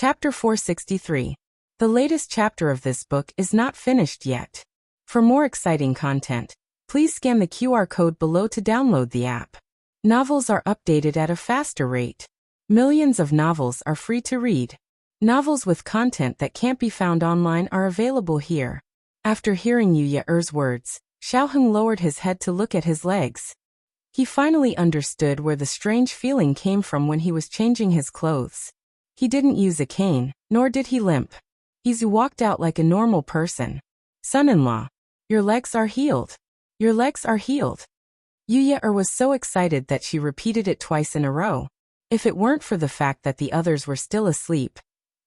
Chapter 463. The latest chapter of this book is not finished yet. For more exciting content, please scan the QR code below to download the app. Novels are updated at a faster rate. Millions of novels are free to read. Novels with content that can't be found online are available here. After hearing Yu Ye's words, Xiaoheng lowered his head to look at his legs. He finally understood where the strange feeling came from when he was changing his clothes. He didn't use a cane, nor did he limp. He walked out like a normal person. Son-in-law, your legs are healed. Your legs are healed. Yu was so excited that she repeated it twice in a row. If it weren't for the fact that the others were still asleep,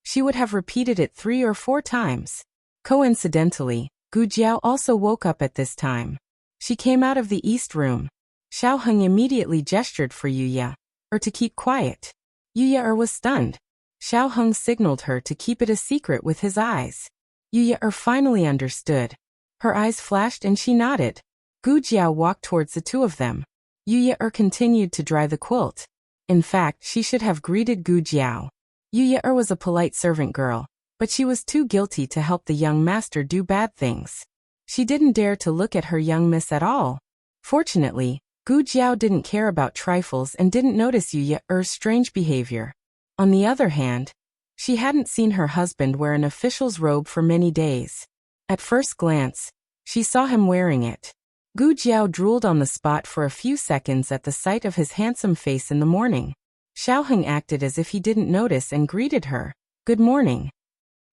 she would have repeated it 3 or 4 times. Coincidentally, Gu Jiao also woke up at this time. She came out of the east room. Xiaoheng immediately gestured for Yu to keep quiet. Yu was stunned. Xiaoheng signaled her to keep it a secret with his eyes. Yu finally understood. Her eyes flashed and she nodded. Gu Jiao walked towards the two of them. Yu continued to dry the quilt. In fact, she should have greeted Gu Jiao. Yu was a polite servant girl, but she was too guilty to help the young master do bad things. She didn't dare to look at her young miss at all. Fortunately, Gu Jiao didn't care about trifles and didn't notice Yu Ye's strange behavior. On the other hand, she hadn't seen her husband wear an official's robe for many days. At first glance, she saw him wearing it. Gu Jiao drooled on the spot for a few seconds at the sight of his handsome face in the morning. Xiaoheng acted as if he didn't notice and greeted her. Good morning.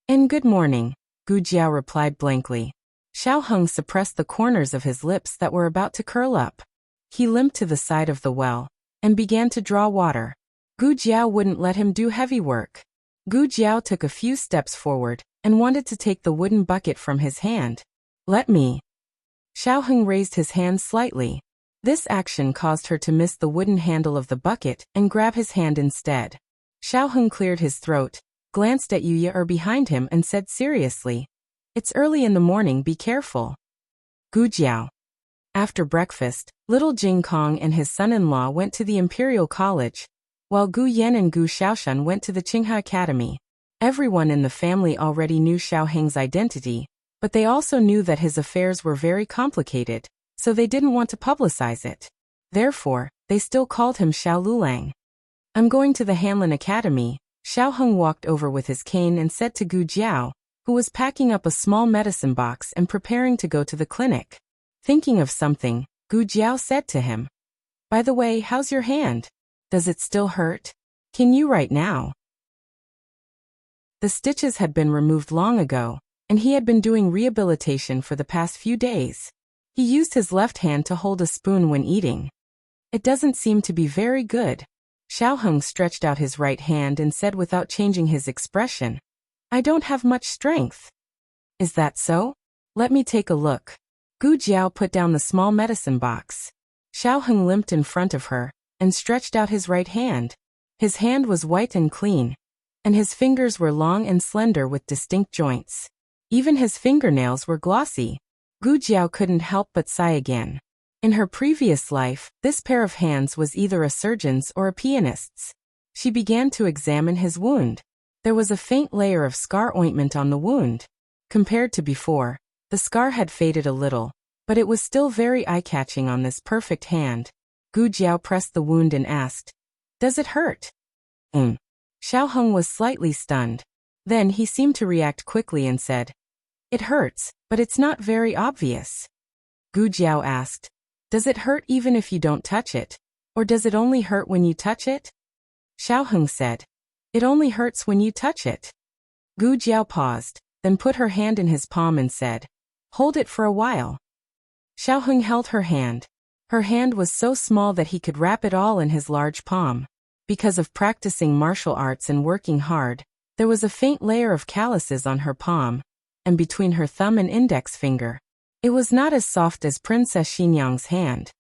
And good morning, Gu Jiao replied blankly. Xiaoheng suppressed the corners of his lips that were about to curl up. He limped to the side of the well and began to draw water. Gu Jiao wouldn't let him do heavy work. Gu Jiao took a few steps forward and wanted to take the wooden bucket from his hand. Let me. Xiaoheng raised his hand slightly. This action caused her to miss the wooden handle of the bucket and grab his hand instead. Xiaoheng cleared his throat, glanced at Yu behind him and said seriously, "It's early in the morning, be careful." Gu Jiao. After breakfast, little Jing Kong and his son-in-law went to the Imperial College, while Gu Yan and Gu Xiaoshan went to the Qinghe Academy. Everyone in the family already knew Xiaoheng's identity, but they also knew that his affairs were very complicated, so they didn't want to publicize it. Therefore, they still called him Xiao Lulang. I'm going to the Hanlin Academy. Xiaoheng walked over with his cane and said to Gu Jiao, who was packing up a small medicine box and preparing to go to the clinic. Thinking of something, Gu Jiao said to him, "By the way, how's your hand? Does it still hurt? Can you right now?" The stitches had been removed long ago, and he had been doing rehabilitation for the past few days. He used his left hand to hold a spoon when eating. It doesn't seem to be very good. Xiaoheng stretched out his right hand and said without changing his expression, "I don't have much strength." Is that so? Let me take a look. Gu Jiao put down the small medicine box. Xiaoheng limped in front of her and stretched out his right hand. His hand was white and clean, and his fingers were long and slender with distinct joints. Even his fingernails were glossy. Gu Jiao couldn't help but sigh again. In her previous life, this pair of hands was either a surgeon's or a pianist's. She began to examine his wound. There was a faint layer of scar ointment on the wound. Compared to before, the scar had faded a little, but it was still very eye-catching on this perfect hand. Gu Jiao pressed the wound and asked, "Does it hurt?" Xiaoheng was slightly stunned. Then he seemed to react quickly and said, "It hurts, but it's not very obvious." Gu Jiao asked, "Does it hurt even if you don't touch it? Or does it only hurt when you touch it?" Xiaoheng said, "It only hurts when you touch it." Gu Jiao paused, then put her hand in his palm and said, "Hold it for a while." Xiaoheng held her hand. Her hand was so small that he could wrap it all in his large palm. Because of practicing martial arts and working hard, there was a faint layer of calluses on her palm, and between her thumb and index finger. It was not as soft as Princess Xinyang's hand.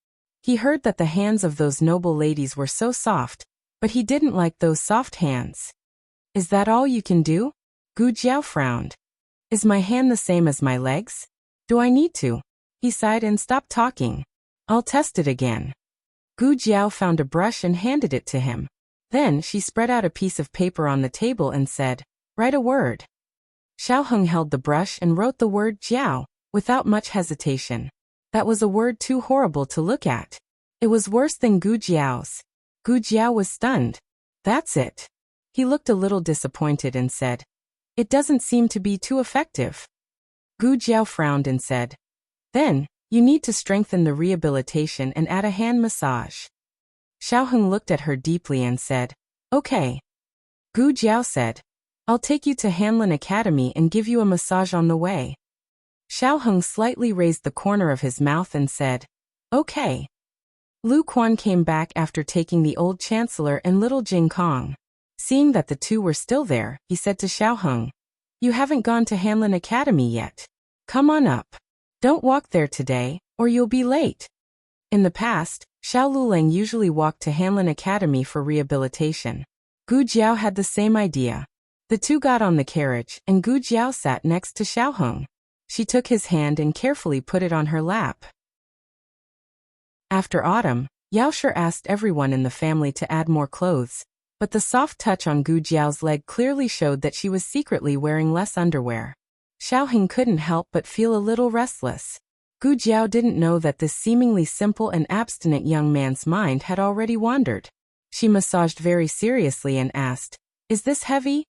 He heard that the hands of those noble ladies were so soft, but he didn't like those soft hands. "Is that all you can do?" Gu Jiao frowned. "Is my hand the same as my legs? Do I need to?" He sighed and stopped talking. "I'll test it again." Gu Jiao found a brush and handed it to him. Then she spread out a piece of paper on the table and said, Write a word. Xiao Heng held the brush and wrote the word jiao, without much hesitation. That was a word too horrible to look at. It was worse than Gu Jiao's. Gu Jiao was stunned. That's it. He looked a little disappointed and said, "It doesn't seem to be too effective." Gu Jiao frowned and said, "Then, you need to strengthen the rehabilitation and add a hand massage." Xiao Heng looked at her deeply and said, "Okay." Gu Jiao said, "I'll take you to Hanlin Academy and give you a massage on the way." Xiao Heng slightly raised the corner of his mouth and said, "Okay." Lu Quan came back after taking the old chancellor and little Jing Kong. Seeing that the two were still there, he said to Xiao Heng, "You haven't gone to Hanlin Academy yet. Come on up. Don't walk there today, or you'll be late." In the past, Xiao Luleng usually walked to Hanlin Academy for rehabilitation. Gu Jiao had the same idea. The two got on the carriage, and Gu Jiao sat next to Xiao Heng. She took his hand and carefully put it on her lap. After autumn, Yao Shi asked everyone in the family to add more clothes, but the soft touch on Gu Jiao's leg clearly showed that she was secretly wearing less underwear. Xiao Heng couldn't help but feel a little restless. Gu Jiao didn't know that this seemingly simple and abstinent young man's mind had already wandered. She massaged very seriously and asked, "Is this heavy?"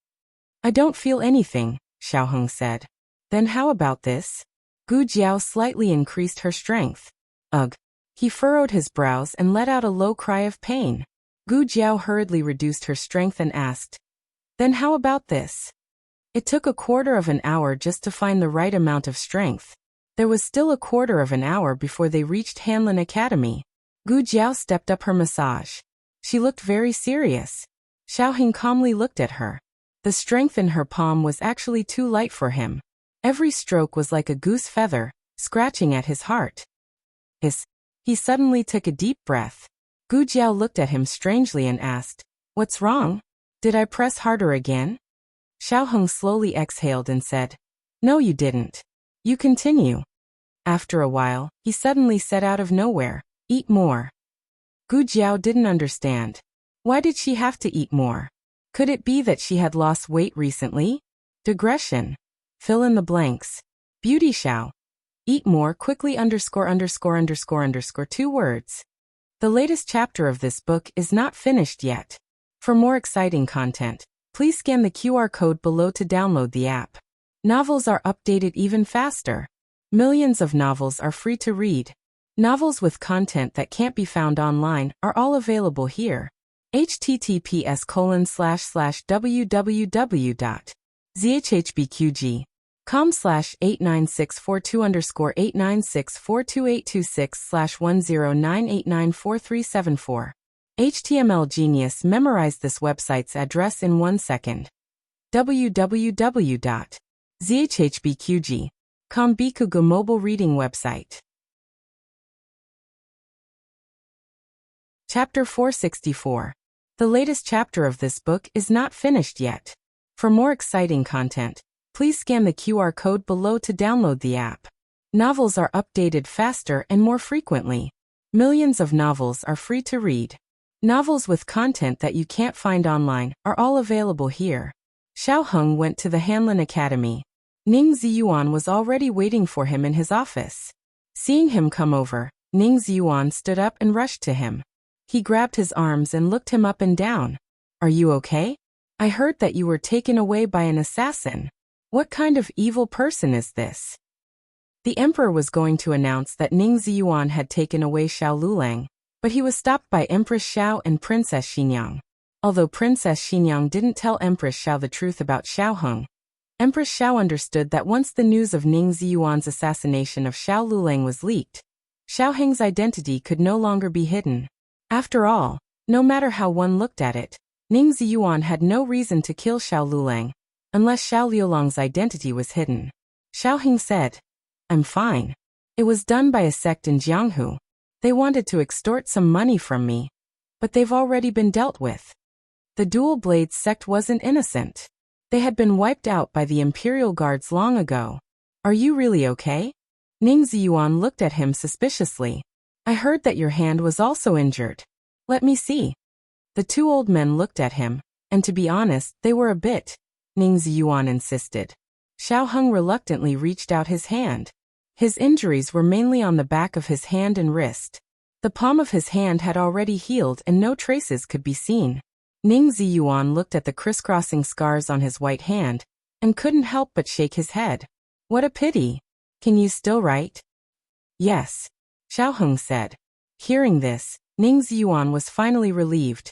"I don't feel anything," Xiao Heng said. "Then how about this?" Gu Jiao slightly increased her strength. "Ugh." He furrowed his brows and let out a low cry of pain. Gu Jiao hurriedly reduced her strength and asked, "Then how about this?" It took a quarter of an hour just to find the right amount of strength. There was still a quarter of an hour before they reached Hanlin Academy. Gu Jiao stepped up her massage. She looked very serious. Xiao Heng calmly looked at her. The strength in her palm was actually too light for him. Every stroke was like a goose feather, scratching at his heart. He suddenly took a deep breath. Gu Jiao looked at him strangely and asked, "What's wrong? Did I press harder again?" Xiao Heng slowly exhaled and said, "No, you didn't. You continue." After a while, he suddenly said out of nowhere, "Eat more." Gu Jiao didn't understand. Why did she have to eat more? Could it be that she had lost weight recently? Digression. Fill in the blanks. Beauty Xiao. Eat more quickly ________, 2 words. The latest chapter of this book is not finished yet. For more exciting content, please scan the QR code below to download the app. Novels are updated even faster. Millions of novels are free to read. Novels with content that can't be found online are all available here. https://www.zhbqg.com/89642_8964226/10989434. HTML Genius memorized this website's address in 1 second. www.zhbqg.com Bikugo mobile reading website. Chapter 464. The latest chapter of this book is not finished yet. For more exciting content, please scan the QR code below to download the app. Novels are updated faster and more frequently. Millions of novels are free to read. Novels with content that you can't find online are all available here. Xiao Heng went to the Hanlin Academy. Ning Ziyuan was already waiting for him in his office. Seeing him come over, Ning Ziyuan stood up and rushed to him. He grabbed his arms and looked him up and down. "Are you okay? I heard that you were taken away by an assassin. What kind of evil person is this?" The emperor was going to announce that Ning Ziyuan had taken away Xiao Luleng, but he was stopped by Empress Xiao and Princess Xinyang. Although Princess Xinyang didn't tell Empress Xiao the truth about Xiao Heng, Empress Xiao understood that once the news of Ning Ziyuan's assassination of Xiao Luleng was leaked, Xiao Heng's identity could no longer be hidden. After all, no matter how one looked at it, Ning Ziyuan had no reason to kill Xiao Luleng, unless Xiao Liulong's identity was hidden. Xiao Heng said, "I'm fine. It was done by a sect in Jianghu. They wanted to extort some money from me, but they've already been dealt with. The Dual Blades sect wasn't innocent. They had been wiped out by the Imperial Guards long ago. Are you really okay?" Ning Ziyuan looked at him suspiciously. "I heard that your hand was also injured. Let me see." The two old men looked at him, and to be honest, they were a bit Ning Ziyuan insisted. Xiao Heng reluctantly reached out his hand. His injuries were mainly on the back of his hand and wrist. The palm of his hand had already healed and no traces could be seen. Ning Ziyuan looked at the crisscrossing scars on his white hand and couldn't help but shake his head. What a pity. Can you still write? Yes, Xiao Heng said. Hearing this, Ning Ziyuan was finally relieved.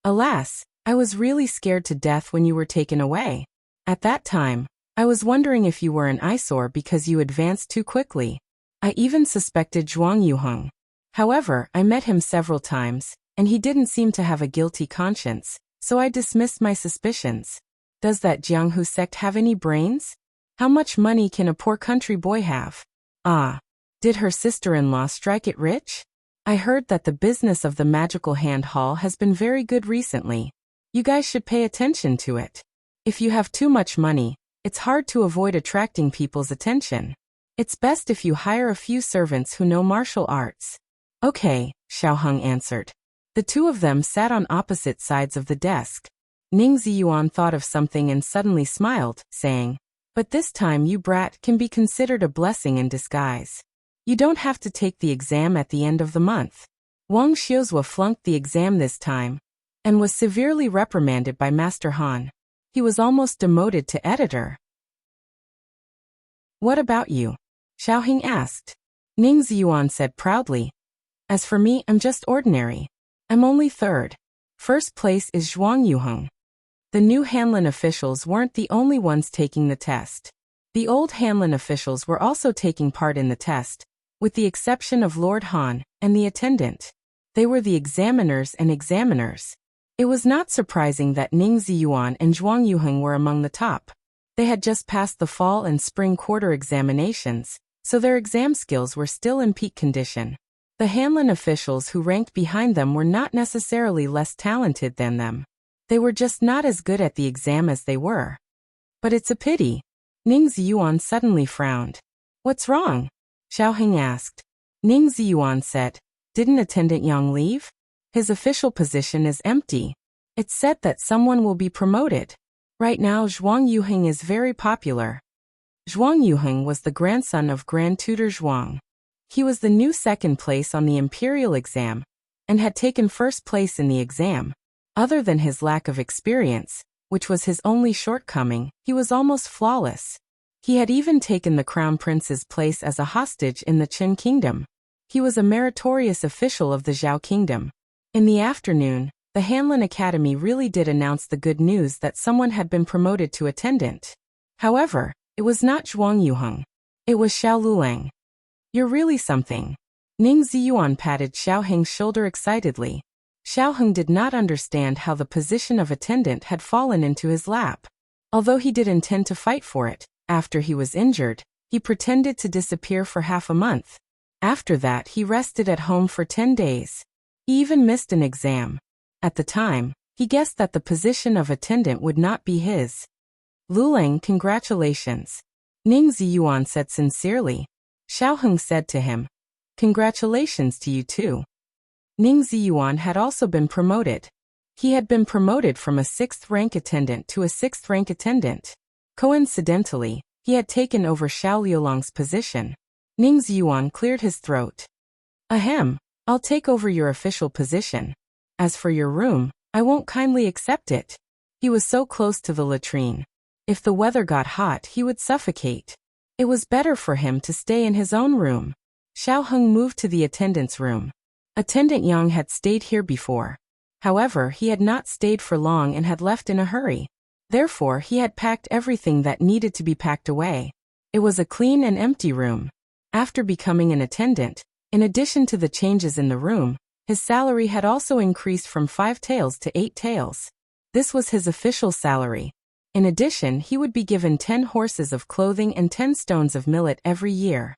Alas, I was really scared to death when you were taken away. At that time, I was wondering if you were an eyesore because you advanced too quickly. I even suspected Zhuang Yuheng. However, I met him several times, and he didn't seem to have a guilty conscience, so I dismissed my suspicions. Does that Jianghu sect have any brains? How much money can a poor country boy have? Ah, did her sister-in-law strike it rich? I heard that the business of the magical hand hall has been very good recently. You guys should pay attention to it. If you have too much money, it's hard to avoid attracting people's attention. It's best if you hire a few servants who know martial arts. Okay, Xiao Heng answered. The two of them sat on opposite sides of the desk. Ning Ziyuan thought of something and suddenly smiled, saying, "But this time you brat can be considered a blessing in disguise. You don't have to take the exam at the end of the month." Wang Xiuzhua flunked the exam this time and was severely reprimanded by Master Han. He was almost demoted to editor. What about you? Xiao Heng asked. Ning Ziyuan said proudly, "As for me, I'm just ordinary. I'm only third. First place is Zhuang Yuheng." The new Hanlin officials weren't the only ones taking the test. The old Hanlin officials were also taking part in the test, with the exception of Lord Han and the attendant. They were the examiners and examiners. It was not surprising that Ning Ziyuan and Zhuang Yuheng were among the top. They had just passed the fall and spring quarter examinations, so their exam skills were still in peak condition. The Hanlin officials who ranked behind them were not necessarily less talented than them. They were just not as good at the exam as they were. But it's a pity. Ning Ziyuan suddenly frowned. What's wrong? Xiao Heng asked. Ning Ziyuan said, Didn't Attendant Yang leave? His official position is empty. It's said that someone will be promoted. Right now Zhuang Yuheng is very popular. Zhuang Yuheng was the grandson of Grand Tutor Zhuang. He was the new second place on the imperial exam, and had taken first place in the exam. Other than his lack of experience, which was his only shortcoming, he was almost flawless. He had even taken the crown prince's place as a hostage in the Qin kingdom. He was a meritorious official of the Zhao kingdom. In the afternoon, the Hanlin Academy really did announce the good news that someone had been promoted to attendant. However, it was not Zhuang Yuheng. It was Xiao Lulang. You're really something. Ning Ziyuan patted Xiao Heng's shoulder excitedly. Xiao Heng did not understand how the position of attendant had fallen into his lap. Although he did intend to fight for it, after he was injured, he pretended to disappear for half a month. After that he rested at home for 10 days. He even missed an exam. At the time, he guessed that the position of attendant would not be his. Lulang, congratulations. Ning Ziyuan said sincerely. Xiao Heng said to him, Congratulations to you too. Ning Ziyuan had also been promoted. He had been promoted from a 6th rank attendant to a 6th rank attendant. Coincidentally, he had taken over Xiao Liulang's position. Ning Ziyuan cleared his throat. Ahem, I'll take over your official position. As for your room, I won't kindly accept it. He was so close to the latrine. If the weather got hot, he would suffocate. It was better for him to stay in his own room. Xiao Heng moved to the attendant's room. Attendant Yang had stayed here before. However, he had not stayed for long and had left in a hurry. Therefore, he had packed everything that needed to be packed away. It was a clean and empty room. After becoming an attendant, in addition to the changes in the room, his salary had also increased from 5 taels to 8 taels. This was his official salary. In addition, he would be given 10 horses of clothing and 10 stones of millet every year.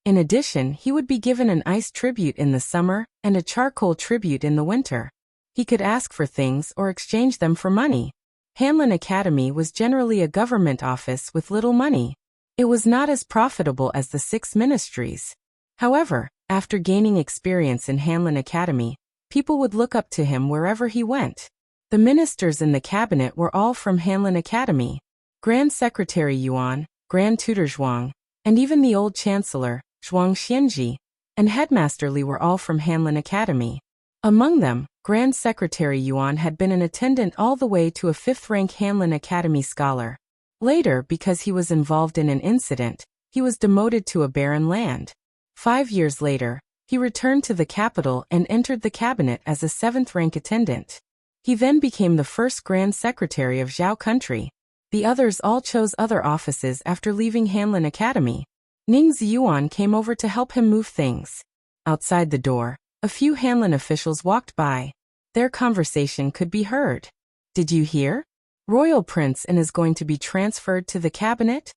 In addition, he would be given an ice tribute in the summer and a charcoal tribute in the winter. He could ask for things or exchange them for money. Hanlin Academy was generally a government office with little money. It was not as profitable as the 6 ministries. However, after gaining experience in Hanlin Academy, people would look up to him wherever he went. The ministers in the cabinet were all from Hanlin Academy. Grand Secretary Yuan, Grand Tutor Zhuang, and even the old Chancellor, Zhuang Xianji, and Headmaster Li were all from Hanlin Academy. Among them, Grand Secretary Yuan had been an attendant all the way to a 5th-rank Hanlin Academy scholar. Later, because he was involved in an incident, he was demoted to a barren land. 5 years later, he returned to the capital and entered the cabinet as a 7th-rank attendant. He then became the first Grand Secretary of Zhao country. The others all chose other offices after leaving Hanlin Academy. Ning Ziyuan came over to help him move things. Outside the door, a few Hanlin officials walked by. Their conversation could be heard. Did you hear? Royal Prince An is going to be transferred to the cabinet?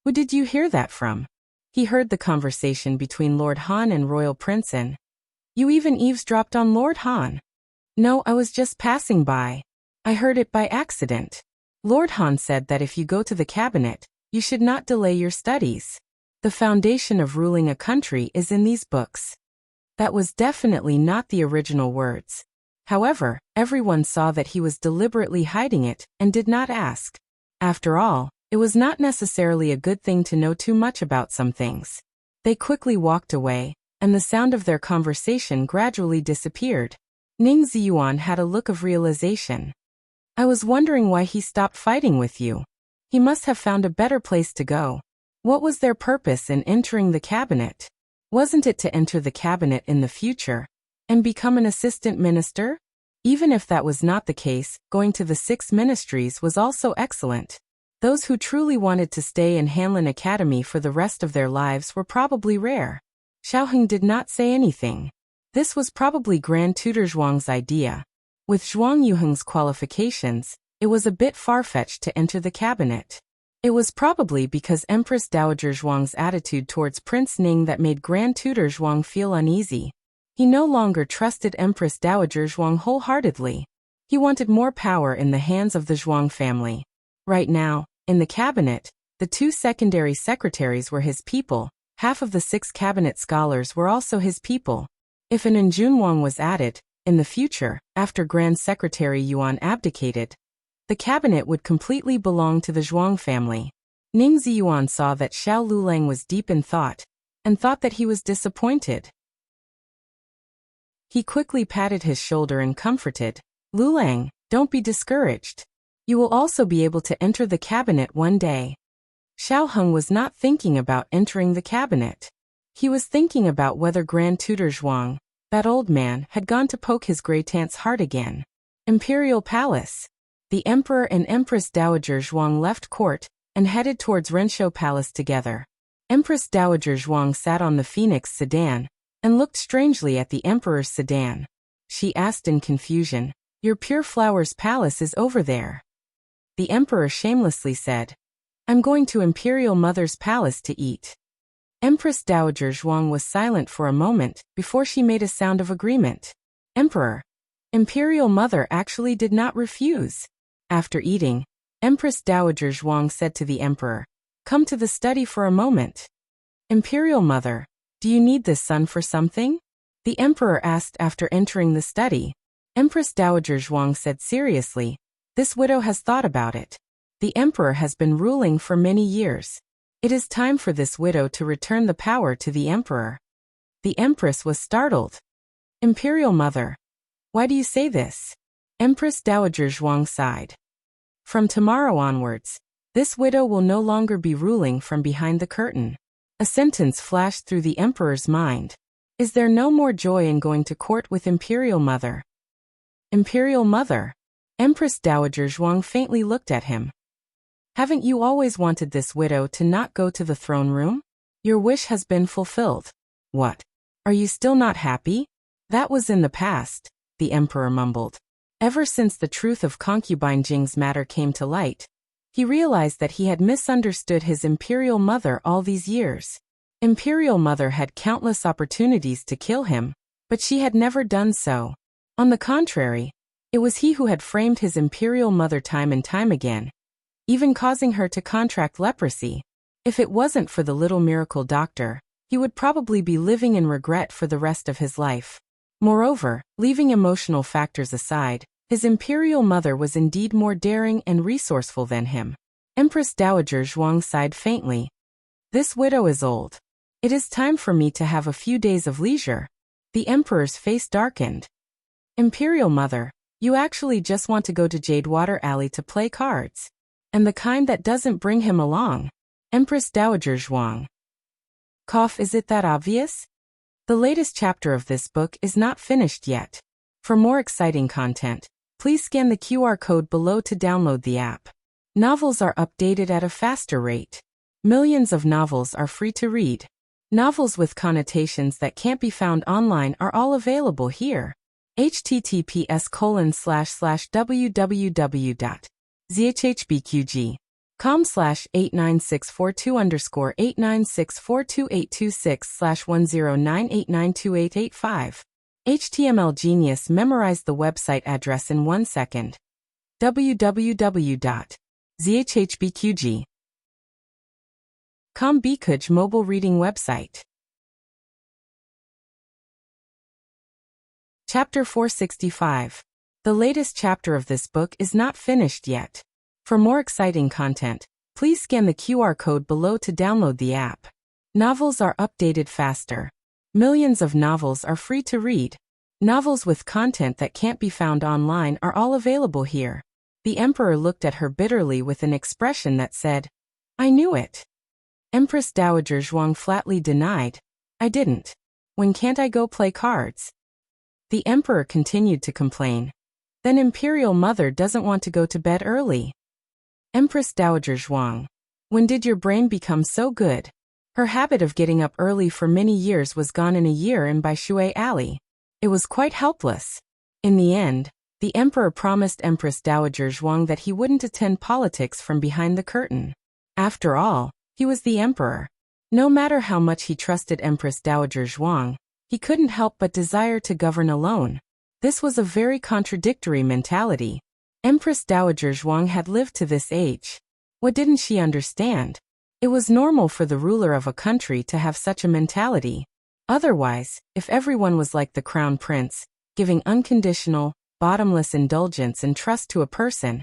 Who did you hear that from? He heard the conversation between Lord Han and Royal Prince An. You even eavesdropped on Lord Han? No, I was just passing by. I heard it by accident. Lord Han said that if you go to the cabinet, you should not delay your studies. The foundation of ruling a country is in these books. That was definitely not the original words. However, everyone saw that he was deliberately hiding it and did not ask. After all, it was not necessarily a good thing to know too much about some things. They quickly walked away, and the sound of their conversation gradually disappeared. Ning Ziyuan had a look of realization. I was wondering why he stopped fighting with you. He must have found a better place to go. What was their purpose in entering the cabinet? Wasn't it to enter the cabinet in the future and become an assistant minister? Even if that was not the case, going to the 6 ministries was also excellent. Those who truly wanted to stay in Hanlin Academy for the rest of their lives were probably rare. Xiaoheng did not say anything. This was probably Grand Tutor Zhuang's idea. With Zhuang Yuheng's qualifications, it was a bit far-fetched to enter the cabinet. It was probably because Empress Dowager Zhuang's attitude towards Prince Ning that made Grand Tutor Zhuang feel uneasy. He no longer trusted Empress Dowager Zhuang wholeheartedly. He wanted more power in the hands of the Zhuang family. Right now, in the cabinet, the 2 secondary secretaries were his people. Half of the 6 cabinet scholars were also his people. If an Junwang was added, in the future, after Grand Secretary Yuan abdicated, the cabinet would completely belong to the Zhuang family. Ning Ziyuan saw that Xiao Lulang was deep in thought, and thought that he was disappointed. He quickly patted his shoulder and comforted, Lulang, don't be discouraged. You will also be able to enter the cabinet one day. Xiaoheng was not thinking about entering the cabinet. He was thinking about whether Grand Tutor Zhuang, that old man, had gone to poke his great-aunt's heart again. Imperial Palace. The Emperor and Empress Dowager Zhuang left court and headed towards Renshou Palace together. Empress Dowager Zhuang sat on the Phoenix sedan and looked strangely at the Emperor's sedan. She asked in confusion, Your Pure Flowers Palace is over there. The Emperor shamelessly said, I'm going to Imperial Mother's palace to eat. Empress Dowager Zhuang was silent for a moment before she made a sound of agreement. Emperor. Imperial Mother actually did not refuse. After eating, Empress Dowager Zhuang said to the Emperor, Come to the study for a moment. Imperial Mother, do you need this son for something? The Emperor asked after entering the study. Empress Dowager Zhuang said seriously, This widow has thought about it. The Emperor has been ruling for many years. It is time for this widow to return the power to the Emperor. The Empress was startled. Imperial Mother, why do you say this? Empress Dowager Zhuang sighed. From tomorrow onwards, this widow will no longer be ruling from behind the curtain. A sentence flashed through the Emperor's mind. Is there no more joy in going to court with Imperial Mother? Imperial Mother. Empress Dowager Zhuang faintly looked at him. Haven't you always wanted this widow to not go to the throne room? Your wish has been fulfilled. What? Are you still not happy? That was in the past, the Emperor mumbled. Ever since the truth of concubine Jing's matter came to light, he realized that he had misunderstood his Imperial Mother all these years. Imperial Mother had countless opportunities to kill him, but she had never done so. On the contrary, it was he who had framed his Imperial Mother time and time again, even causing her to contract leprosy. If it wasn't for the little miracle doctor, he would probably be living in regret for the rest of his life. Moreover, leaving emotional factors aside, His imperial mother was indeed more daring and resourceful than him. Empress Dowager Zhuang sighed faintly. This widow is old. It is time for me to have a few days of leisure. The emperor's face darkened. Imperial mother, you actually just want to go to Jadewater Alley to play cards. And the kind that doesn't bring him along. Empress Dowager Zhuang. Cough, is it that obvious? The latest chapter of this book is not finished yet. For more exciting content, please scan the QR code below to download the app. Novels are updated at a faster rate. Millions of novels are free to read. Novels with connotations that can't be found online are all available here. https://www.zhbqg.com/89642_8964286/1098928885. HTML Genius memorized the website address in 1 second. www.zhbqg.com Bikuj mobile reading website. Chapter 465. The latest chapter of this book is not finished yet. For more exciting content, please scan the QR code below to download the app. Novels are updated faster. Millions of novels are free to read. Novels with content that can't be found online are all available here. The emperor looked at her bitterly with an expression that said, I knew it. Empress Dowager Zhuang flatly denied, I didn't. When can't I go play cards? The emperor continued to complain. Then imperial mother doesn't want to go to bed early. Empress Dowager Zhuang. When did your brain become so good? Her habit of getting up early for many years was gone in a year in by Shui Alley. It was quite helpless. In the end, the emperor promised Empress Dowager Zhuang that he wouldn't attend politics from behind the curtain. After all, he was the emperor. No matter how much he trusted Empress Dowager Zhuang, he couldn't help but desire to govern alone. This was a very contradictory mentality. Empress Dowager Zhuang had lived to this age. What didn't she understand? It was normal for the ruler of a country to have such a mentality. Otherwise, if everyone was like the crown prince, giving unconditional, bottomless indulgence and trust to a person,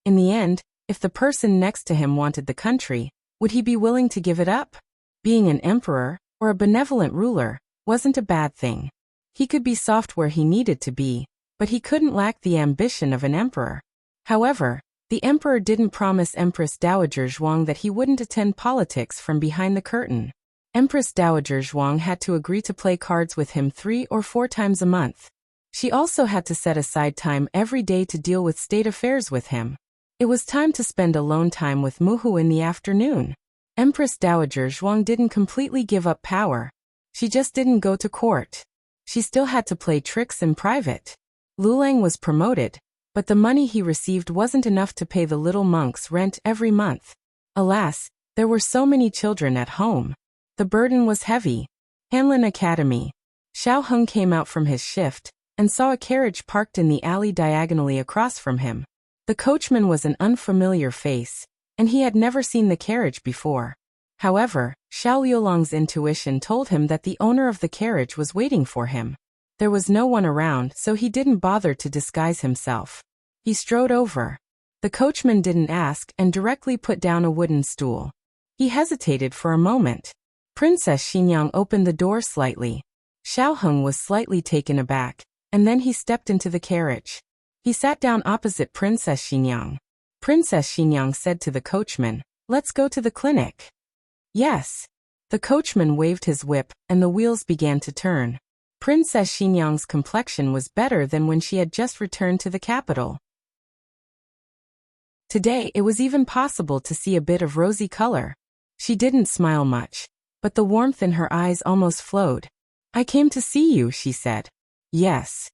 in the end, if the person next to him wanted the country, would he be willing to give it up? Being an emperor, or a benevolent ruler, wasn't a bad thing. He could be soft where he needed to be, but he couldn't lack the ambition of an emperor. However, the emperor didn't promise Empress Dowager Zhuang that he wouldn't attend politics from behind the curtain. Empress Dowager Zhuang had to agree to play cards with him 3 or 4 times a month. She also had to set aside time every day to deal with state affairs with him. It was time to spend alone time with Muhu in the afternoon. Empress Dowager Zhuang didn't completely give up power. She just didn't go to court. She still had to play tricks in private. Lulang was promoted, but the money he received wasn't enough to pay the little monk's rent every month. Alas, there were so many children at home. The burden was heavy. Hanlin Academy. Xiao Heng came out from his shift and saw a carriage parked in the alley diagonally across from him. The coachman was an unfamiliar face, and he had never seen the carriage before. However, Xiao Liulong's intuition told him that the owner of the carriage was waiting for him. There was no one around, so he didn't bother to disguise himself. He strode over. The coachman didn't ask and directly put down a wooden stool. He hesitated for a moment. Princess Xinyang opened the door slightly. Xiao Heng was slightly taken aback, and then he stepped into the carriage. He sat down opposite Princess Xinyang. Princess Xinyang said to the coachman, "Let's go to the clinic." "Yes." The coachman waved his whip, and the wheels began to turn. Princess Xinyang's complexion was better than when she had just returned to the capital. Today it was even possible to see a bit of rosy color. She didn't smile much, but the warmth in her eyes almost flowed. "I came to see you," she said. "Yes."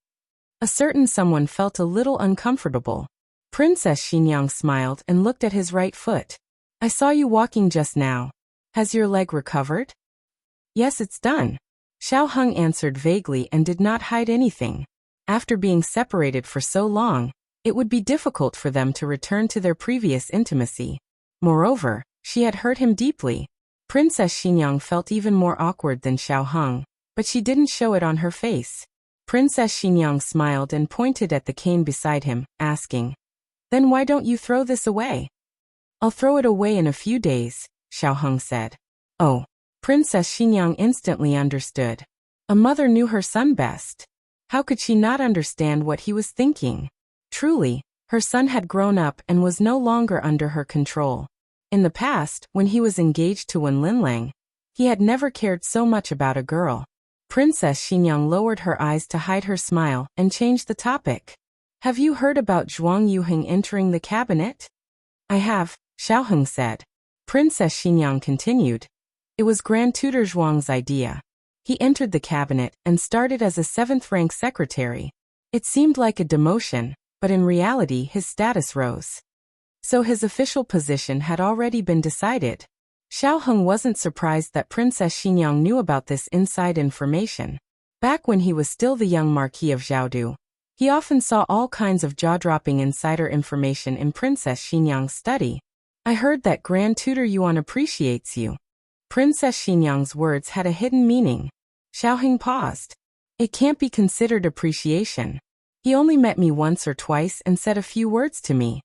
A certain someone felt a little uncomfortable. Princess Xinyang smiled and looked at his right foot. "I saw you walking just now. Has your leg recovered?" "Yes, it's done." Xiao Heng answered vaguely and did not hide anything. After being separated for so long, it would be difficult for them to return to their previous intimacy. Moreover, she had hurt him deeply. Princess Xinyang felt even more awkward than Xiao Heng, but she didn't show it on her face. Princess Xinyang smiled and pointed at the cane beside him, asking, "Then why don't you throw this away?" "I'll throw it away in a few days," Xiao Heng said. Oh, Princess Xinyang instantly understood. A mother knew her son best. How could she not understand what he was thinking? Truly, her son had grown up and was no longer under her control. In the past, when he was engaged to Wen Linlang, he had never cared so much about a girl. Princess Xinyang lowered her eyes to hide her smile and changed the topic. "Have you heard about Zhuang Yuheng entering the cabinet?" "I have," Xiao Heng said. Princess Xinyang continued. "It was Grand Tutor Zhuang's idea. He entered the cabinet and started as a 7th-rank secretary. It seemed like a demotion, but in reality his status rose. So his official position had already been decided." Xiao Heng wasn't surprised that Princess Xinyang knew about this inside information. Back when he was still the young Marquis of Zhaodu, he often saw all kinds of jaw-dropping insider information in Princess Xinyang's study. "I heard that Grand Tutor Yuan appreciates you." Princess Xinyang's words had a hidden meaning. Xiao Heng paused. "It can't be considered appreciation. He only met me once or twice and said a few words to me."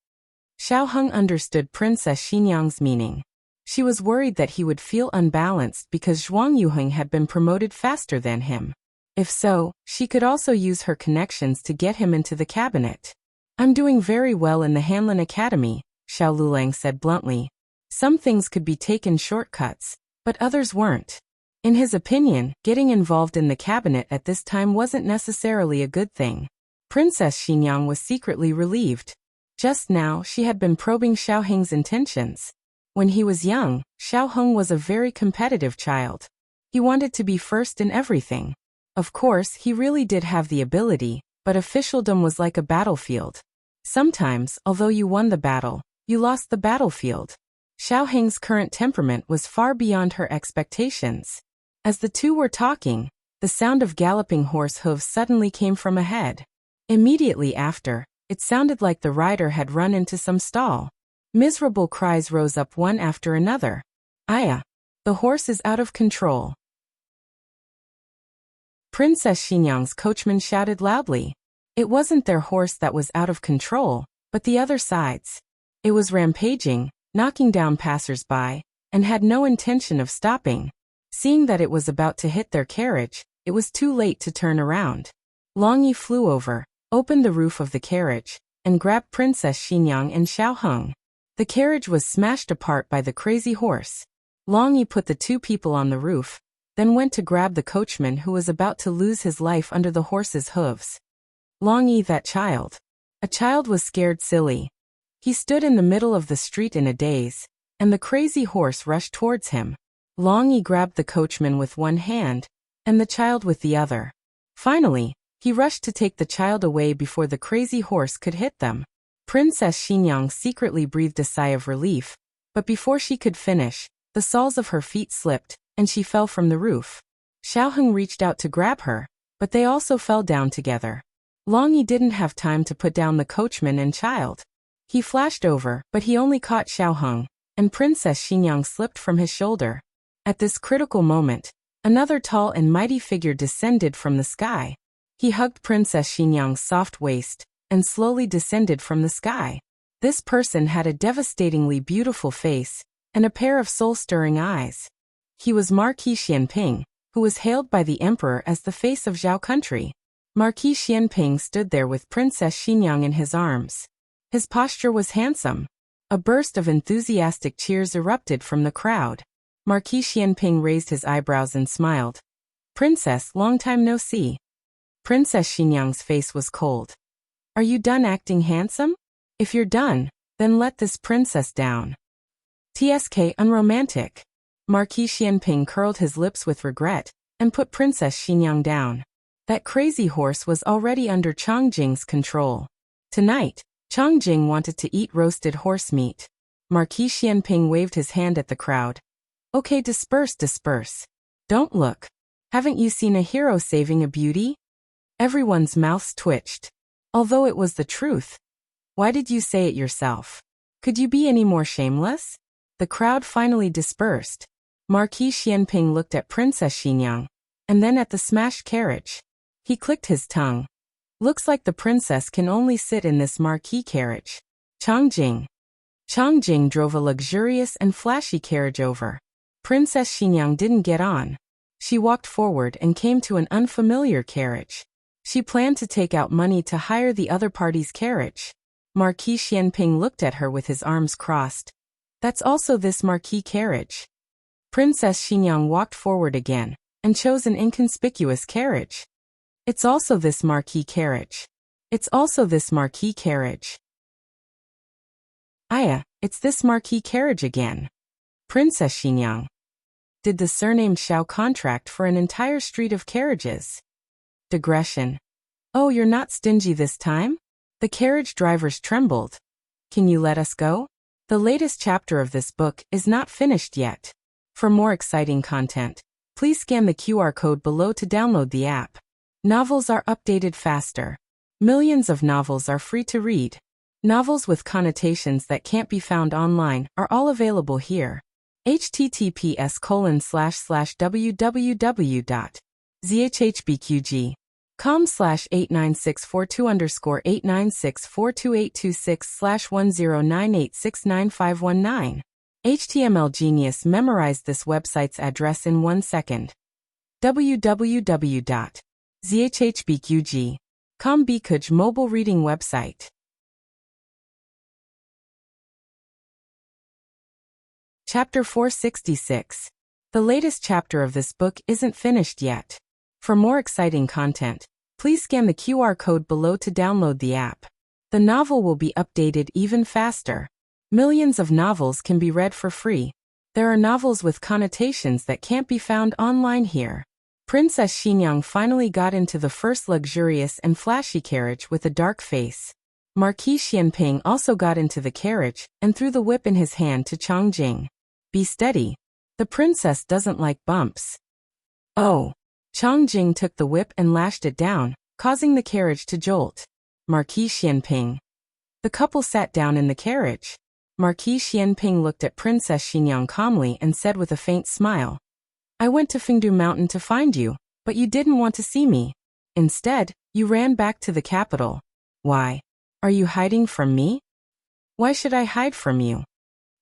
Xiao Heng understood Princess Xinyang's meaning. She was worried that he would feel unbalanced because Zhuang Yuheng had been promoted faster than him. If so, she could also use her connections to get him into the cabinet. "I'm doing very well in the Hanlin Academy," Xiao Lulang said bluntly. Some things could be taken shortcuts, but others weren't. In his opinion, getting involved in the cabinet at this time wasn't necessarily a good thing. Princess Xinyang was secretly relieved. Just now, she had been probing Xiao Heng's intentions. When he was young, Xiao Heng was a very competitive child. He wanted to be first in everything. Of course, he really did have the ability, but officialdom was like a battlefield. Sometimes, although you won the battle, you lost the battlefield. Xiao Heng's current temperament was far beyond her expectations. As the two were talking, the sound of galloping horse hooves suddenly came from ahead. Immediately after, it sounded like the rider had run into some stall. Miserable cries rose up one after another. "Aya! The horse is out of control." Princess Xinyang's coachman shouted loudly. It wasn't their horse that was out of control, but the other side's. It was rampaging, knocking down passers-by, and had no intention of stopping. Seeing that it was about to hit their carriage, it was too late to turn around. Long Yi flew over, opened the roof of the carriage, and grabbed Princess Xinyang and Xiao Heng. The carriage was smashed apart by the crazy horse. Long Yi put the two people on the roof, then went to grab the coachman who was about to lose his life under the horse's hooves. Long Yi, that child. A child was scared silly. He stood in the middle of the street in a daze, and the crazy horse rushed towards him. Long Yi grabbed the coachman with one hand, and the child with the other. Finally, he rushed to take the child away before the crazy horse could hit them. Princess Xinyang secretly breathed a sigh of relief, but before she could finish, the soles of her feet slipped, and she fell from the roof. Xiao Heng reached out to grab her, but they also fell down together. Long Yi didn't have time to put down the coachman and child. He flashed over, but he only caught Xiao Heng, and Princess Xinyang slipped from his shoulder. At this critical moment, another tall and mighty figure descended from the sky. He hugged Princess Xinyang's soft waist, and slowly descended from the sky. This person had a devastatingly beautiful face, and a pair of soul-stirring eyes. He was Marquis Xianping, who was hailed by the emperor as the face of Zhao country. Marquis Xianping stood there with Princess Xinyang in his arms. His posture was handsome. A burst of enthusiastic cheers erupted from the crowd. Marquis Xianping raised his eyebrows and smiled. "Princess, long time no see." Princess Xinyang's face was cold. "Are you done acting handsome? If you're done, then let this princess down." "TSK unromantic." Marquis Xianping curled his lips with regret, and put Princess Xinyang down. That crazy horse was already under Changjing's control. Tonight, Changjing wanted to eat roasted horse meat. Marquis Xianping waved his hand at the crowd. "Okay, disperse, disperse. Don't look. Haven't you seen a hero saving a beauty?" Everyone's mouths twitched. Although it was the truth. Why did you say it yourself? Could you be any more shameless? The crowd finally dispersed. Marquis Xianping looked at Princess Xinyang, and then at the smashed carriage. He clicked his tongue. Looks like the princess can only sit in this marquee carriage. Changjing. Changjing drove a luxurious and flashy carriage over. Princess Xinyang didn't get on. She walked forward and came to an unfamiliar carriage. She planned to take out money to hire the other party's carriage. Marquis Xianping looked at her with his arms crossed. That's also this marquee carriage. Princess Xinyang walked forward again and chose an inconspicuous carriage. It's also this marquee carriage. It's also this marquee carriage. Aya, it's this marquee carriage again. Princess Xinyang. Did the surnamed Xiao contract for an entire street of carriages? Digression. Oh, you're not stingy this time? The carriage drivers trembled. Can you let us go? The latest chapter of this book is not finished yet. For more exciting content, please scan the QR code below to download the app. Novels are updated faster. Millions of novels are free to read. Novels with connotations that can't be found online are all available here. https://www.zhbqg.com/89642_8964286/1098695119. HTML Genius memorized this website's address in 1 second. www.zhbqg.com Bikuj mobile reading website. Chapter 466. The latest chapter of this book isn't finished yet. For more exciting content, please scan the QR code below to download the app. The novel will be updated even faster. Millions of novels can be read for free. There are novels with connotations that can't be found online here. Princess Xinyang finally got into the first luxurious and flashy carriage with a dark face. Marquis Xianping also got into the carriage and threw the whip in his hand to Changjing. Be steady. The princess doesn't like bumps. Oh. Changjing took the whip and lashed it down, causing the carriage to jolt. Marquis Xianping. The couple sat down in the carriage. Marquis Xianping looked at Princess Xinyang calmly and said with a faint smile, I went to Fengdu Mountain to find you, but you didn't want to see me. Instead, you ran back to the capital. Why? Are you hiding from me? Why should I hide from you?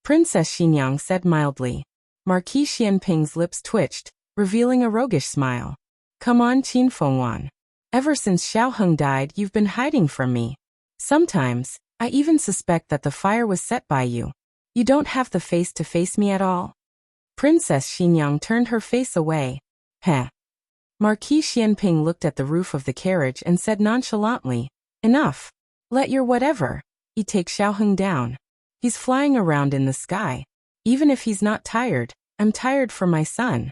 Princess Xinyang said mildly. Marquis Xianping's lips twitched, revealing a roguish smile. Come on, Qin Fengwan. Ever since Xiao Heng died, you've been hiding from me. Sometimes, I even suspect that the fire was set by you. You don't have the face to face me at all. Princess Xinyang turned her face away. Heh. Marquis Xianping looked at the roof of the carriage and said nonchalantly, Enough. Let your whatever. Take Xiao Heng down. He's flying around in the sky. Even if he's not tired, I'm tired for my son.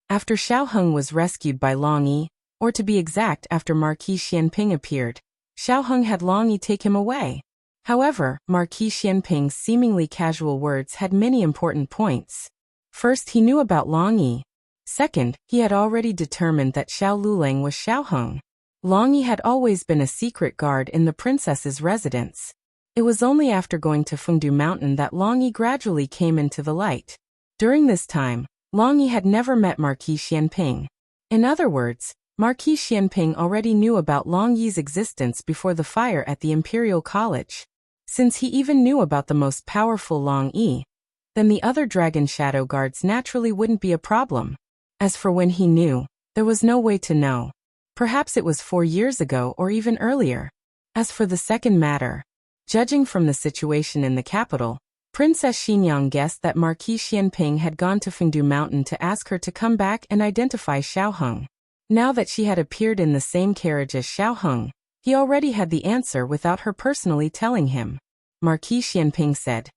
After Xiao Heng was rescued by Long Yi, or to be exact after Marquis Xianping appeared, Xiao Heng had Long Yi take him away. However, Marquis Xianping's seemingly casual words had many important points. First, he knew about Long Yi. Second, he had already determined that Xiao Lulang was Xiao Heng. Long Yi had always been a secret guard in the princess's residence. It was only after going to Fengdu Mountain that Long Yi gradually came into the light. During this time, Long Yi had never met Marquis Xianping. In other words, Marquis Xianping already knew about Long Yi's existence before the fire at the Imperial College. Since he even knew about the most powerful Long Yi, then the other Dragon Shadow Guards naturally wouldn't be a problem. As for when he knew, there was no way to know. Perhaps it was 4 years ago or even earlier. As for the second matter, judging from the situation in the capital, Princess Xinyang guessed that Marquis Xianping had gone to Fengdu Mountain to ask her to come back and identify Xiao Heng. Now that she had appeared in the same carriage as Xiao Heng, he already had the answer without her personally telling him. Marquis Xianping said,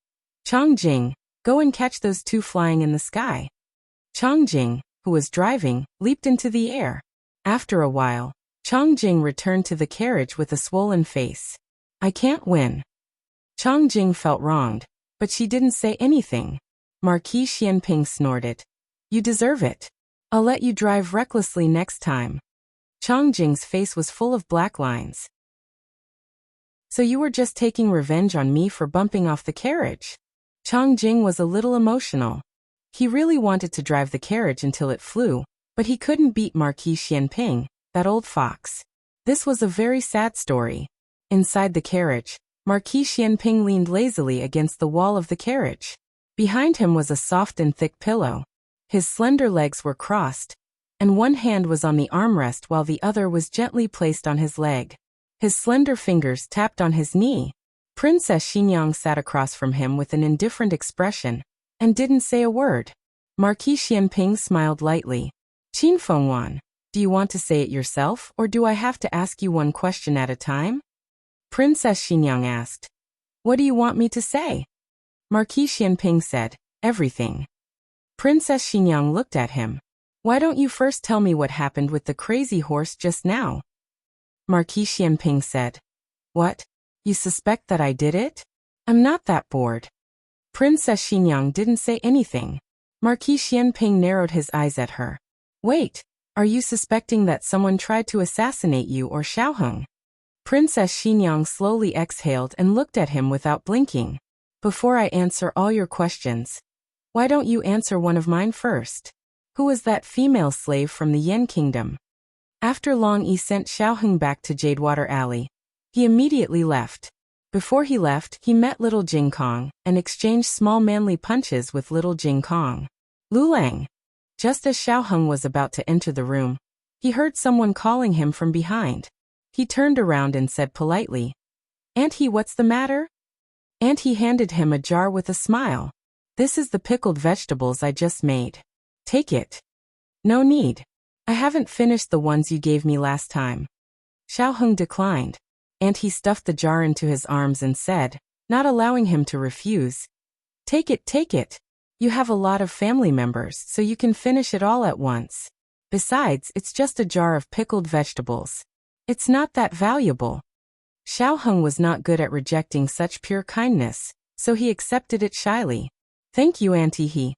Changjing, go and catch those two flying in the sky. Changjing, who was driving, leaped into the air. After a while, Changjing returned to the carriage with a swollen face. I can't win. Changjing felt wronged, but she didn't say anything. Marquis Xianping snorted. You deserve it. I'll let you drive recklessly next time. Changjing's face was full of black lines. So you were just taking revenge on me for bumping off the carriage? Changjing was a little emotional. He really wanted to drive the carriage until it flew, but he couldn't beat Marquis Xianping, that old fox. This was a very sad story. Inside the carriage, Marquis Xianping leaned lazily against the wall of the carriage. Behind him was a soft and thick pillow. His slender legs were crossed, and one hand was on the armrest while the other was gently placed on his leg. His slender fingers tapped on his knee. Princess Xinyang sat across from him with an indifferent expression, and didn't say a word. Marquis Xianping smiled lightly. Qin Fengwan, do you want to say it yourself, or do I have to ask you one question at a time? Princess Xinyang asked. What do you want me to say? Marquis Xianping said, everything. Princess Xinyang looked at him. Why don't you first tell me what happened with the crazy horse just now? Marquis Xianping said. What? You suspect that I did it? I'm not that bored. Princess Xinyang didn't say anything. Marquis Xianping narrowed his eyes at her. Wait, are you suspecting that someone tried to assassinate you or Xiaoheng? Princess Xinyang slowly exhaled and looked at him without blinking. Before I answer all your questions, why don't you answer one of mine first? Who was that female slave from the Yan Kingdom? After Long Yi sent Xiaoheng back to Jadewater Alley, he immediately left. Before he left, he met little Jing Kong and exchanged small manly punches with little Jing Kong. Lulang. Just as Xiaoheng was about to enter the room, he heard someone calling him from behind. He turned around and said politely, Auntie, what's the matter? Auntie handed him a jar with a smile. This is the pickled vegetables I just made. Take it. No need. I haven't finished the ones you gave me last time. Xiaoheng declined. Auntie stuffed the jar into his arms and said, not allowing him to refuse, Take it, take it. You have a lot of family members, so you can finish it all at once. Besides, it's just a jar of pickled vegetables. It's not that valuable. Xiaoheng was not good at rejecting such pure kindness, so he accepted it shyly. Thank you, Auntie He.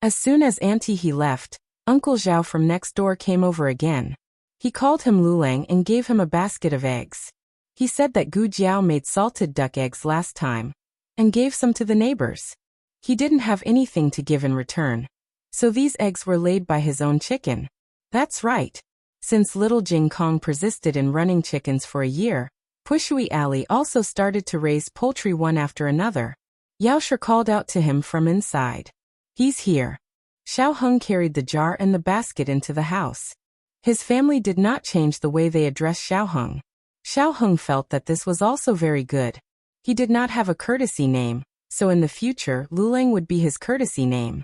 As soon as Auntie He left, Uncle Zhao from next door came over again. He called him Lulang and gave him a basket of eggs. He said that Gu Jiao made salted duck eggs last time, and gave some to the neighbors. He didn't have anything to give in return, so these eggs were laid by his own chicken. That's right. Since little Jing Kong persisted in running chickens for a year, Pushui Alley also started to raise poultry one after another. Yaoshe called out to him from inside. He's here. Xiaoheng carried the jar and the basket into the house. His family did not change the way they addressed Xiaoheng. Xiaoheng felt that this was also very good. He did not have a courtesy name, so in the future Lulang would be his courtesy name.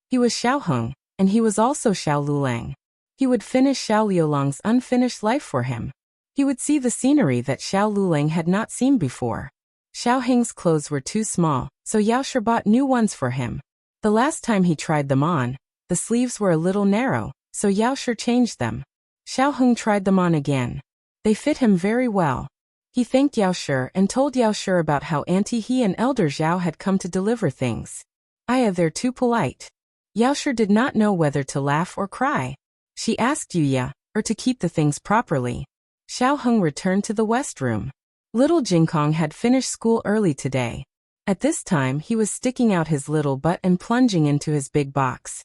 He was Xiaoheng, and he was also Xiao Lulang. He would finish Xiao Liulang's unfinished life for him. He would see the scenery that Xiao Lulang had not seen before. Xiaoheng's clothes were too small, so Yaoshe bought new ones for him. The last time he tried them on, the sleeves were a little narrow, so Yaoshe changed them. Xiaoheng tried them on again. They fit him very well. He thanked Yaoshe and told Yaoshe about how Auntie He and Elder Zhao had come to deliver things. They're too polite. Yaoshe did not know whether to laugh or cry. She asked Yuya, or to keep the things properly. Xiaoheng returned to the west room. Little Jingkong had finished school early today. At this time he was sticking out his little butt and plunging into his big box.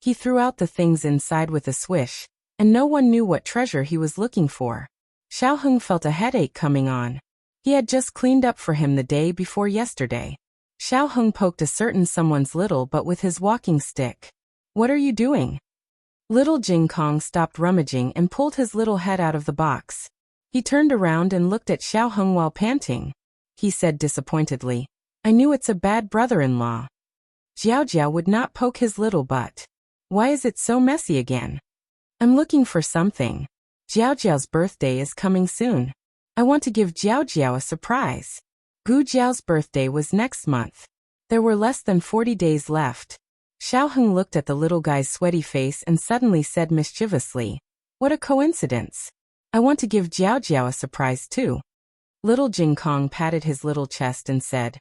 He threw out the things inside with a swish, and no one knew what treasure he was looking for. Xiaoheng felt a headache coming on. He had just cleaned up for him the day before yesterday. Xiaoheng poked a certain someone's little butt with his walking stick. What are you doing? Little Jingkong stopped rummaging and pulled his little head out of the box. He turned around and looked at Xiaoheng while panting. He said disappointedly, I knew it's a bad brother-in-law. Jiao Jiao would not poke his little butt. Why is it so messy again? I'm looking for something. Jiao Jiao's birthday is coming soon. I want to give Jiao Jiao a surprise. Gu Jiao's birthday was next month. There were less than 40 days left. Xiaoheng looked at the little guy's sweaty face and suddenly said mischievously, What a coincidence. I want to give Jiao Jiao a surprise too. Little Jingkong patted his little chest and said,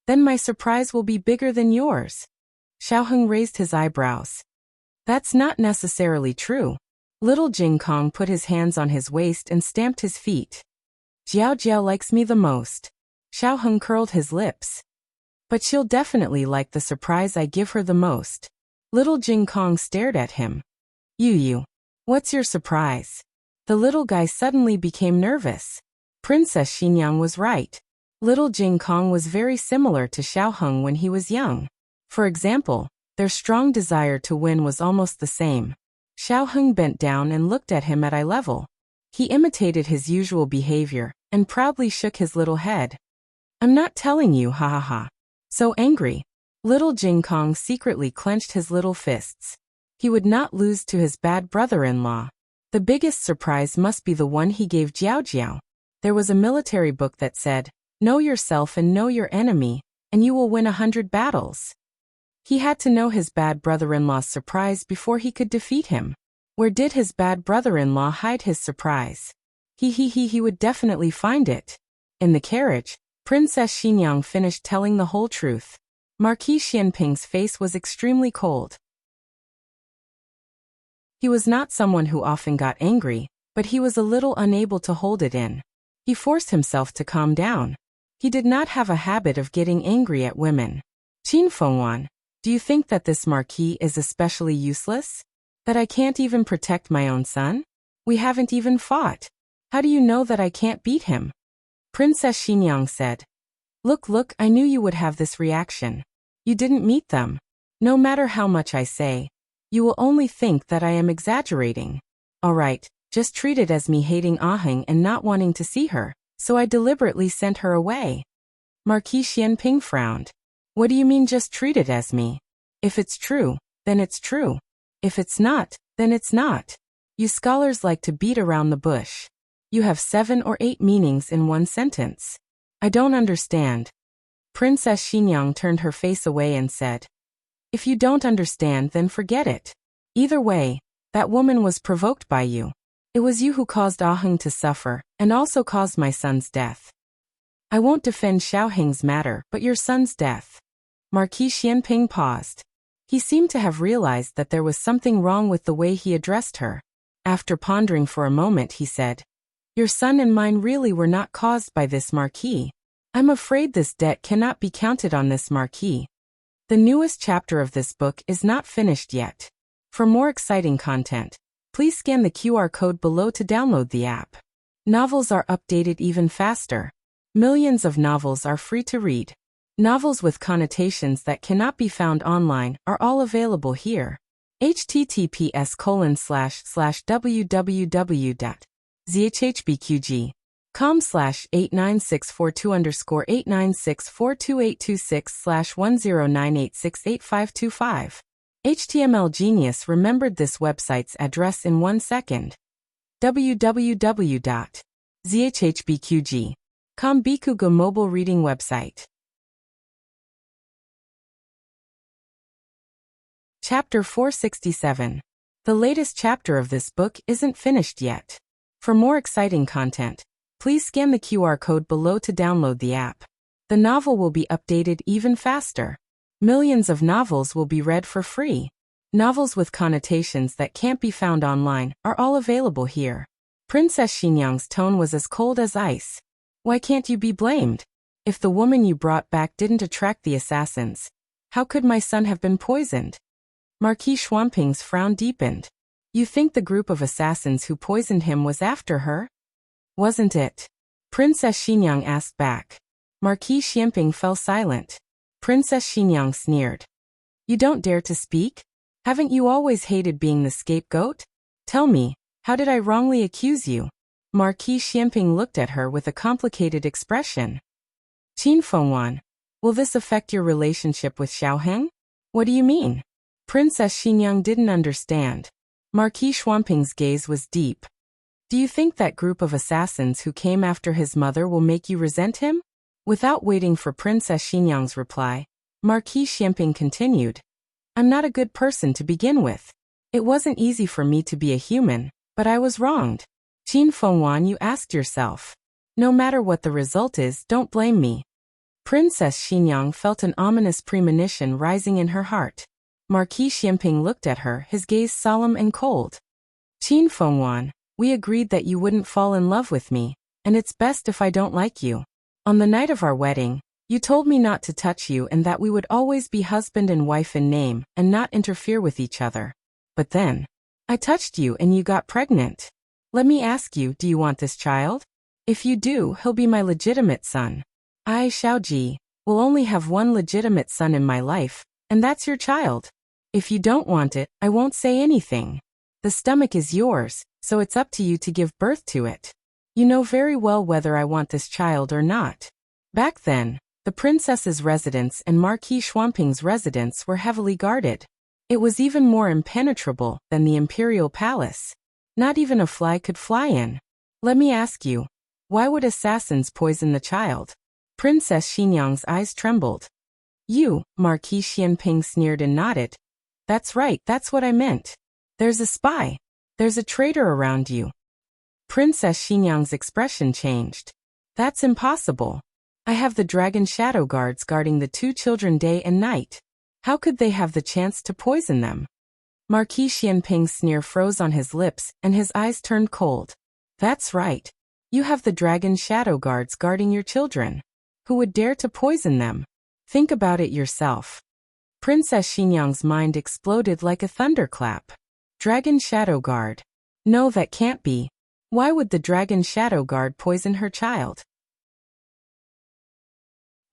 Then my surprise will be bigger than yours. Xiaoheng raised his eyebrows. That's not necessarily true. Little Jingkong put his hands on his waist and stamped his feet. Jiao Jiao likes me the most. Xiaoheng curled his lips. But she'll definitely like the surprise I give her the most. Little Jingkong stared at him. You. What's your surprise? The little guy suddenly became nervous. Princess Xinyang was right. Little Jing Kong was very similar to Xiaoheng when he was young. For example, their strong desire to win was almost the same. Xiaoheng bent down and looked at him at eye level. He imitated his usual behavior and proudly shook his little head. I'm not telling you, ha ha ha. So angry. Little Jing Kong secretly clenched his little fists. He would not lose to his bad brother-in-law. The biggest surprise must be the one he gave Jiao Jiao. There was a military book that said, "Know yourself and know your enemy, and you will win 100 battles." He had to know his bad brother-in-law's surprise before he could defeat him. Where did his bad brother-in-law hide his surprise? He would definitely find it. In the carriage, Princess Xinyang finished telling the whole truth. Marquis Xianping's face was extremely cold. He was not someone who often got angry, but he was a little unable to hold it in. He forced himself to calm down. He did not have a habit of getting angry at women. Qin Fengwan, do you think that this marquis is especially useless? That I can't even protect my own son? We haven't even fought. How do you know that I can't beat him? Princess Xinyang said. Look, I knew you would have this reaction. You didn't meet them. No matter how much I say, you will only think that I am exaggerating. Alright, just treat it as me hating Aheng and not wanting to see her, so I deliberately sent her away. Marquis Xianping frowned. What do you mean just treat it as me? If it's true, then it's true. If it's not, then it's not. You scholars like to beat around the bush. You have 7 or 8 meanings in one sentence. I don't understand. Princess Xinyang turned her face away and said, If you don't understand, then forget it. Either way, that woman was provoked by you. It was you who caused Aheng to suffer, and also caused my son's death. I won't defend Xiaoheng's matter, but your son's death. Marquis Xianping paused. He seemed to have realized that there was something wrong with the way he addressed her. After pondering for a moment, he said, Your son and mine really were not caused by this marquis. I'm afraid this debt cannot be counted on this marquis. The newest chapter of this book is not finished yet. For more exciting content, please scan the QR code below to download the app. Novels are updated even faster. Millions of novels are free to read. Novels with connotations that cannot be found online are all available here. https://www.zhbqg.com/89642_8964226/1098688525. HTML Genius remembered this website's address in 1 second. www.zhbqg.com Bikugo mobile reading website. Chapter 467. The latest chapter of this book isn't finished yet. For more exciting content, please scan the QR code below to download the app. The novel will be updated even faster. Millions of novels will be read for free. Novels with connotations that can't be found online are all available here. Princess Xinyang's tone was as cold as ice. Why can't you be blamed? If the woman you brought back didn't attract the assassins, how could my son have been poisoned? Marquis Xianping's frown deepened. You think the group of assassins who poisoned him was after her? Wasn't it? Princess Xinyang asked back. Marquis Xianping fell silent. Princess Xinyang sneered. You don't dare to speak? Haven't you always hated being the scapegoat? Tell me, how did I wrongly accuse you? Marquis Xianping looked at her with a complicated expression. Qin Fengwan, will this affect your relationship with Xiaoheng? What do you mean? Princess Xinyang didn't understand. Marquis Xianping's gaze was deep. Do you think that group of assassins who came after his mother will make you resent him? Without waiting for Princess Xinyang's reply, Marquis Xianping continued. I'm not a good person to begin with. It wasn't easy for me to be a human, but I was wronged. Qin Fengwan, you asked yourself. No matter what the result is, don't blame me. Princess Xinyang felt an ominous premonition rising in her heart. Marquis Xianping looked at her, his gaze solemn and cold. Qin Fengwan, we agreed that you wouldn't fall in love with me, and it's best if I don't like you. On the night of our wedding, you told me not to touch you and that we would always be husband and wife in name and not interfere with each other. But then, I touched you and you got pregnant. Let me ask you, do you want this child? If you do, he'll be my legitimate son. I, Xiaoji, will only have one legitimate son in my life, and that's your child. If you don't want it, I won't say anything. The stomach is yours, so it's up to you to give birth to it. You know very well whether I want this child or not. Back then, the princess's residence and Marquis Xuanping's residence were heavily guarded. It was even more impenetrable than the imperial palace. Not even a fly could fly in. Let me ask you, why would assassins poison the child? Princess Xinyang's eyes trembled. You, Marquis Xianping sneered and nodded. That's right, that's what I meant. There's a spy. There's a traitor around you. Princess Xinyang's expression changed. That's impossible. I have the dragon shadow guards guarding the two children day and night. How could they have the chance to poison them? Marquis Xianping's sneer froze on his lips and his eyes turned cold. That's right. You have the dragon shadow guards guarding your children. Who would dare to poison them? Think about it yourself. Princess Xinyang's mind exploded like a thunderclap. Dragon shadow guard. No, that can't be. Why would the dragon shadow guard poison her child?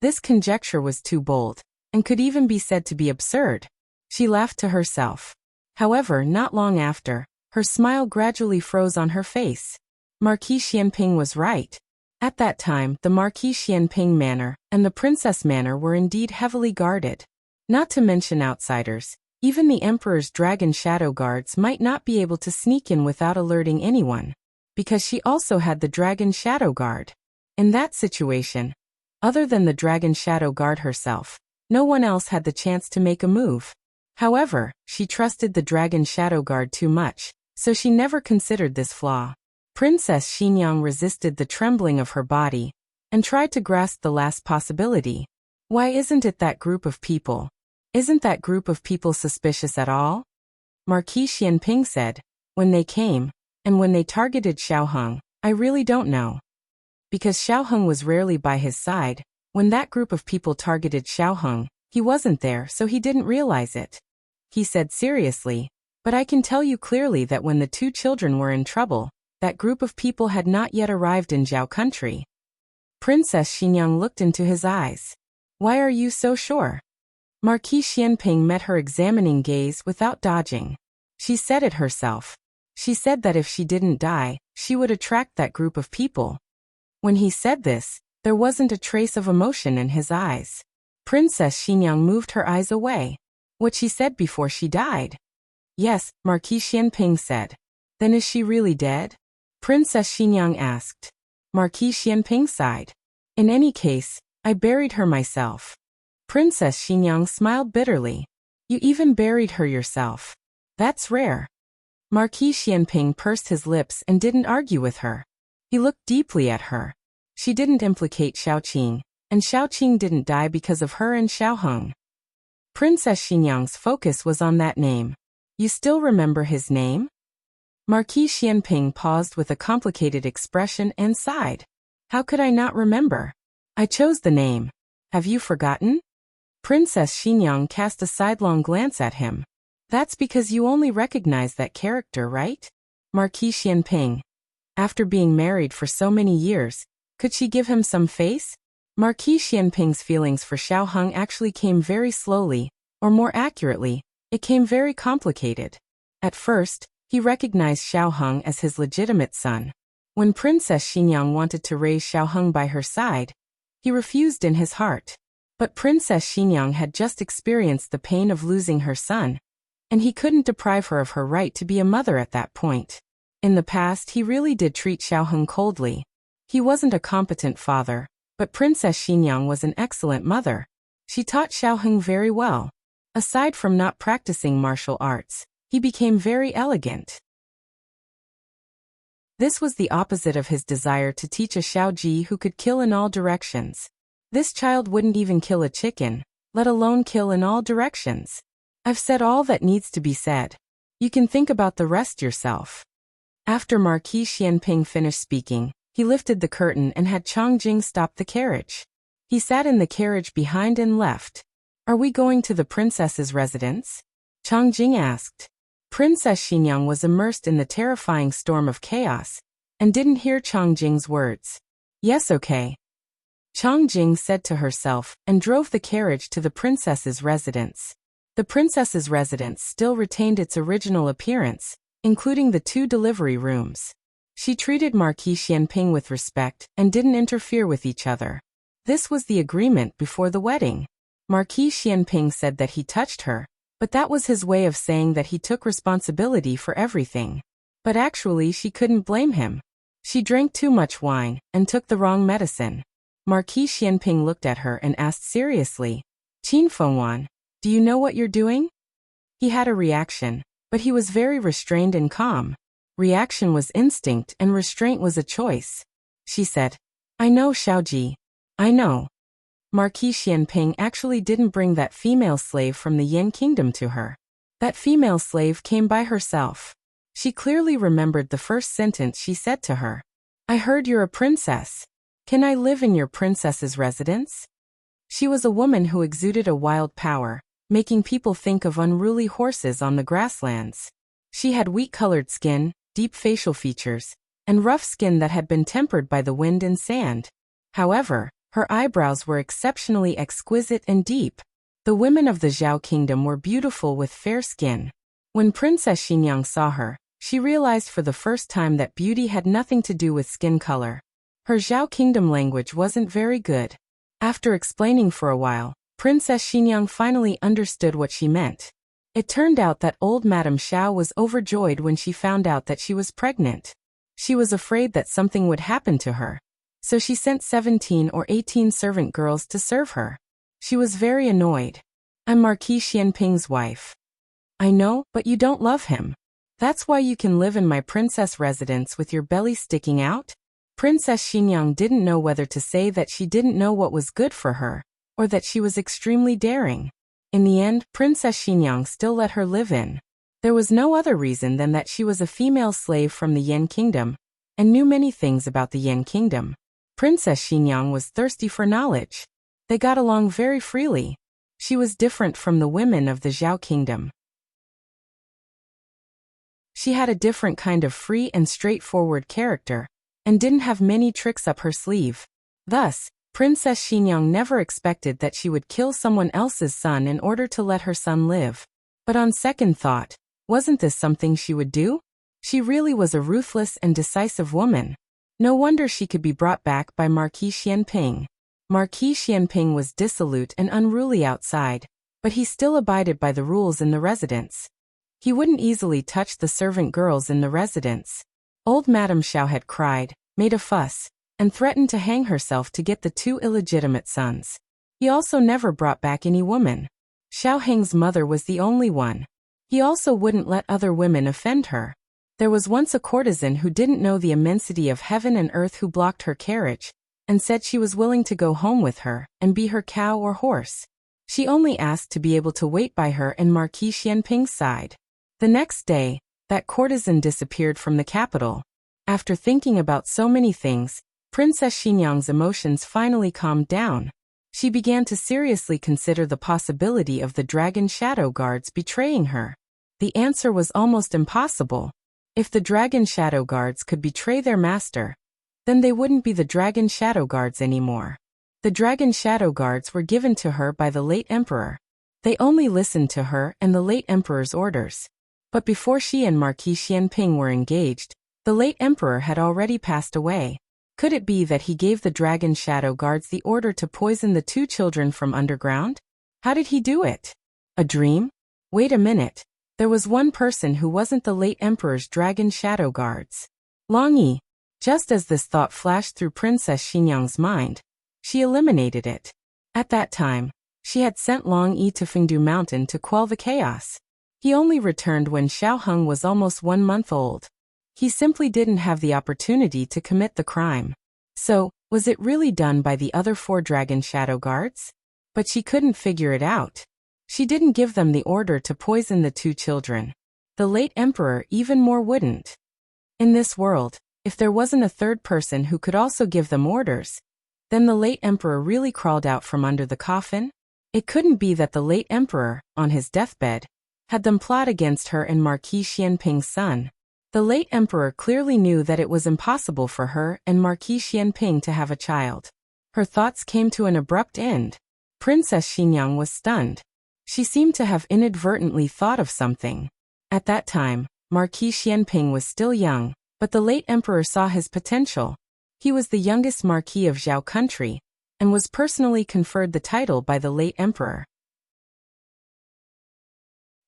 This conjecture was too bold, and could even be said to be absurd. She laughed to herself. However, not long after, her smile gradually froze on her face. Marquis Xianping was right. At that time, the Marquis Xianping Manor and the Princess Manor were indeed heavily guarded. Not to mention outsiders, even the Emperor's dragon shadow guards might not be able to sneak in without alerting anyone, because she also had the dragon shadow guard. In that situation, other than the dragon shadow guard herself, no one else had the chance to make a move. However, she trusted the dragon shadow guard too much, so she never considered this flaw. Princess Xinyang resisted the trembling of her body and tried to grasp the last possibility. Why isn't it that group of people? Isn't that group of people suspicious at all? Marquis Xianping said, when they came, and when they targeted Xiaoheng, I really don't know. Because Xiaoheng was rarely by his side, when that group of people targeted Xiaoheng, he wasn't there so he didn't realize it. He said seriously, but I can tell you clearly that when the two children were in trouble, that group of people had not yet arrived in Zhao country. Princess Xinyang looked into his eyes. Why are you so sure? Marquis Xianping met her examining gaze without dodging. She said it herself. She said that if she didn't die, she would attract that group of people. When he said this, there wasn't a trace of emotion in his eyes. Princess Xinyang moved her eyes away. What she said before she died? Yes, Marquis Xianping said. Then is she really dead? Princess Xinyang asked. Marquis Xianping sighed. In any case, I buried her myself. Princess Xinyang smiled bitterly. You even buried her yourself. That's rare. Marquis Xianping pursed his lips and didn't argue with her. He looked deeply at her. She didn't implicate Xiaoqing, and Xiaoqing didn't die because of her and Xiaoheng. Princess Xinyang's focus was on that name. You still remember his name? Marquis Xianping paused with a complicated expression and sighed. How could I not remember? I chose the name. Have you forgotten? Princess Xinyang cast a sidelong glance at him. That's because you only recognize that character, right? Marquis Xianping. After being married for so many years, could she give him some face? Marquis Xianping's feelings for Xiaoheng actually came very slowly, or more accurately, it came very complicated. At first, he recognized Xiaoheng as his legitimate son. When Princess Xinyang wanted to raise Xiaoheng by her side, he refused in his heart. But Princess Xinyang had just experienced the pain of losing her son, and he couldn't deprive her of her right to be a mother at that point. In the past, he really did treat Xiaoheng coldly. He wasn't a competent father, but Princess Xinyang was an excellent mother. She taught Xiaoheng very well. Aside from not practicing martial arts, he became very elegant. This was the opposite of his desire to teach a Xiaoji who could kill in all directions. This child wouldn't even kill a chicken, let alone kill in all directions. I've said all that needs to be said. You can think about the rest yourself. After Marquis Xianping finished speaking, he lifted the curtain and had Changjing stop the carriage. He sat in the carriage behind and left. Are we going to the princess's residence? Changjing asked. Princess Xinyang was immersed in the terrifying storm of chaos and didn't hear Changjing's words. Yes, okay. Changjing said to herself and drove the carriage to the princess's residence. The princess's residence still retained its original appearance, including the 2 delivery rooms. She treated Marquis Xianping with respect and didn't interfere with each other. This was the agreement before the wedding. Marquis Xianping said that he touched her, but that was his way of saying that he took responsibility for everything. But actually she couldn't blame him. She drank too much wine and took the wrong medicine. Marquis Xianping looked at her and asked seriously, "Qin Fengwan, do you know what you're doing?" He had a reaction, but he was very restrained and calm. Reaction was instinct and restraint was a choice. She said, "I know, Xiaoji. I know." Marquis Xianping actually didn't bring that female slave from the Yin kingdom to her. That female slave came by herself. She clearly remembered the first sentence she said to her. "I heard you're a princess. Can I live in your princess's residence?" She was a woman who exuded a wild power, making people think of unruly horses on the grasslands. She had wheat-colored skin, deep facial features, and rough skin that had been tempered by the wind and sand. However, her eyebrows were exceptionally exquisite and deep. The women of the Zhao kingdom were beautiful with fair skin. When Princess Xinyang saw her, she realized for the first time that beauty had nothing to do with skin color. Her Zhao kingdom language wasn't very good. After explaining for a while, Princess Xinyang finally understood what she meant. It turned out that old Madame Xiao was overjoyed when she found out that she was pregnant. She was afraid that something would happen to her, so she sent 17 or 18 servant girls to serve her. She was very annoyed. "I'm Marquis Xianping's wife." "I know, but you don't love him. That's why you can live in my princess residence with your belly sticking out?" Princess Xinyang didn't know whether to say that she didn't know what was good for her, or that she was extremely daring. In the end, Princess Xinyang still let her live in. There was no other reason than that she was a female slave from the Yin kingdom, and knew many things about the Yin kingdom. Princess Xinyang was thirsty for knowledge. They got along very freely. She was different from the women of the Zhao kingdom. She had a different kind of free and straightforward character, and didn't have many tricks up her sleeve. Thus, Princess Xinyang never expected that she would kill someone else's son in order to let her son live. But on second thought, wasn't this something she would do? She really was a ruthless and decisive woman. No wonder she could be brought back by Marquis Xianping. Marquis Xianping was dissolute and unruly outside, but he still abided by the rules in the residence. He wouldn't easily touch the servant girls in the residence. Old Madame Xiao had cried, made a fuss, and threatened to hang herself to get the 2 illegitimate sons. He also never brought back any woman. Xiao Heng's mother was the only one. He also wouldn't let other women offend her. There was once a courtesan who didn't know the immensity of heaven and earth who blocked her carriage, and said she was willing to go home with her and be her cow or horse. She only asked to be able to wait by her and Marquis Xianping's side. The next day, that courtesan disappeared from the capital. After thinking about so many things, Princess Xinyang's emotions finally calmed down. She began to seriously consider the possibility of the dragon shadow guards betraying her. The answer was almost impossible. If the dragon shadow guards could betray their master, then they wouldn't be the dragon shadow guards anymore. The dragon shadow guards were given to her by the late emperor. They only listened to her and the late emperor's orders. But before she and Marquis Xianping were engaged, the late emperor had already passed away. Could it be that he gave the dragon shadow guards the order to poison the 2 children from underground? How did he do it? A dream? Wait a minute. There was one person who wasn't the late emperor's dragon shadow guards. Long Yi. Just as this thought flashed through Princess Xinyang's mind, she eliminated it. At that time, she had sent Long Yi to Fengdu Mountain to quell the chaos. He only returned when Xiao Heng was almost 1 month old. He simply didn't have the opportunity to commit the crime. So, was it really done by the other 4 dragon shadow guards? But she couldn't figure it out. She didn't give them the order to poison the 2 children. The late emperor even more wouldn't. In this world, if there wasn't a third person who could also give them orders, then the late emperor really crawled out from under the coffin? It couldn't be that the late emperor, on his deathbed, had them plot against her and Marquis Xianping's son. The late emperor clearly knew that it was impossible for her and Marquis Xianping to have a child. Her thoughts came to an abrupt end. Princess Xinyang was stunned. She seemed to have inadvertently thought of something. At that time, Marquis Xianping was still young, but the late emperor saw his potential. He was the youngest marquis of Zhao country, and was personally conferred the title by the late emperor.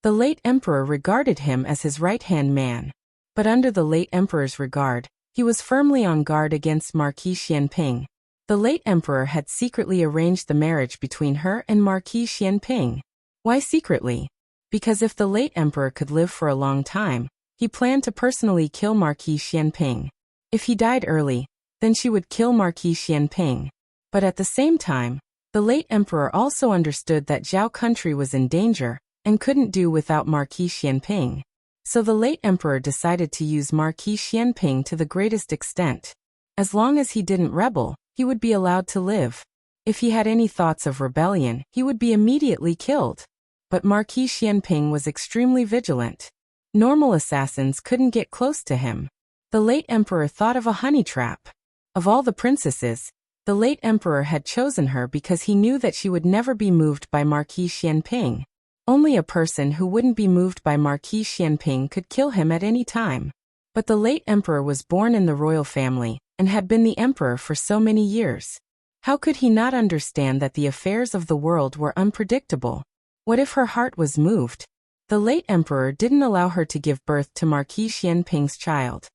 The late emperor regarded him as his right-hand man. But under the late emperor's regard, he was firmly on guard against Marquis Xianping. The late emperor had secretly arranged the marriage between her and Marquis Xianping. Why secretly? Because if the late emperor could live for a long time, he planned to personally kill Marquis Xianping. If he died early, then she would kill Marquis Xianping. But at the same time, the late emperor also understood that Zhao country was in danger and couldn't do without Marquis Xianping. So the late emperor decided to use Marquis Xianping to the greatest extent. As long as he didn't rebel, he would be allowed to live. If he had any thoughts of rebellion, he would be immediately killed. But Marquis Xianping was extremely vigilant. Normal assassins couldn't get close to him. The late emperor thought of a honey trap. Of all the princesses, the late emperor had chosen her because he knew that she would never be moved by Marquis Xianping. Only a person who wouldn't be moved by Marquis Xianping could kill him at any time. But the late emperor was born in the royal family, and had been the emperor for so many years. How could he not understand that the affairs of the world were unpredictable? What if her heart was moved? The late emperor didn't allow her to give birth to Marquis Xianping's child.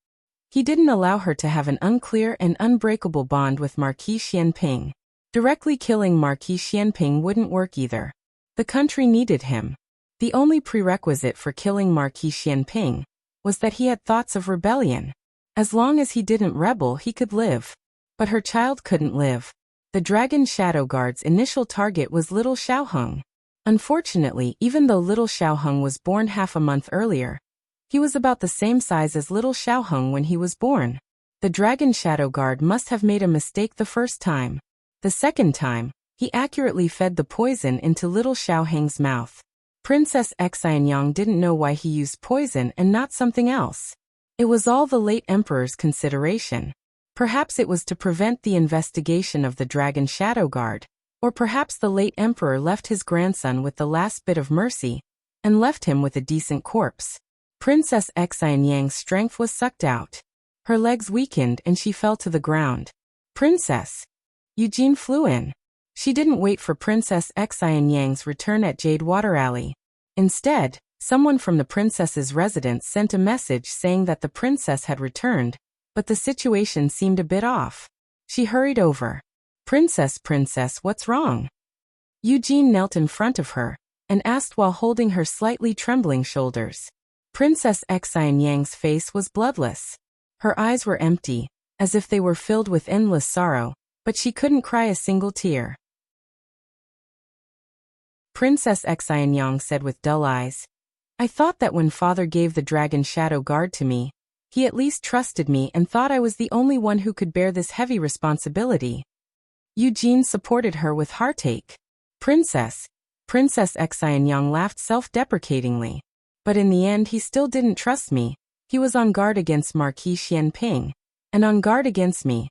He didn't allow her to have an unclear and unbreakable bond with Marquis Xianping. Directly killing Marquis Xianping wouldn't work either. The country needed him. The only prerequisite for killing Marquis Xianping was that he had thoughts of rebellion. As long as he didn't rebel, he could live. But her child couldn't live. The Dragon Shadow Guard's initial target was little Xiaoheng. Unfortunately, even though little Xiaoheng was born half a month earlier, he was about the same size as little Xiaoheng when he was born. The Dragon Shadow Guard must have made a mistake the first time. The second time, he accurately fed the poison into little Xiaoheng's mouth. Princess Xianyang didn't know why he used poison and not something else. It was all the late emperor's consideration. Perhaps it was to prevent the investigation of the Dragon Shadow Guard, or perhaps the late emperor left his grandson with the last bit of mercy, and left him with a decent corpse. Princess Xianyang's strength was sucked out. Her legs weakened and she fell to the ground. Princess Eugene flew in. She didn't wait for Princess Xianyang's return at Jade Water Alley. Instead, someone from the princess's residence sent a message saying that the princess had returned, but the situation seemed a bit off. She hurried over. Princess, what's wrong? Eugene knelt in front of her and asked while holding her slightly trembling shoulders. Princess Xianyang's face was bloodless. Her eyes were empty, as if they were filled with endless sorrow, but she couldn't cry a single tear. Princess Xianyang said with dull eyes, I thought that when father gave the Dragon Shadow Guard to me, he at least trusted me and thought I was the only one who could bear this heavy responsibility. Eugene supported her with heartache. Princess Xianyang laughed self-deprecatingly. But in the end he still didn't trust me. He was on guard against Marquis Xianping, and on guard against me.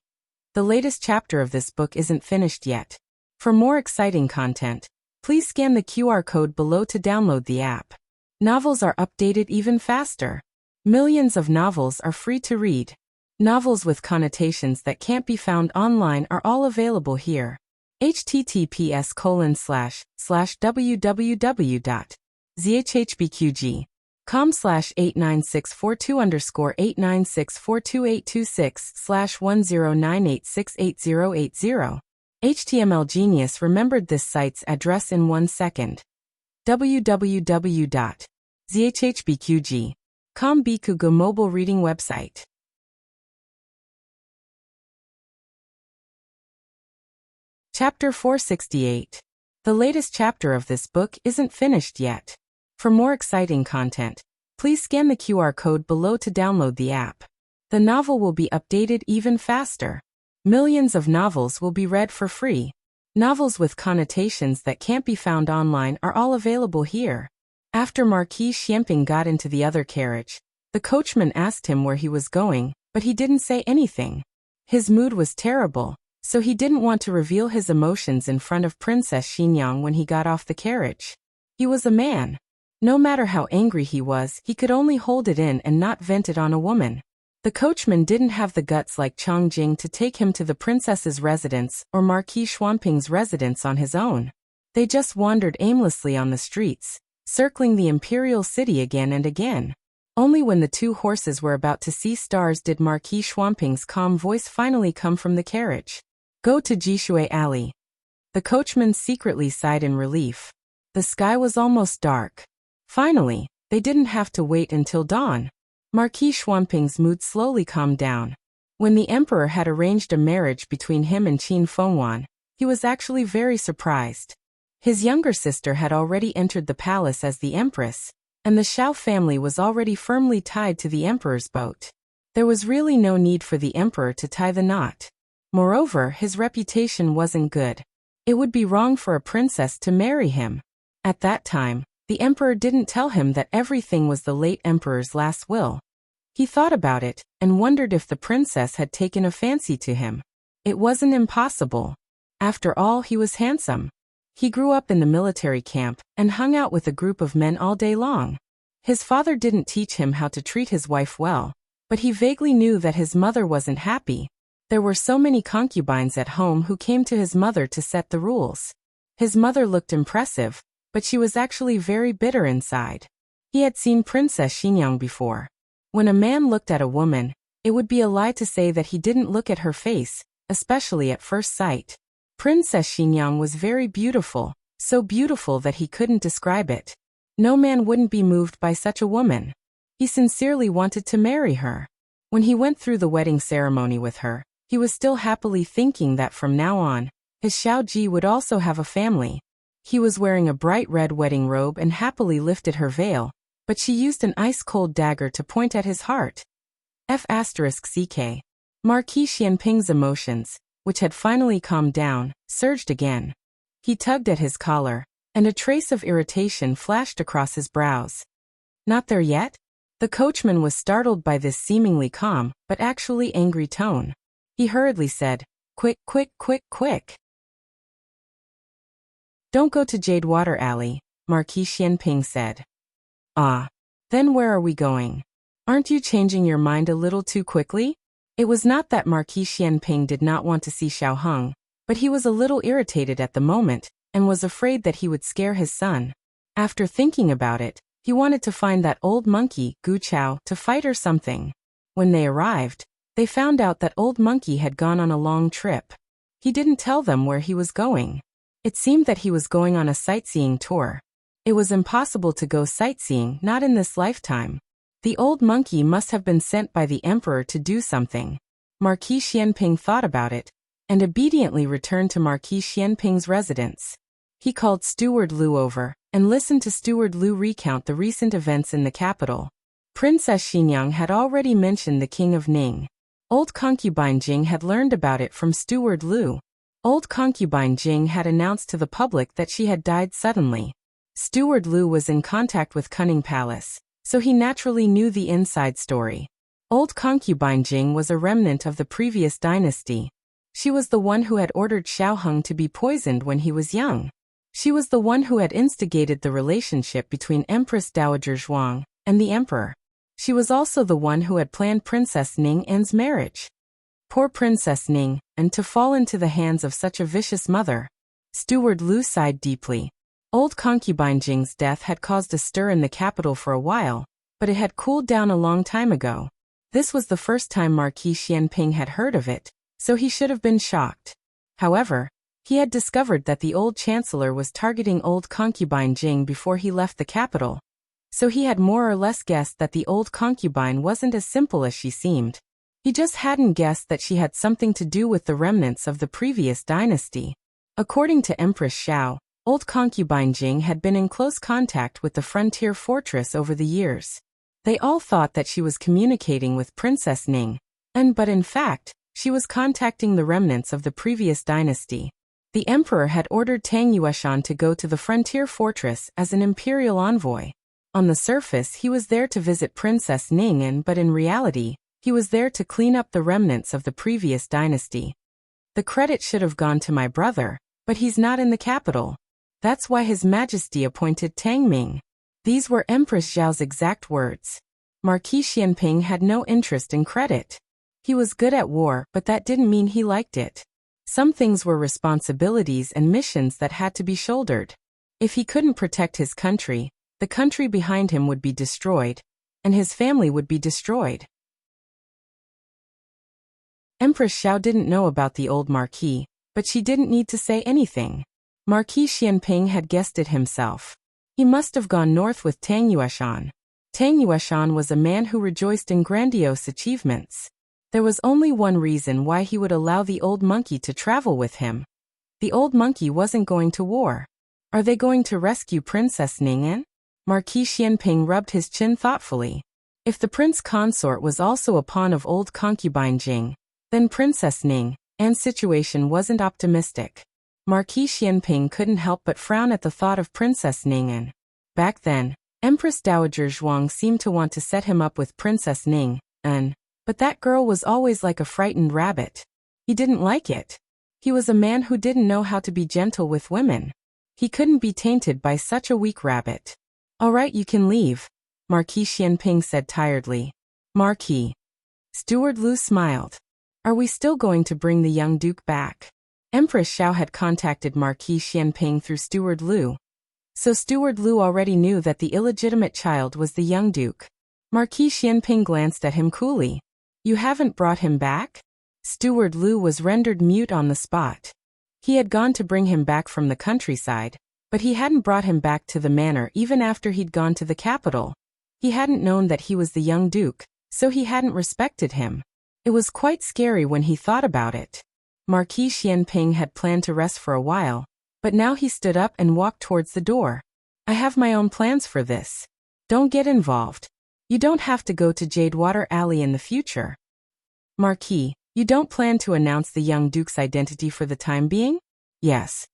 The latest chapter of this book isn't finished yet. For more exciting content, please scan the QR code below to download the app. Novels are updated even faster. Millions of novels are free to read. Novels with connotations that can't be found online are all available here. https://www.zhbqg.com/89642_8964286/1098688080. HTML Genius remembered this site's address in 1 second. www.zhbqg.com Bikugo mobile reading website. Chapter 468. The latest chapter of this book isn't finished yet. For more exciting content, please scan the QR code below to download the app. The novel will be updated even faster. Millions of novels will be read for free. Novels with connotations that can't be found online are all available here. After Marquis Xianping got into the other carriage, the coachman asked him where he was going, but he didn't say anything. His mood was terrible, so he didn't want to reveal his emotions in front of Princess Xinyang when he got off the carriage. He was a man. No matter how angry he was, he could only hold it in and not vent it on a woman. The coachman didn't have the guts like Chang Jing to take him to the princess's residence or Marquis Xuanping's residence on his own. They just wandered aimlessly on the streets, circling the imperial city again and again. Only when the two horses were about to see stars did Marquis Xuanping's calm voice finally come from the carriage. Go to Jishui Alley. The coachman secretly sighed in relief. The sky was almost dark. Finally, they didn't have to wait until dawn. Marquis Xuanping's mood slowly calmed down. When the emperor had arranged a marriage between him and Qin Fengwan, he was actually very surprised. His younger sister had already entered the palace as the empress, and the Xiao family was already firmly tied to the emperor's boat. There was really no need for the emperor to tie the knot. Moreover, his reputation wasn't good. It would be wrong for a princess to marry him. At that time, the emperor didn't tell him that everything was the late emperor's last will. He thought about it and wondered if the princess had taken a fancy to him. It wasn't impossible. After all, he was handsome. He grew up in the military camp and hung out with a group of men all day long. His father didn't teach him how to treat his wife well, but he vaguely knew that his mother wasn't happy. There were so many concubines at home who came to his mother to set the rules. His mother looked impressive, but she was actually very bitter inside. He had seen Princess Xinyang before. When a man looked at a woman, it would be a lie to say that he didn't look at her face, especially at first sight. Princess Xinyang was very beautiful, so beautiful that he couldn't describe it. No man wouldn't be moved by such a woman. He sincerely wanted to marry her. When he went through the wedding ceremony with her, he was still happily thinking that from now on, his Xiao Ji would also have a family. He was wearing a bright red wedding robe and happily lifted her veil, but she used an ice-cold dagger to point at his heart. F***CK. Marquis Xianping's emotions, which had finally calmed down, surged again. He tugged at his collar, and a trace of irritation flashed across his brows. Not there yet? The coachman was startled by this seemingly calm, but actually angry tone. He hurriedly said, "Quick, quick, quick, quick. Don't go to Jadewater Alley," Marquis Xianping said. "Ah. Then where are we going? Aren't you changing your mind a little too quickly?" It was not that Marquis Xianping did not want to see Xiao Heng, but he was a little irritated at the moment, and was afraid that he would scare his son. After thinking about it, he wanted to find that old monkey, Gu Chao, to fight or something. When they arrived, they found out that old monkey had gone on a long trip. He didn't tell them where he was going. It seemed that he was going on a sightseeing tour. It was impossible to go sightseeing, not in this lifetime. The old monkey must have been sent by the emperor to do something. Marquis Xianping thought about it, and obediently returned to Marquis Xianping's residence. He called Steward Lu over, and listened to Steward Lu recount the recent events in the capital. Princess Xinyang had already mentioned the King of Ning. Old concubine Jing had learned about it from Steward Lu. Old concubine Jing had announced to the public that she had died suddenly. Steward Lu was in contact with Cunning Palace, so he naturally knew the inside story. Old concubine Jing was a remnant of the previous dynasty. She was the one who had ordered Xiao Heng to be poisoned when he was young. She was the one who had instigated the relationship between Empress Dowager Zhuang and the emperor. She was also the one who had planned Princess Ning En's marriage. Poor Princess Ning, and to fall into the hands of such a vicious mother. Steward Lu sighed deeply. Old concubine Jing's death had caused a stir in the capital for a while, but it had cooled down a long time ago. This was the first time Marquis Xianping had heard of it, so he should have been shocked. However, he had discovered that the old chancellor was targeting old concubine Jing before he left the capital. So he had more or less guessed that the old concubine wasn't as simple as she seemed. He just hadn't guessed that she had something to do with the remnants of the previous dynasty. According to Empress Xiao, old concubine Jing had been in close contact with the frontier fortress over the years. They all thought that she was communicating with Princess Ning, but in fact, she was contacting the remnants of the previous dynasty. The emperor had ordered Tang Yueshan to go to the frontier fortress as an imperial envoy. On the surface he was there to visit Princess Ning'an, but in reality, he was there to clean up the remnants of the previous dynasty. The credit should have gone to my brother, but he's not in the capital. That's why His Majesty appointed Tang Ming. These were Empress Zhao's exact words. Marquis Xianping had no interest in credit. He was good at war, but that didn't mean he liked it. Some things were responsibilities and missions that had to be shouldered. If he couldn't protect his country, the country behind him would be destroyed, and his family would be destroyed. Empress Xiao didn't know about the old Marquis, but she didn't need to say anything. Marquis Xianping had guessed it himself. He must have gone north with Tang Yueshan. Tang Yueshan was a man who rejoiced in grandiose achievements. There was only one reason why he would allow the old monkey to travel with him. The old monkey wasn't going to war. Are they going to rescue Princess Ning'an? Marquis Xianping rubbed his chin thoughtfully. If the prince consort was also a pawn of old concubine Jing, then Princess Ning'an's situation wasn't optimistic. Marquis Xianping couldn't help but frown at the thought of Princess Ning'an. Back then, Empress Dowager Zhuang seemed to want to set him up with Princess Ning'an, but that girl was always like a frightened rabbit. He didn't like it. He was a man who didn't know how to be gentle with women. He couldn't be tainted by such a weak rabbit. All right, you can leave, Marquis Xianping said tiredly. Marquis. Steward Lu smiled. Are we still going to bring the young duke back? Empress Xiao had contacted Marquis Xianping through Steward Lu. So Steward Lu already knew that the illegitimate child was the young duke. Marquis Xianping glanced at him coolly. You haven't brought him back? Steward Lu was rendered mute on the spot. He had gone to bring him back from the countryside, but he hadn't brought him back to the manor even after he'd gone to the capital. He hadn't known that he was the young duke, so he hadn't respected him. It was quite scary when he thought about it. Marquis Xianping had planned to rest for a while, but now he stood up and walked towards the door. I have my own plans for this. Don't get involved. You don't have to go to Jadewater Alley in the future. Marquis, you don't plan to announce the young duke's identity for the time being? Yes.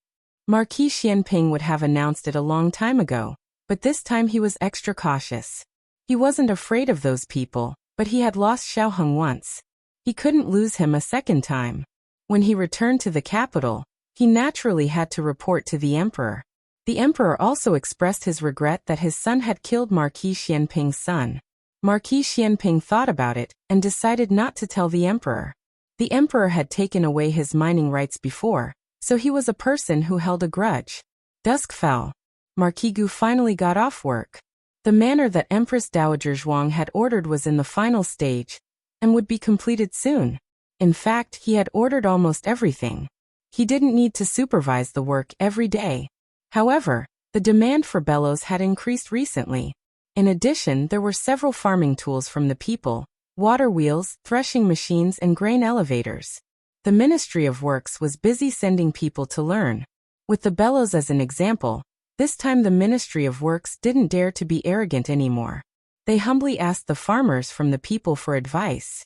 Marquis Xianping would have announced it a long time ago, but this time he was extra cautious. He wasn't afraid of those people, but he had lost Xiaoheng once. He couldn't lose him a second time. When he returned to the capital, he naturally had to report to the emperor. The emperor also expressed his regret that his son had killed Marquis Xianping's son. Marquis Xianping thought about it and decided not to tell the emperor. The emperor had taken away his mining rights before, so he was a person who held a grudge. Dusk fell. Marquis Gu finally got off work. The manor that Empress Dowager Zhuang had ordered was in the final stage and would be completed soon. In fact, he had ordered almost everything. He didn't need to supervise the work every day. However, the demand for bellows had increased recently. In addition, there were several farming tools from the people: water wheels, threshing machines, and grain elevators. The Ministry of Works was busy sending people to learn. With the bellows as an example, this time the Ministry of Works didn't dare to be arrogant anymore. They humbly asked the farmers from the people for advice.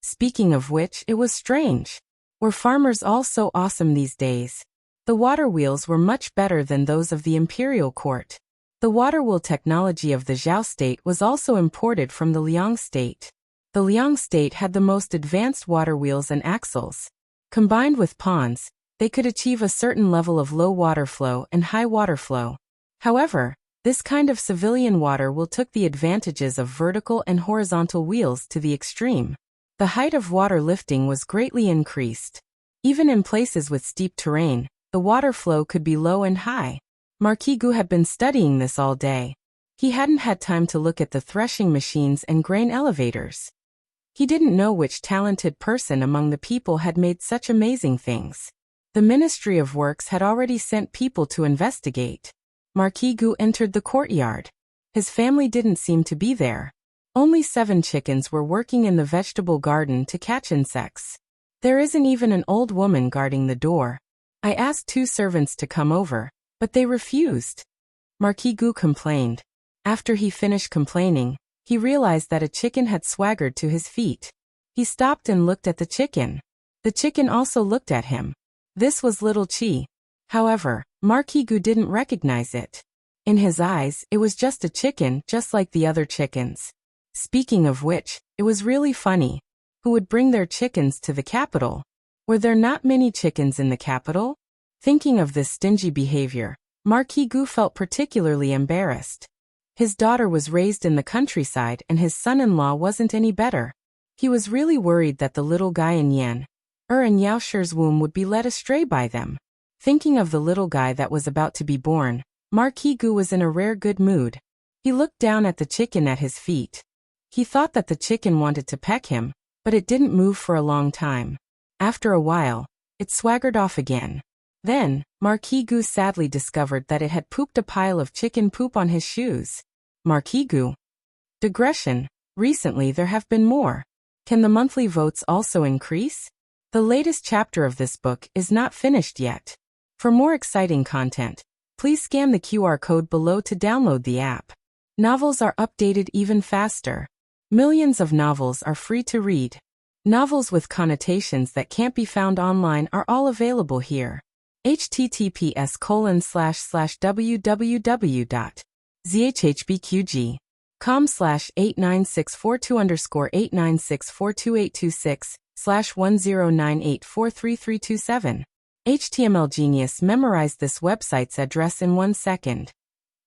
Speaking of which, it was strange. Were farmers all so awesome these days? The water wheels were much better than those of the imperial court. The water wheel technology of the Zhao state was also imported from the Liang state. The Liang state had the most advanced water wheels and axles. Combined with ponds, they could achieve a certain level of low water flow and high water flow. However, this kind of civilian water wheel took the advantages of vertical and horizontal wheels to the extreme. The height of water lifting was greatly increased. Even in places with steep terrain, the water flow could be low and high. Marquis Gu had been studying this all day. He hadn't had time to look at the threshing machines and grain elevators. He didn't know which talented person among the people had made such amazing things. The Ministry of Works had already sent people to investigate. Marquis Gu entered the courtyard. His family didn't seem to be there. Only 7 chickens were working in the vegetable garden to catch insects. There isn't even an old woman guarding the door. I asked 2 servants to come over, but they refused. Marquis Gu complained. After he finished complaining, he realized that a chicken had swaggered to his feet. He stopped and looked at the chicken. The chicken also looked at him. This was Little Chi. However, Marquis Gu didn't recognize it. In his eyes, it was just a chicken, just like the other chickens. Speaking of which, it was really funny. Who would bring their chickens to the capital? Were there not many chickens in the capital? Thinking of this stingy behavior, Marquis Gu felt particularly embarrassed. His daughter was raised in the countryside and his son-in-law wasn't any better. He was really worried that the little guy in and Yaoshi's womb would be led astray by them. Thinking of the little guy that was about to be born, Marquis Gu was in a rare good mood. He looked down at the chicken at his feet. He thought that the chicken wanted to peck him, but it didn't move for a long time. After a while, it swaggered off again. Then, Marquis Gu sadly discovered that it had pooped a pile of chicken poop on his shoes. Marquis Gu. Digression. Recently there have been more. Can the monthly votes also increase? The latest chapter of this book is not finished yet. For more exciting content, please scan the QR code below to download the app. Novels are updated even faster. Millions of novels are free to read. Novels with connotations that can't be found online are all available here. https://www.zhbqg.com/896422_8964226/1098433327. HTML Genius memorized this website's address in 1 second.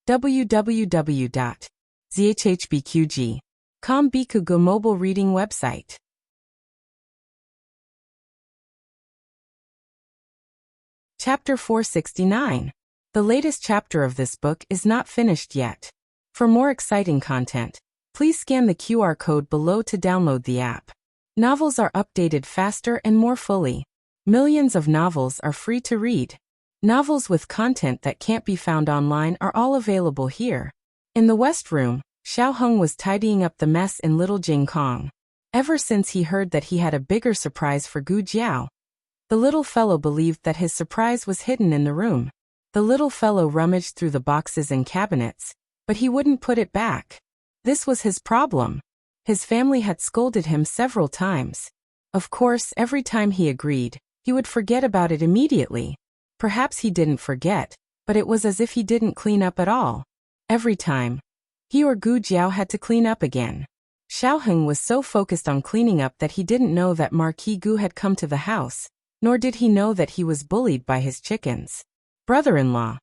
www.zhbqg.com Bikugo mobile reading website. Chapter 469. The latest chapter of this book is not finished yet. For more exciting content, please scan the QR code below to download the app. Novels are updated faster and more fully. Millions of novels are free to read. Novels with content that can't be found online are all available here. In the West Room, Xiao Heng was tidying up the mess in Little Jing Kong. Ever since he heard that he had a bigger surprise for Gu Jiao, the little fellow believed that his surprise was hidden in the room. The little fellow rummaged through the boxes and cabinets, but he wouldn't put it back. This was his problem. His family had scolded him several times. Of course, every time he agreed, he would forget about it immediately. Perhaps he didn't forget, but it was as if he didn't clean up at all. Every time, he or Gu Jiao had to clean up again. Xiao Heng was so focused on cleaning up that he didn't know that Marquis Gu had come to the house. Nor did he know that he was bullied by his chickens. Brother-in-law.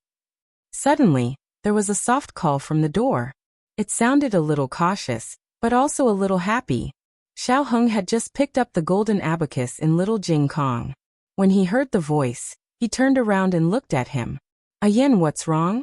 Suddenly, there was a soft call from the door. It sounded a little cautious, but also a little happy. Xiao Heng had just picked up the golden abacus in Little Jing Kong. When he heard the voice, he turned around and looked at him. Yen, what's wrong?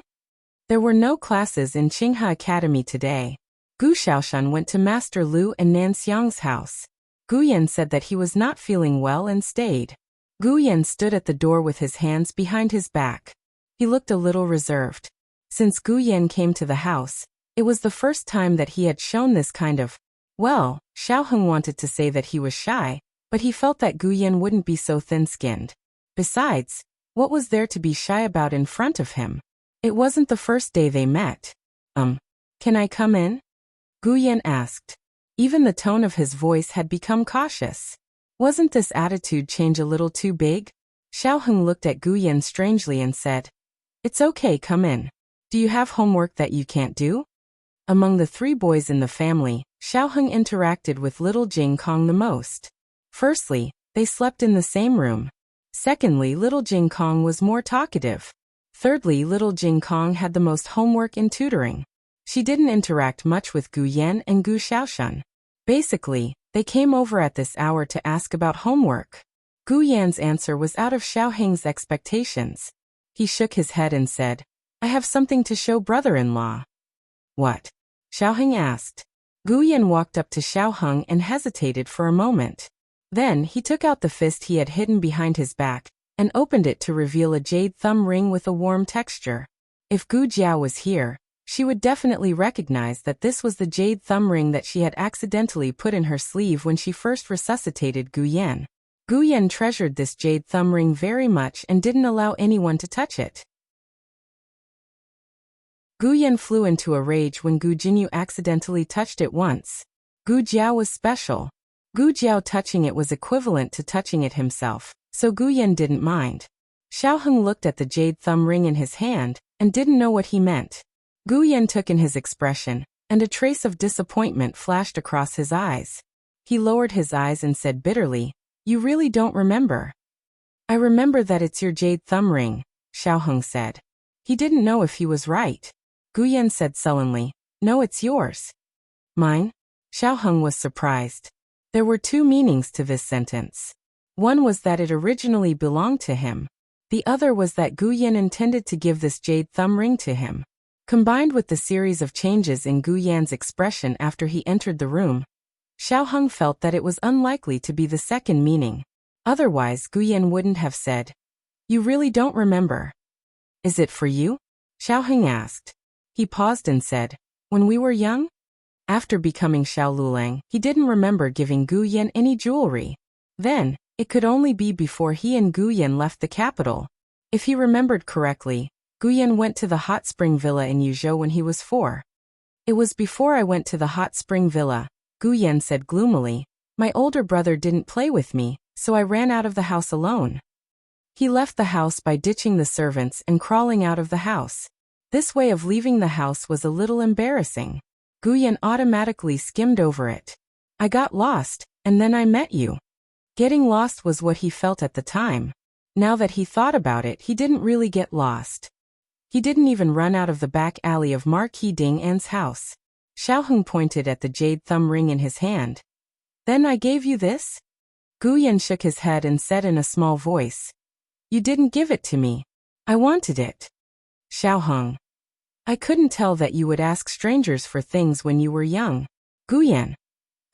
There were no classes in Qinghe Academy today. Gu Xiaoshan went to Master Lu and Nan Xiang's house. Gu Yan said that he was not feeling well and stayed. Gu Yan stood at the door with his hands behind his back. He looked a little reserved. Since Gu Yan came to the house, it was the first time that he had shown this kind of, well, Xiao Heng wanted to say that he was shy, but he felt that Gu Yan wouldn't be so thin-skinned. Besides, what was there to be shy about in front of him? It wasn't the first day they met. Can I come in? Gu Yan asked. Even the tone of his voice had become cautious. Wasn't this attitude change a little too big? Xiao Heng looked at Gu Yan strangely and said, "It's okay, come in. Do you have homework that you can't do?" Among the 3 boys in the family, Xiao Heng interacted with Little Jing Kong the most. Firstly, they slept in the same room. Secondly, Little Jing Kong was more talkative. Thirdly, Little Jing Kong had the most homework in tutoring. She didn't interact much with Gu Yan and Gu Xiaoshan. Basically, they came over at this hour to ask about homework. Gu Yan's answer was out of Xiao Heng's expectations. He shook his head and said, "I have something to show brother-in-law." "What?" Xiao Heng asked. Gu Yan walked up to Xiao Heng and hesitated for a moment. Then he took out the fist he had hidden behind his back and opened it to reveal a jade thumb ring with a warm texture. If Gu Jiao was here, she would definitely recognize that this was the jade thumb ring that she had accidentally put in her sleeve when she first resuscitated Gu Yan. Gu Yan treasured this jade thumb ring very much and didn't allow anyone to touch it. Gu Yan flew into a rage when Gu Jinyu accidentally touched it once. Gu Jiao was special. Gu Jiao touching it was equivalent to touching it himself, so Gu Yan didn't mind. Xiao Heng looked at the jade thumb ring in his hand and didn't know what he meant. Gu Yan took in his expression, and a trace of disappointment flashed across his eyes. He lowered his eyes and said bitterly, "You really don't remember?" "I remember that it's your jade thumb ring," Xiaoheng said. He didn't know if he was right. Gu Yan said sullenly, "No, it's yours." "Mine?" Xiaoheng was surprised. There were two meanings to this sentence. One was that it originally belonged to him. The other was that Gu Yan intended to give this jade thumb ring to him. Combined with the series of changes in Gu Yan's expression after he entered the room, Xiaoheng felt that it was unlikely to be the second meaning. Otherwise, Gu Yan wouldn't have said, "You really don't remember?" "Is it for you?" Xiaoheng asked. He paused and said, "When we were young?" After becoming Xiao Lulang, he didn't remember giving Gu Yan any jewelry. Then, it could only be before he and Gu Yan left the capital. If he remembered correctly, Gu Yan went to the hot spring villa in Yuzhou when he was 4. "It was before I went to the hot spring villa," Gu Yan said gloomily. "My older brother didn't play with me, so I ran out of the house alone." He left the house by ditching the servants and crawling out of the house. This way of leaving the house was a little embarrassing. Gu Yan automatically skimmed over it. "I got lost, and then I met you." Getting lost was what he felt at the time. Now that he thought about it, he didn't really get lost. He didn't even run out of the back alley of Marquis Ding An's house. Xiaoheng pointed at the jade thumb ring in his hand. "Then I gave you this?" Gu Yan shook his head and said in a small voice, "You didn't give it to me. I wanted it." Xiaoheng, "I couldn't tell that you would ask strangers for things when you were young." Gu Yan,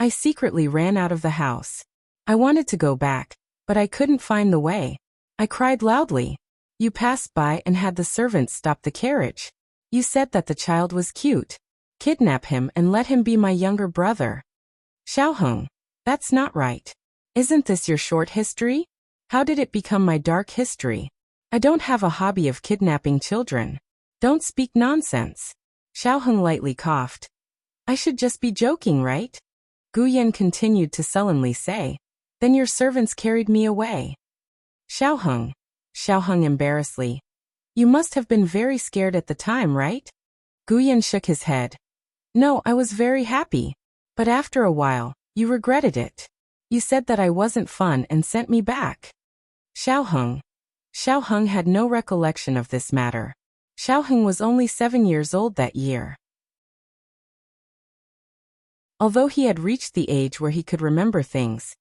"I secretly ran out of the house. I wanted to go back, but I couldn't find the way. I cried loudly. You passed by and had the servants stop the carriage. You said that the child was cute. Kidnap him and let him be my younger brother." Xiaoheng, "That's not right. Isn't this your short history? How did it become my dark history? I don't have a hobby of kidnapping children. Don't speak nonsense." Xiaoheng lightly coughed. "I should just be joking, right?" Gu Yan continued to sullenly say, "Then your servants carried me away." Xiaoheng embarrassedly, "You must have been very scared at the time, right?" Gu Yan shook his head. "No, I was very happy. But after a while, you regretted it. You said that I wasn't fun and sent me back." Xiaoheng had no recollection of this matter. Xiaoheng was only 7 years old that year. Although he had reached the age where he could remember things,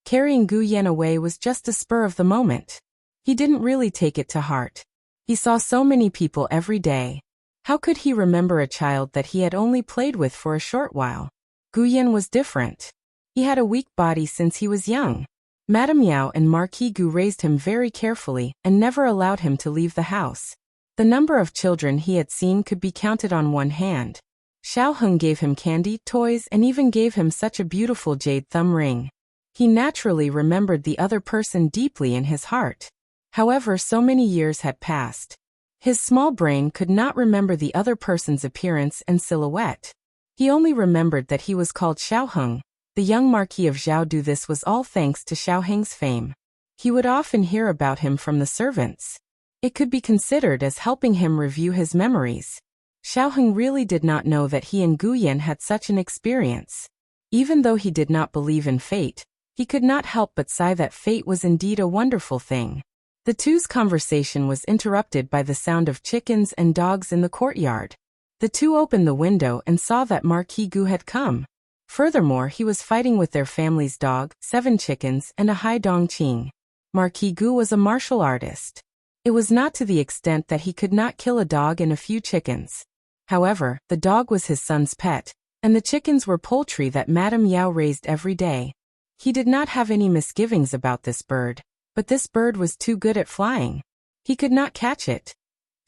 carrying Gu Yan away was just a spur of the moment. He didn't really take it to heart. He saw so many people every day. How could he remember a child that he had only played with for a short while? Gu Yan was different. He had a weak body since he was young. Madame Yao and Marquis Gu raised him very carefully and never allowed him to leave the house. The number of children he had seen could be counted on one hand. Xiaoheng gave him candy, toys, and even gave him such a beautiful jade thumb ring. He naturally remembered the other person deeply in his heart. However, so many years had passed. His small brain could not remember the other person's appearance and silhouette. He only remembered that he was called Xiaoheng. The young Marquis of Zhaodu. This was all thanks to Xiaoheng's fame. He would often hear about him from the servants. It could be considered as helping him review his memories. Xiaoheng really did not know that he and Gu Yan had such an experience. Even though he did not believe in fate, he could not help but sigh that fate was indeed a wonderful thing. The two's conversation was interrupted by the sound of chickens and dogs in the courtyard. The two opened the window and saw that Marquis Gu had come. Furthermore, he was fighting with their family's dog, 7 chickens, and a hai dong qing. Marquis Gu was a martial artist. It was not to the extent that he could not kill a dog and a few chickens. However, the dog was his son's pet, and the chickens were poultry that Madame Yao raised every day. He did not have any misgivings about this bird, but this bird was too good at flying. He could not catch it.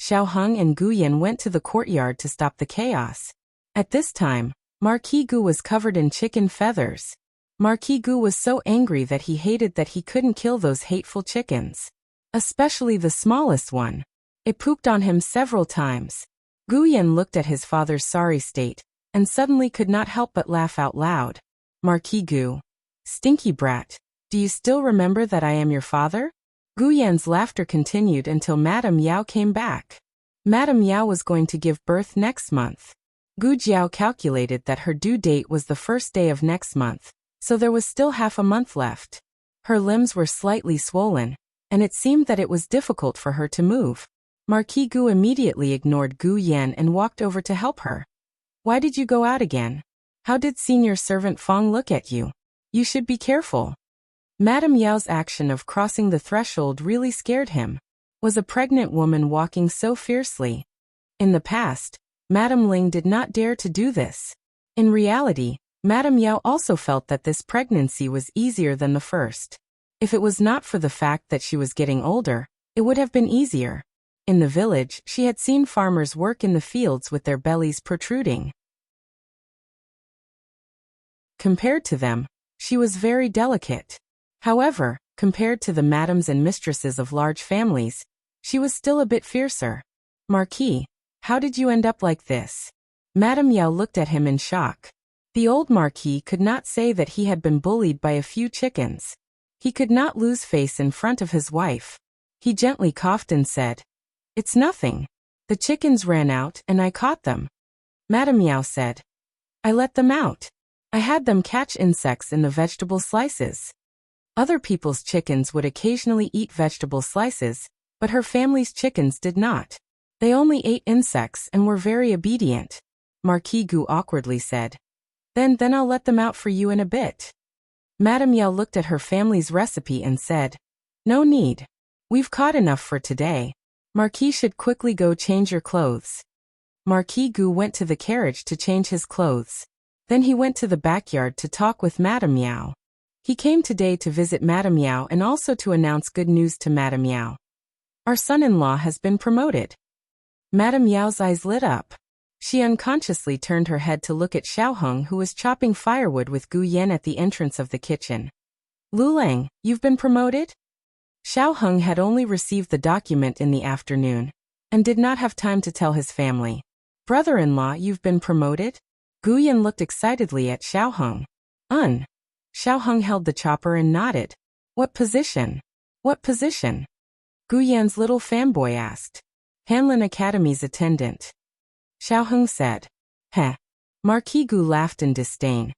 Xiaoheng and Gu Yan went to the courtyard to stop the chaos. At this time, Marquis Gu was covered in chicken feathers. Marquis Gu was so angry that he hated that he couldn't kill those hateful chickens. Especially the smallest one. It pooped on him several times. Gu Yan looked at his father's sorry state, and suddenly could not help but laugh out loud. Marquis Gu, "Stinky brat. Do you still remember that I am your father?" Gu Yan's laughter continued until Madame Yao came back. Madame Yao was going to give birth next month. Gu Jiao calculated that her due date was the first day of next month, so there was still half a month left. Her limbs were slightly swollen, and it seemed that it was difficult for her to move. Marquis Gu immediately ignored Gu Yan and walked over to help her. Why did you go out again? How did senior servant Fong look at you? You should be careful. Madame Yao's action of crossing the threshold really scared him. Was a pregnant woman walking so fiercely? In the past, Madame Ling did not dare to do this. In reality, Madame Yao also felt that this pregnancy was easier than the first. If it was not for the fact that she was getting older, it would have been easier. In the village, she had seen farmers work in the fields with their bellies protruding. Compared to them, she was very delicate. However, compared to the madams and mistresses of large families, she was still a bit fiercer. Marquis, how did you end up like this? Madame Yao looked at him in shock. The old Marquis could not say that he had been bullied by a few chickens. He could not lose face in front of his wife. He gently coughed and said, "It's nothing. The chickens ran out and I caught them." Madame Yao said, "I let them out. I had them catch insects in the vegetable slices." Other people's chickens would occasionally eat vegetable slices, but her family's chickens did not. They only ate insects and were very obedient. Marquis Gu awkwardly said, Then I'll let them out for you in a bit." Madame Yao looked at her family's recipe and said, "No need. We've caught enough for today. Marquis should quickly go change your clothes." Marquis Gu went to the carriage to change his clothes. Then he went to the backyard to talk with Madame Yao. He came today to visit Madame Yao and also to announce good news to Madame Yao. "Our son-in-law has been promoted." Madame Yao's eyes lit up. She unconsciously turned her head to look at Xiaoheng, who was chopping firewood with Gu Yan at the entrance of the kitchen. "Lulang, you've been promoted?" Xiaoheng had only received the document in the afternoon, and did not have time to tell his family. "Brother-in-law, you've been promoted?" Gu Yan looked excitedly at Xiaoheng. Xiaoheng held the chopper and nodded. "What position?" "What position?" Gu Yan's little fanboy asked. "Hanlin Academy's attendant." Xiaoheng said. "Heh." Marquis Gu laughed in disdain.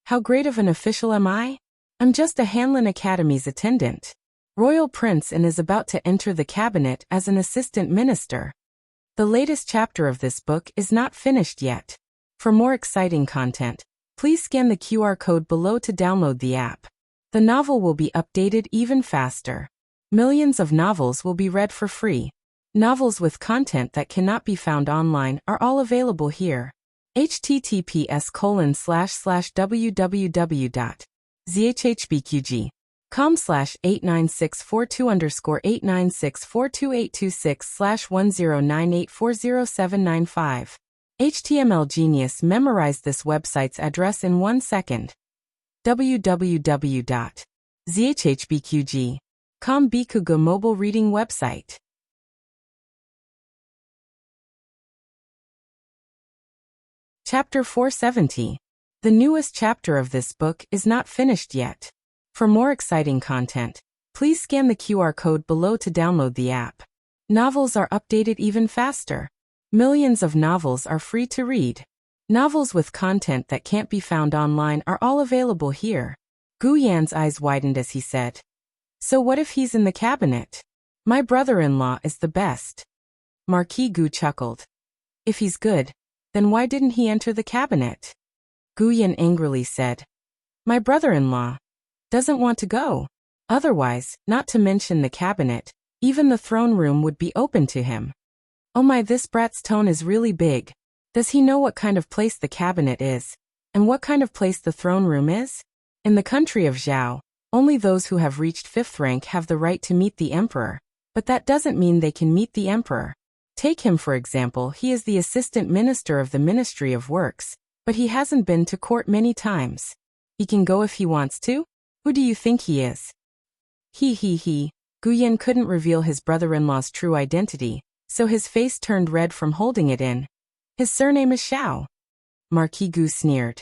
"How great of an official am I? I'm just a Hanlin Academy's attendant. Royal Prince and is about to enter the cabinet as an assistant minister." The latest chapter of this book is not finished yet. For more exciting content, please scan the QR code below to download the app. The novel will be updated even faster. Millions of novels will be read for free. Novels with content that cannot be found online are all available here. https://www.zhhbqg.com/89642_8964286/10984075. HTML Genius memorized this website's address in 1 second. www.zhhbqg.com Bikuga mobile reading website. Chapter 470. The newest chapter of this book is not finished yet. For more exciting content, please scan the QR code below to download the app. Novels are updated even faster. Millions of novels are free to read. Novels with content that can't be found online are all available here. Gu Yan's eyes widened as he said, "So what if he's in the cabinet? My brother-in-law is the best." Marquis Gu chuckled. "If he's good, then why didn't he enter the cabinet?" Gu Yan angrily said, "My brother-in-law doesn't want to go. Otherwise, not to mention the cabinet, even the throne room would be open to him." "Oh my, this brat's tone is really big. Does he know what kind of place the cabinet is? And what kind of place the throne room is? In the country of Zhao, only those who have reached 5th rank have the right to meet the emperor, but that doesn't mean they can meet the emperor. Take him for example, he is the assistant minister of the Ministry of Works, but he hasn't been to court many times. He can go if he wants to? Who do you think he is?" He. Gu Yan couldn't reveal his brother-in-law's true identity, so his face turned red from holding it in. "His surname is Xiao." Marquis Gu sneered.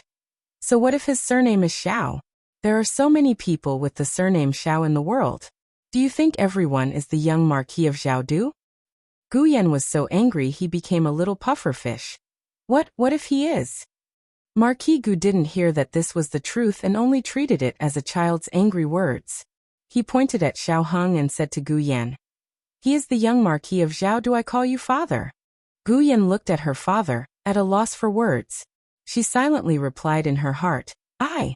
"So what if his surname is Xiao? There are so many people with the surname Xiao in the world. Do you think everyone is the young Marquis of Xiaodu?" Gu Yan was so angry he became a little pufferfish. What if he is? Marquis Gu didn't hear that this was the truth and only treated it as a child's angry words. He pointed at Xiao Heng and said to Gu Yan, "He is the young Marquis of Zhao. Do I call you father?" Gu Yan looked at her father, at a loss for words. She silently replied in her heart, "I."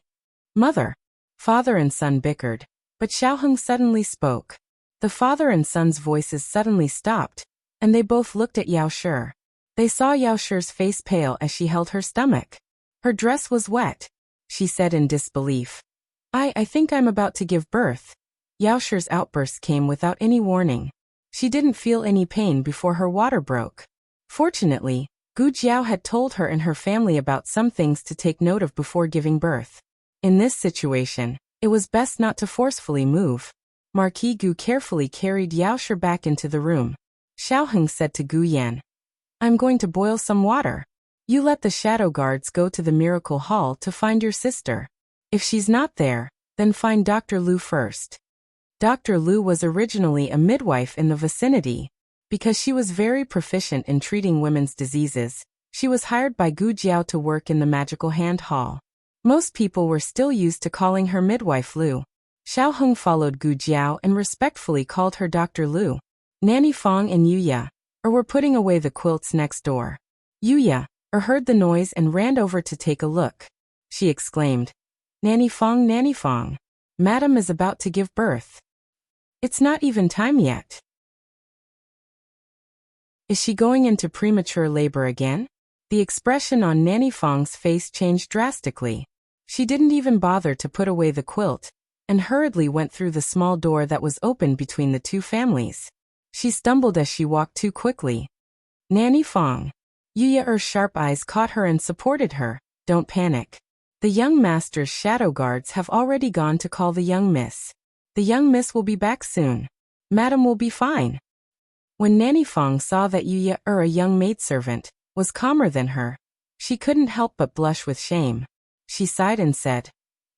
"Mother." Father and son bickered, but Xiao Heng suddenly spoke. The father and son's voices suddenly stopped, and they both looked at Yao Shi. They saw Yao Shi's face pale as she held her stomach. Her dress was wet. She said in disbelief, I think I'm about to give birth." Yao Shi's outburst came without any warning. She didn't feel any pain before her water broke. Fortunately, Gu Jiao had told her and her family about some things to take note of before giving birth. In this situation, it was best not to forcefully move. Marquis Gu carefully carried Yao Shi back into the room. Xiao Heng said to Gu Yan, "I'm going to boil some water. You let the shadow guards go to the miracle hall to find your sister. If she's not there, then find Dr. Lu first." Dr. Lu was originally a midwife in the vicinity. Because she was very proficient in treating women's diseases, she was hired by Gu Jiao to work in the magical hand hall. Most people were still used to calling her midwife Lu. Xiao Heng followed Gu Jiao and respectfully called her Dr. Lu. Nanny Fong and Yuya were putting away the quilts next door. Yuya heard the noise and ran over to take a look. She exclaimed, Nanny Fong, Madam is about to give birth. It's not even time yet. Is she going into premature labor again?" The expression on Nanny Fong's face changed drastically. She didn't even bother to put away the quilt, and hurriedly went through the small door that was open between the two families. She stumbled as she walked too quickly. "Nanny Fong." Yuya's sharp eyes caught her and supported her. "Don't panic. The young master's shadow guards have already gone to call the young miss. The young miss will be back soon. Madam will be fine." When Nanny Fong saw that Yuya, a young maidservant, was calmer than her, she couldn't help but blush with shame. She sighed and said,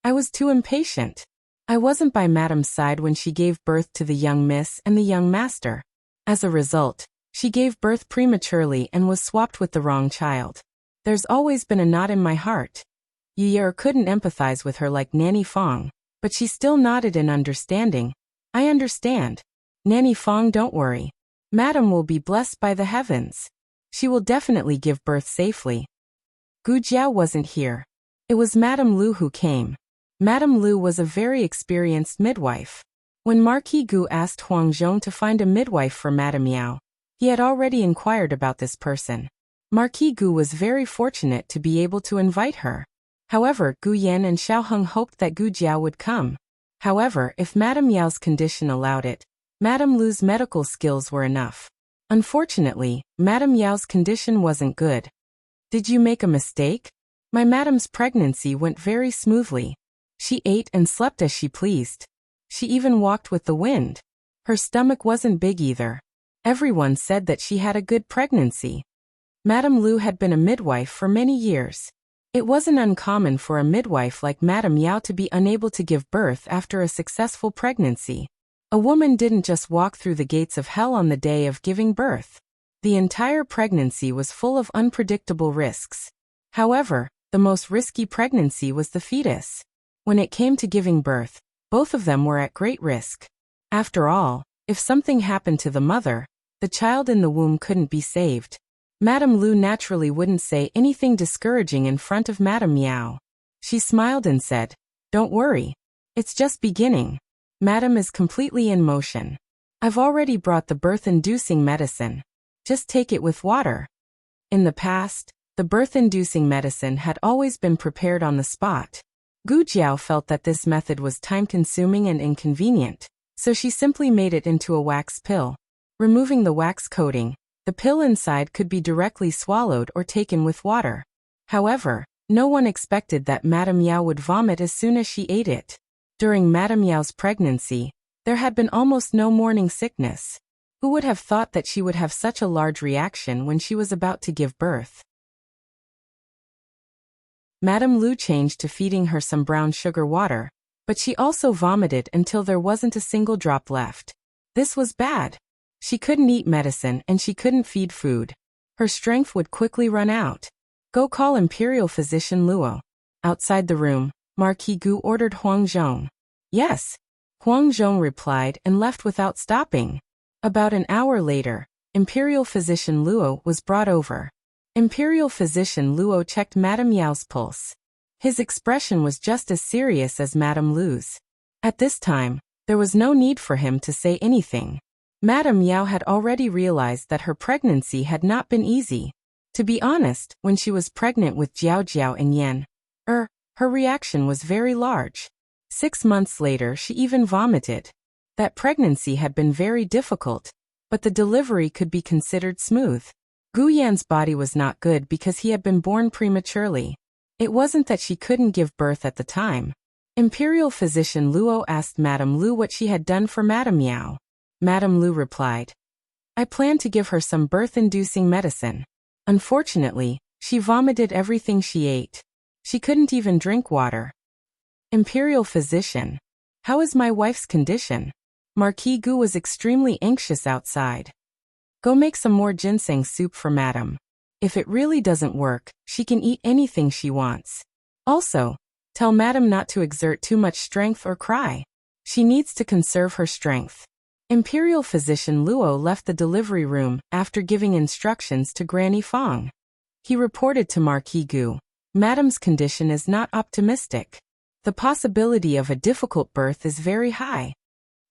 "I was too impatient. I wasn't by Madam's side when she gave birth to the young miss and the young master. As a result, she gave birth prematurely and was swapped with the wrong child. There's always been a knot in my heart." Yuya couldn't empathize with her like Nanny Fong, but she still nodded in understanding. "I understand. Nanny Fong, don't worry. Madam will be blessed by the heavens. She will definitely give birth safely." Gu Jiao wasn't here. It was Madame Lu who came. Madame Lu was a very experienced midwife. When Marquis Gu asked Huang Zhong to find a midwife for Madame Yao, he had already inquired about this person. Marquis Gu was very fortunate to be able to invite her. However, Gu Yan and Xiao Heng hoped that Gu Jiao would come. However, if Madame Yao's condition allowed it, Madame Lu's medical skills were enough. Unfortunately, Madame Yao's condition wasn't good. "Did you make a mistake? My madam's pregnancy went very smoothly. She ate and slept as she pleased. She even walked with the wind. Her stomach wasn't big either. Everyone said that she had a good pregnancy." Madame Lu had been a midwife for many years. It wasn't uncommon for a midwife like Madame Yao to be unable to give birth after a successful pregnancy. A woman didn't just walk through the gates of hell on the day of giving birth. The entire pregnancy was full of unpredictable risks. However, the most risky pregnancy was the fetus. When it came to giving birth, both of them were at great risk. After all, if something happened to the mother, the child in the womb couldn't be saved. Madame Lu naturally wouldn't say anything discouraging in front of Madame Yao. She smiled and said, "Don't worry. It's just beginning. Madam is completely in motion. I've already brought the birth-inducing medicine. Just take it with water." In the past, the birth-inducing medicine had always been prepared on the spot. Gu Jiao felt that this method was time-consuming and inconvenient, so she simply made it into a wax pill. Removing the wax coating, the pill inside could be directly swallowed or taken with water. However, no one expected that Madame Yao would vomit as soon as she ate it. During Madame Yao's pregnancy, there had been almost no morning sickness. Who would have thought that she would have such a large reaction when she was about to give birth? Madame Lu changed to feeding her some brown sugar water, but she also vomited until there wasn't a single drop left. This was bad. She couldn't eat medicine and she couldn't feed food. Her strength would quickly run out. Go call Imperial Physician Luo. Outside the room, Marquis Gu ordered Huang Zhong. Yes. Huang Zhong replied and left without stopping. About an hour later, Imperial Physician Luo was brought over. Imperial Physician Luo checked Madame Yao's pulse. His expression was just as serious as Madame Lu's. At this time, there was no need for him to say anything. Madame Yao had already realized that her pregnancy had not been easy. To be honest, when she was pregnant with Jiao Jiao and Yan, her reaction was very large. 6 months later she even vomited. That pregnancy had been very difficult, but the delivery could be considered smooth. Gu Yan's body was not good because he had been born prematurely. It wasn't that she couldn't give birth at the time. Imperial Physician Luo asked Madame Lu what she had done for Madame Yao. Madame Lu replied, I planned to give her some birth-inducing medicine. Unfortunately, she vomited everything she ate. She couldn't even drink water. Imperial Physician, how is my wife's condition? Marquis Gu was extremely anxious outside. Go make some more ginseng soup for Madame. If it really doesn't work, she can eat anything she wants. Also, tell Madame not to exert too much strength or cry. She needs to conserve her strength. Imperial Physician Luo left the delivery room after giving instructions to Granny Fong. He reported to Marquis Gu, Madame's condition is not optimistic. The possibility of a difficult birth is very high.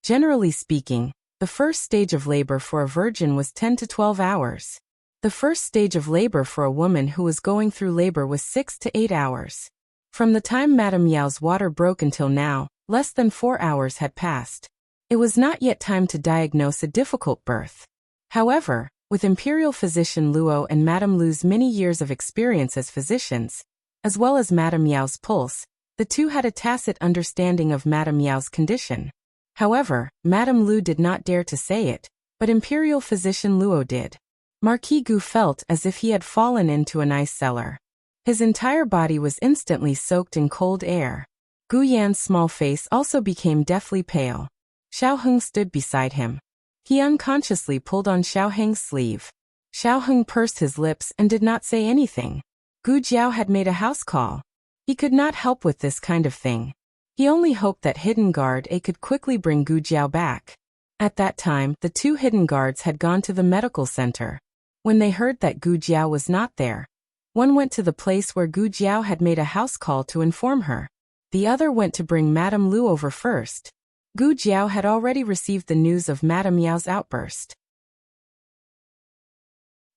Generally speaking, the first stage of labor for a virgin was 10 to 12 hours. The first stage of labor for a woman who was going through labor was 6 to 8 hours. From the time Madame Yao's water broke until now, less than 4 hours had passed. It was not yet time to diagnose a difficult birth. However, with Imperial Physician Luo and Madame Lu's many years of experience as physicians, as well as Madame Yao's pulse, the two had a tacit understanding of Madame Yao's condition. However, Madame Lu did not dare to say it, but Imperial Physician Luo did. Marquis Gu felt as if he had fallen into an ice cellar. His entire body was instantly soaked in cold air. Gu Yan's small face also became deathly pale. Xiao Heng stood beside him. He unconsciously pulled on Xiao Heng's sleeve. Xiao Heng pursed his lips and did not say anything. Gu Jiao had made a house call. He could not help with this kind of thing. He only hoped that Hidden Guard A could quickly bring Gu Jiao back. At that time, the two hidden guards had gone to the medical center. When they heard that Gu Jiao was not there, one went to the place where Gu Jiao had made a house call to inform her. The other went to bring Madame Lu over first. Gu Jiao had already received the news of Madame Yao's outburst.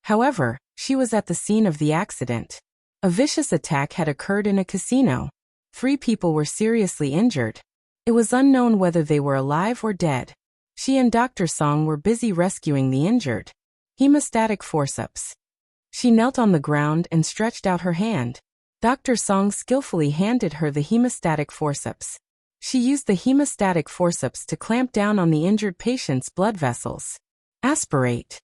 However, she was at the scene of the accident. A vicious attack had occurred in a casino. 3 people were seriously injured. It was unknown whether they were alive or dead. She and Dr. Song were busy rescuing the injured. Hemostatic forceps. She knelt on the ground and stretched out her hand. Dr. Song skillfully handed her the hemostatic forceps. She used the hemostatic forceps to clamp down on the injured patient's blood vessels. Aspirate,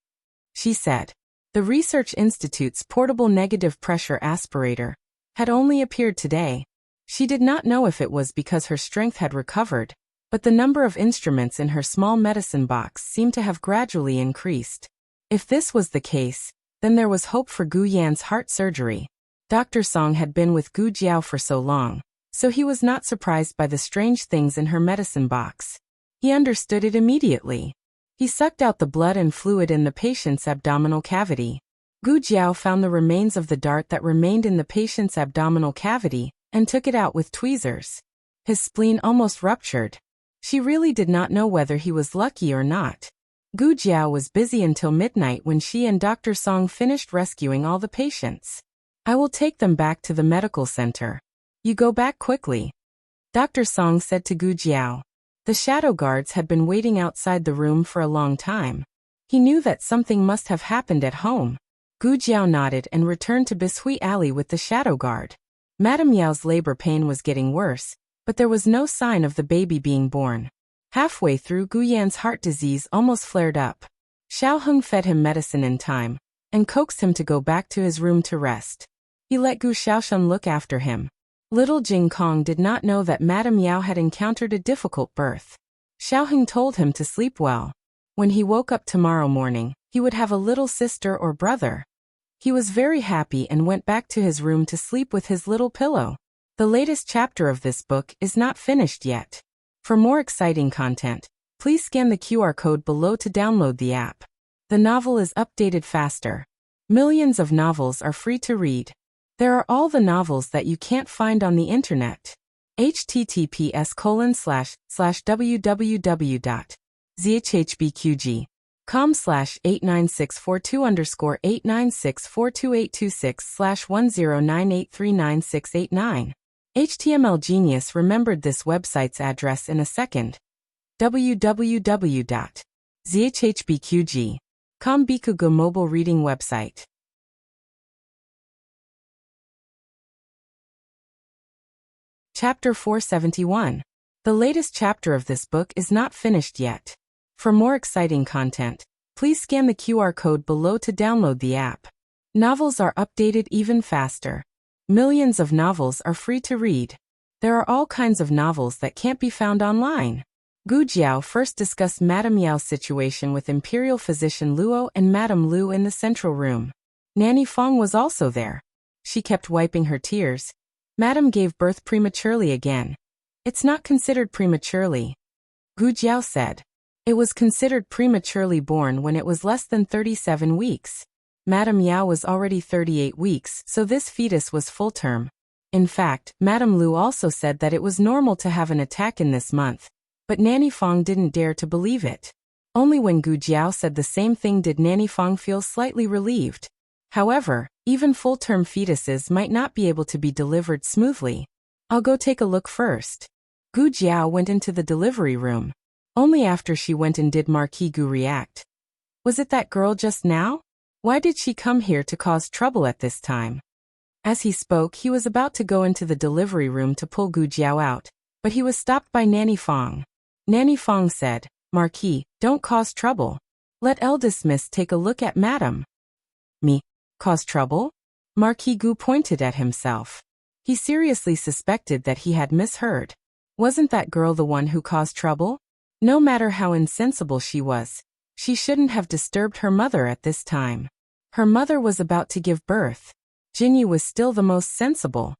she said. The Research Institute's portable negative pressure aspirator had only appeared today. She did not know if it was because her strength had recovered, but the number of instruments in her small medicine box seemed to have gradually increased. If this was the case, then there was hope for Gu Yan's heart surgery. Dr. Song had been with Gu Jiao for so long, so he was not surprised by the strange things in her medicine box. He understood it immediately. He sucked out the blood and fluid in the patient's abdominal cavity. Gu Jiao found the remains of the dart that remained in the patient's abdominal cavity and took it out with tweezers. His spleen almost ruptured. She really did not know whether he was lucky or not. Gu Jiao was busy until midnight when she and Dr. Song finished rescuing all the patients. I will take them back to the medical center. You go back quickly, Dr. Song said to Gu Jiao. The shadow guards had been waiting outside the room for a long time. He knew that something must have happened at home. Gu Jiao nodded and returned to Bishui Alley with the shadow guard. Madame Yao's labor pain was getting worse, but there was no sign of the baby being born. Halfway through, Gu Yan's heart disease almost flared up. Xiao Heng fed him medicine in time and coaxed him to go back to his room to rest. He let Gu Xiaoshen look after him. Little Jing Kong did not know that Madame Yao had encountered a difficult birth. Xiao Heng told him to sleep well. When he woke up tomorrow morning, he would have a little sister or brother. He was very happy and went back to his room to sleep with his little pillow. The latest chapter of this book is not finished yet. For more exciting content, please scan the QR code below to download the app. The novel is updated faster. Millions of novels are free to read. There are all the novels that you can't find on the internet. https://www.zhbqg.com/89642_8964286/1098396889. HTML Genius remembered this website's address in a second. www.zhbqg.com Bikugo mobile reading website. Chapter 471. The latest chapter of this book is not finished yet. For more exciting content, please scan the QR code below to download the app. Novels are updated even faster. Millions of novels are free to read. There are all kinds of novels that can't be found online. Gu Jiao first discussed Madame Yao's situation with Imperial Physician Luo and Madame Lu in the central room. Nanny Fong was also there. She kept wiping her tears. Madame gave birth prematurely again. It's not considered prematurely, Gu Jiao said. It was considered prematurely born when it was less than 37 weeks. Madame Yao was already 38 weeks, so this fetus was full term. In fact, Madame Lu also said that it was normal to have an attack in this month. But Nanny Fong didn't dare to believe it. Only when Gu Jiao said the same thing did Nanny Fong feel slightly relieved. However, even full-term fetuses might not be able to be delivered smoothly. I'll go take a look first. Gu Jiao went into the delivery room. Only after she went in did Marquis Gu react. Was it that girl just now? Why did she come here to cause trouble at this time? As he spoke, he was about to go into the delivery room to pull Gu Jiao out, but he was stopped by Nanny Fong. Nanny Fong said, Marquis, don't cause trouble. Let eldest miss take a look at Madam. Me? Cause trouble? Marquis Gu pointed at himself. He seriously suspected that he had misheard. Wasn't that girl the one who caused trouble? No matter how insensible she was, she shouldn't have disturbed her mother at this time. Her mother was about to give birth. Jinyu was still the most sensible.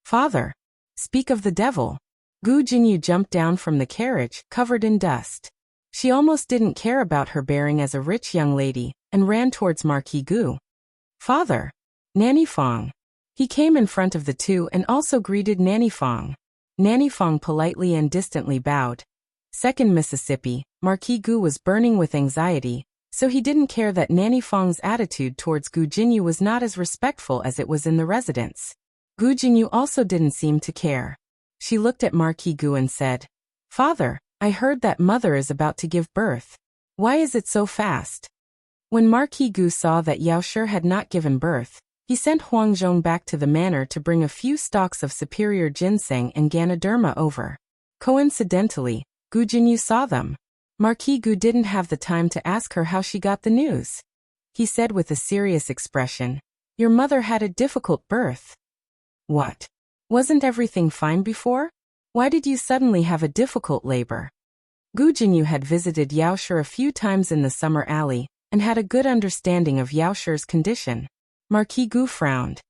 Father. Speak of the devil. Gu Jinyu jumped down from the carriage, covered in dust. She almost didn't care about her bearing as a rich young lady, and ran towards Marquis Gu. Father. Nanny Fong. He came in front of the two and also greeted Nanny Fong. Nanny Fong politely and distantly bowed. Second Mississippi, Marquis Gu was burning with anxiety, so he didn't care that Nanny Fong's attitude towards Gu Jinyu was not as respectful as it was in the residence. Gu Jinyu also didn't seem to care. She looked at Marquis Gu and said, Father, I heard that mother is about to give birth. Why is it so fast? When Marquis Gu saw that Yao Shi had not given birth, he sent Huang Zhong back to the manor to bring a few stalks of superior ginseng and Ganoderma over. Coincidentally, Gu Jinyu saw them. Marquis Gu didn't have the time to ask her how she got the news. He said with a serious expression, Your mother had a difficult birth. What? Wasn't everything fine before? Why did you suddenly have a difficult labor? Gu Jinyu had visited Yao Shi a few times in the summer alley, and had a good understanding of Yao Shi's condition. Marquis Gu frowned.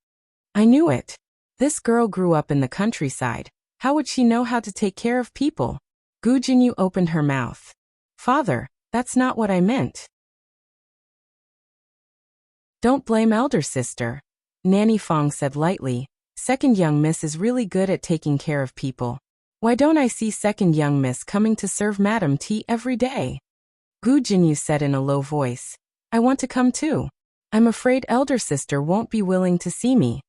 I knew it. This girl grew up in the countryside. How would she know how to take care of people? Gu Jinyu opened her mouth. Father, that's not what I meant. Don't blame elder sister. Nanny Fong said lightly. Second young miss is really good at taking care of people. Why don't I see second young miss coming to serve Madam tea every day? Gu Jinyu said in a low voice. I want to come too. I'm afraid elder sister won't be willing to see me.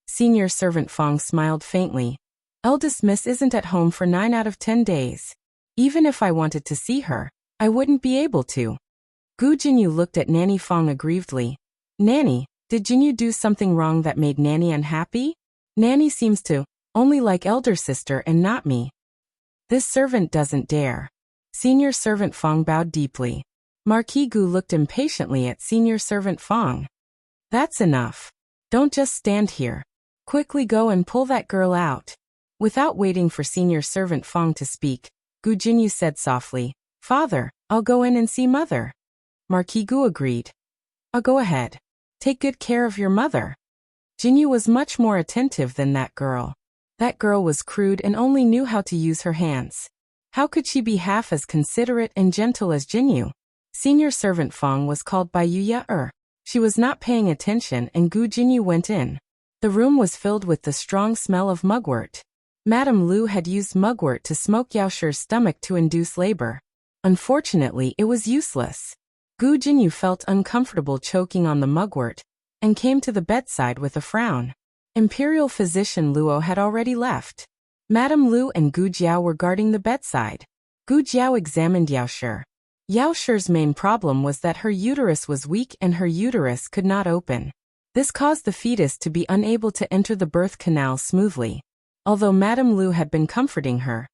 Senior servant Fong smiled faintly. Eldest miss isn't at home for 9 out of 10 days. Even if I wanted to see her, I wouldn't be able to. Gu Jinyu looked at Nanny Fong aggrievedly. Nanny, did Jinyu do something wrong that made Nanny unhappy? Nanny seems to only like elder sister and not me. This servant doesn't dare. Senior servant Fong bowed deeply. Marquis Gu looked impatiently at senior servant Fong. That's enough. Don't just stand here. Quickly go and pull that girl out. Without waiting for senior servant Fong to speak, Gu Jinyu said softly, Father, I'll go in and see mother. Marquis Gu agreed. I'll go ahead. Take good care of your mother. Jinyu was much more attentive than that girl. That girl was crude and only knew how to use her hands. How could she be half as considerate and gentle as Jinyu? Senior servant Fong was called by Yuya. She was not paying attention and Gu Jinyu went in. The room was filled with the strong smell of mugwort. Madame Lu had used mugwort to smoke Yaoshi's stomach to induce labor. Unfortunately, it was useless. Gu Jinyu felt uncomfortable choking on the mugwort and came to the bedside with a frown. Imperial physician Luo had already left. Madame Lu and Gu Jiao were guarding the bedside. Gu Jiao examined Yaoshi. Yaoshi's main problem was that her uterus was weak and her uterus could not open. This caused the fetus to be unable to enter the birth canal smoothly. Although Madame Lu had been comforting her,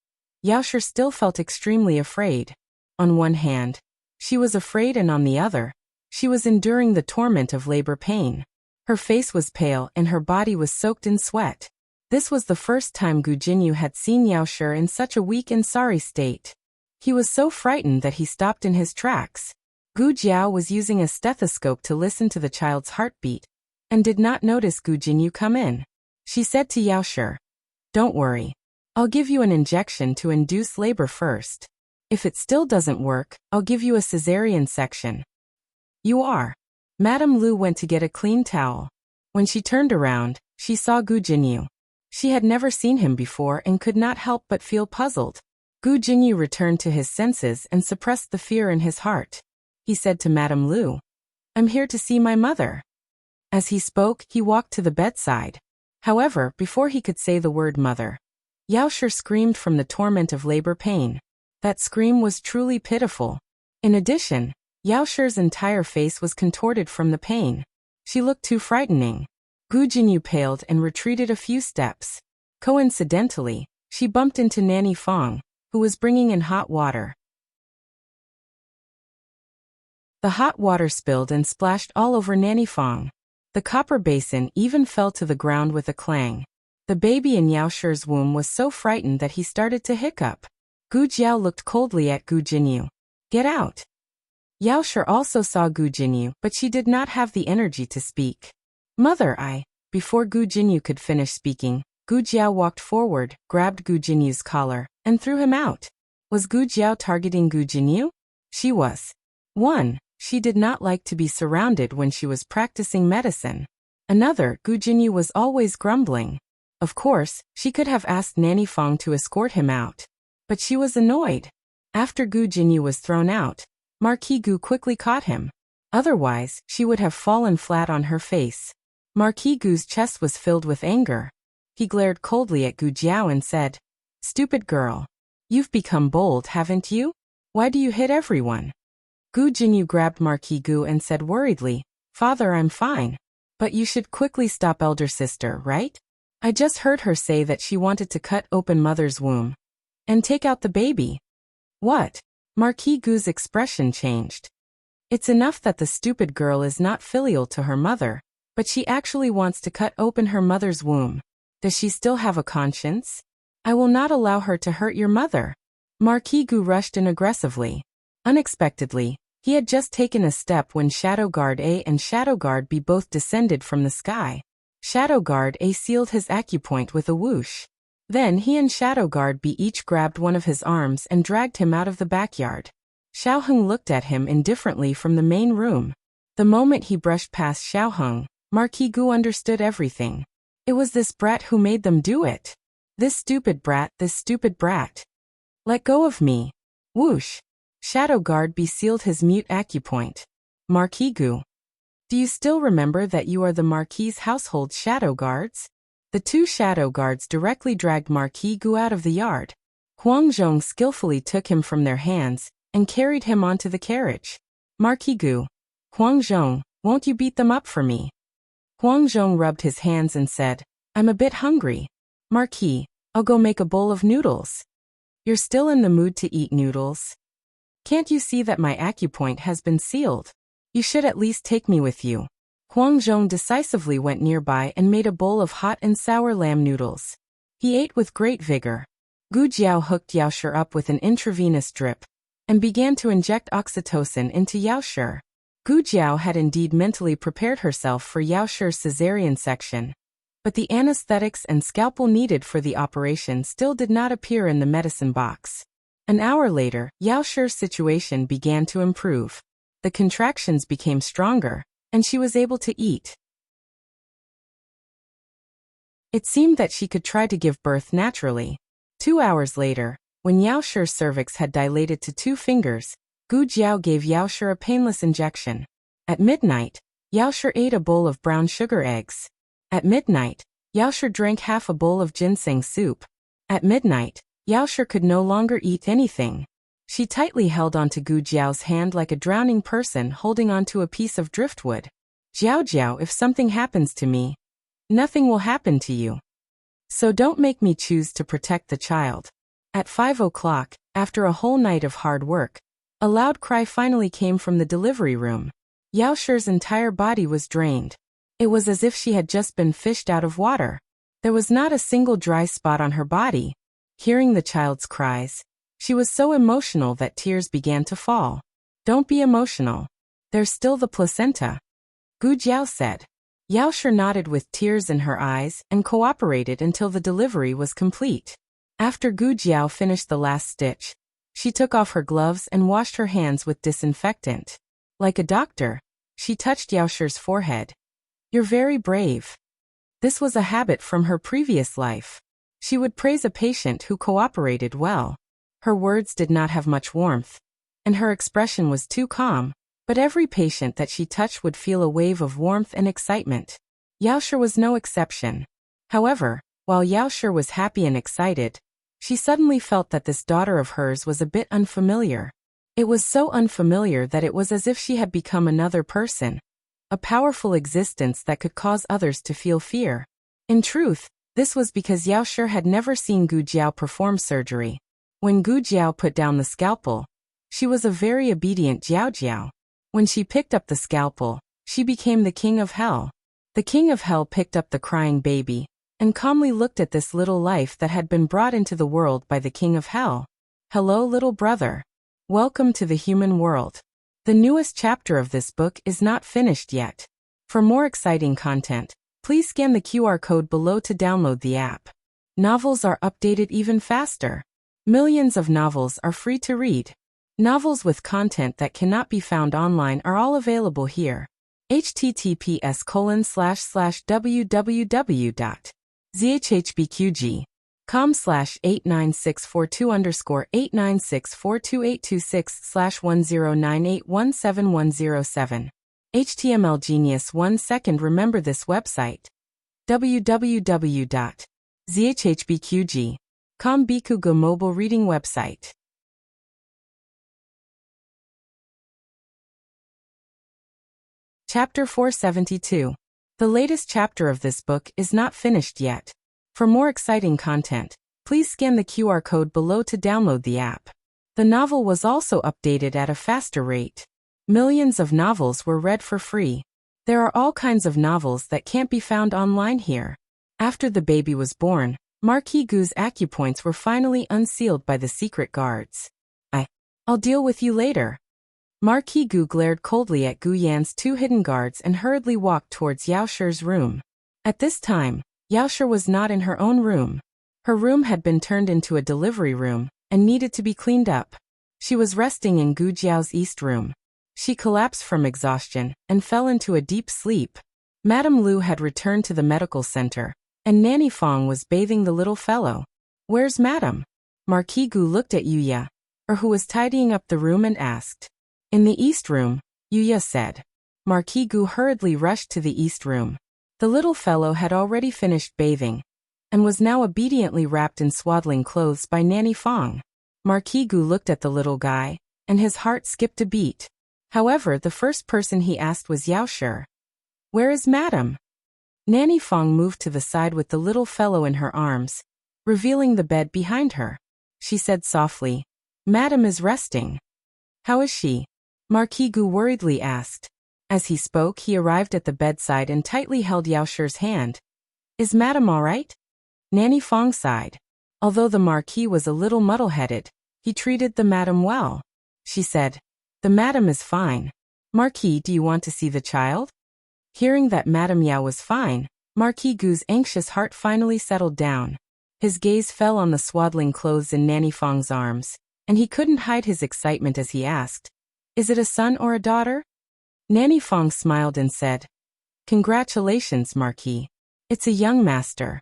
Yaoshi still felt extremely afraid. On one hand, she was afraid and on the other, she was enduring the torment of labor pain. Her face was pale and her body was soaked in sweat. This was the first time Gu Jinyu had seen Yaoshi in such a weak and sorry state. He was so frightened that he stopped in his tracks. Gu Jiao was using a stethoscope to listen to the child's heartbeat, and did not notice Gu Jinyu come in. She said to Yaoshi, "Don't worry. I'll give you an injection to induce labor first. If it still doesn't work, I'll give you a cesarean section." "You are." Madame Lu went to get a clean towel. When she turned around, she saw Gu Jinyu. She had never seen him before and could not help but feel puzzled. Gu Jinyu returned to his senses and suppressed the fear in his heart. He said to Madame Lu, "I'm here to see my mother." As he spoke, he walked to the bedside. However, before he could say the word mother, Yaoshi screamed from the torment of labor pain. That scream was truly pitiful. In addition, Yaoshi's entire face was contorted from the pain. She looked too frightening. Gu Jinyu paled and retreated a few steps. Coincidentally, she bumped into Nanny Fong, who was bringing in hot water. The hot water spilled and splashed all over Nanny Fong. The copper basin even fell to the ground with a clang. The baby in Yaoshi's womb was so frightened that he started to hiccup. Gu Jiao looked coldly at Gu Jinyu. "Get out." Yaoshi also saw Gu Jinyu, but she did not have the energy to speak. "Mother, I..." Before Gu Jinyu could finish speaking, Gu Jiao walked forward, grabbed Gu Jinyu's collar, and threw him out. Was Gu Jiao targeting Gu Jinyu? She was. 1. She did not like to be surrounded when she was practicing medicine. Another, Gu Jinyu was always grumbling. Of course, she could have asked Nanny Fong to escort him out. But she was annoyed. After Gu Jinyu was thrown out, Marquis Gu quickly caught him. Otherwise, she would have fallen flat on her face. Marquis Gu's chest was filled with anger. He glared coldly at Gu Jiao and said, "Stupid girl. You've become bold, haven't you? Why do you hit everyone?" Gu Jinyu grabbed Marquis Gu and said worriedly, "Father, I'm fine. But you should quickly stop elder sister, right? I just heard her say that she wanted to cut open mother's womb and take out the baby." "What?" Marquis Gu's expression changed. "It's enough that the stupid girl is not filial to her mother, but she actually wants to cut open her mother's womb. Does she still have a conscience? I will not allow her to hurt your mother." Marquis Gu rushed in aggressively. Unexpectedly, he had just taken a step when Shadow Guard A and Shadow Guard B both descended from the sky. Shadow Guard A sealed his acupoint with a whoosh. Then he and Shadow Guard B each grabbed one of his arms and dragged him out of the backyard. Xiaoheng looked at him indifferently from the main room. The moment he brushed past Xiaoheng, Marquis Gu understood everything. It was this brat who made them do it. This stupid brat, this stupid brat. "Let go of me." Whoosh. Shadow Guard B sealed his mute acupoint. "Marquis Gu. Do you still remember that you are the Marquis's household shadow guards?" The two shadow guards directly dragged Marquis Gu out of the yard. Huang Zhong skillfully took him from their hands and carried him onto the carriage. "Marquis Gu. Huang Zhong, won't you beat them up for me?" Huang Zhong rubbed his hands and said, "I'm a bit hungry. Marquis, I'll go make a bowl of noodles." "You're still in the mood to eat noodles? Can't you see that my acupoint has been sealed? You should at least take me with you." Huang Zhong decisively went nearby and made a bowl of hot and sour lamb noodles. He ate with great vigor. Gu Jiao hooked Yaoshi up with an intravenous drip and began to inject oxytocin into Yao Shi. Gu Jiao had indeed mentally prepared herself for Yao Shi's cesarean section, but the anesthetics and scalpel needed for the operation still did not appear in the medicine box. An hour later, Yao Shi's situation began to improve. The contractions became stronger, and she was able to eat. It seemed that she could try to give birth naturally. 2 hours later, when Yao Shi's cervix had dilated to 2 fingers, Gu Jiao gave Yao Shi a painless injection. At midnight, Yao Shi ate a bowl of brown sugar eggs. At midnight, Yao Shi drank half a bowl of ginseng soup. At midnight, Yao Shi could no longer eat anything. She tightly held onto Gu Jiao's hand like a drowning person holding onto a piece of driftwood. "Jiao Jiao, if something happens to me, nothing will happen to you. So don't make me choose to protect the child." At 5 o'clock, after a whole night of hard work, a loud cry finally came from the delivery room. Yao Shi's entire body was drained. It was as if she had just been fished out of water. There was not a single dry spot on her body. Hearing the child's cries, she was so emotional that tears began to fall. "Don't be emotional. There's still the placenta," Gu Jiao said. Yao Shi nodded with tears in her eyes and cooperated until the delivery was complete. After Gu Jiao finished the last stitch, she took off her gloves and washed her hands with disinfectant. Like a doctor, she touched Yao Shi's forehead. "You're very brave." This was a habit from her previous life. She would praise a patient who cooperated well. Her words did not have much warmth, and her expression was too calm, but every patient that she touched would feel a wave of warmth and excitement. Yao Shi was no exception. However, while Yao Shi was happy and excited, she suddenly felt that this daughter of hers was a bit unfamiliar. It was so unfamiliar that it was as if she had become another person, a powerful existence that could cause others to feel fear. In truth, this was because Yao Shi had never seen Gu Jiao perform surgery. When Gu Jiao put down the scalpel, she was a very obedient Jiao Jiao. When she picked up the scalpel, she became the king of hell. The king of hell picked up the crying baby and calmly looked at this little life that had been brought into the world by the king of hell. "Hello, little brother. Welcome to the human world." The newest chapter of this book is not finished yet. For more exciting content, please scan the QR code below to download the app. Novels are updated even faster. Millions of novels are free to read. Novels with content that cannot be found online are all available here. https://www.zhbqg.com/89642_896428226/10981717. HTML Genius 1 second. Remember this website. www.zhbqg.com Bikugo mobile reading website. Chapter 472. The latest chapter of this book is not finished yet. For more exciting content, please scan the QR code below to download the app. The novel was also updated at a faster rate. Millions of novels were read for free. There are all kinds of novels that can't be found online here. After the baby was born, Marquis Gu's acupoints were finally unsealed by the secret guards. I'll deal with you later. Marquis Gu glared coldly at Gu Yan's 2 hidden guards and hurriedly walked towards Yao Shi's room. At this time, Yao Shi was not in her own room. Her room had been turned into a delivery room and needed to be cleaned up. She was resting in Gu Jiao's east room. She collapsed from exhaustion and fell into a deep sleep. Madame Lu had returned to the medical center, and Nanny Fong was bathing the little fellow. "Where's Madame?" Marquis Gu looked at Yuya, who was tidying up the room, and asked. "In the east room," Yuya said. Marquis Gu hurriedly rushed to the east room. The little fellow had already finished bathing and was now obediently wrapped in swaddling clothes by Nanny Fong. Marquis Gu looked at the little guy, and his heart skipped a beat. However, the first person he asked was Yao Shi. "Where is Madame?" Nanny Fong moved to the side with the little fellow in her arms, revealing the bed behind her. She said softly, "Madame is resting." "How is she?" Marquis Gu worriedly asked. As he spoke, he arrived at the bedside and tightly held Yao Shi's hand. "Is Madame all right?" Nanny Fong sighed. Although the Marquis was a little muddle-headed, he treated the Madame well. she said. The madam is fine. Marquis, do you want to see the child? Hearing that Madame Yao was fine, Marquis Gu's anxious heart finally settled down. His gaze fell on the swaddling clothes in Nanny Fong's arms, and he couldn't hide his excitement as he asked, "Is it a son or a daughter?" Nanny Fong smiled and said, "Congratulations, Marquis. It's a young master."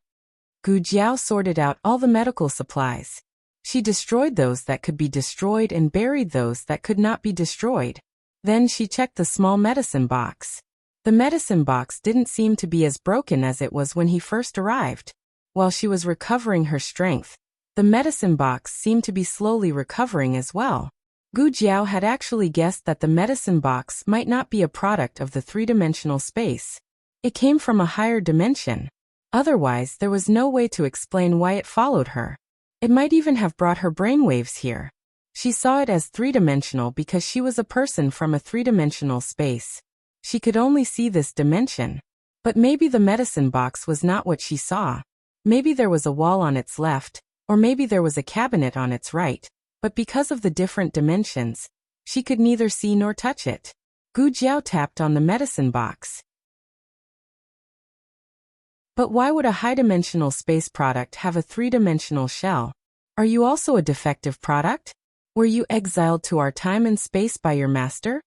Gu Jiao sorted out all the medical supplies. She destroyed those that could be destroyed and buried those that could not be destroyed. Then she checked the small medicine box. The medicine box didn't seem to be as broken as it was when he first arrived. While she was recovering her strength, the medicine box seemed to be slowly recovering as well. Gu Jiao had actually guessed that the medicine box might not be a product of the three-dimensional space. It came from a higher dimension. Otherwise, there was no way to explain why it followed her. It might even have brought her brainwaves here. She saw it as three-dimensional because she was a person from a three-dimensional space. She could only see this dimension. But maybe the medicine box was not what she saw. Maybe there was a wall on its left, or maybe there was a cabinet on its right, but because of the different dimensions, she could neither see nor touch it. Gu Jiao tapped on the medicine box. But why would a high-dimensional space product have a three-dimensional shell? Are you also a defective product? Were you exiled to our time and space by your master?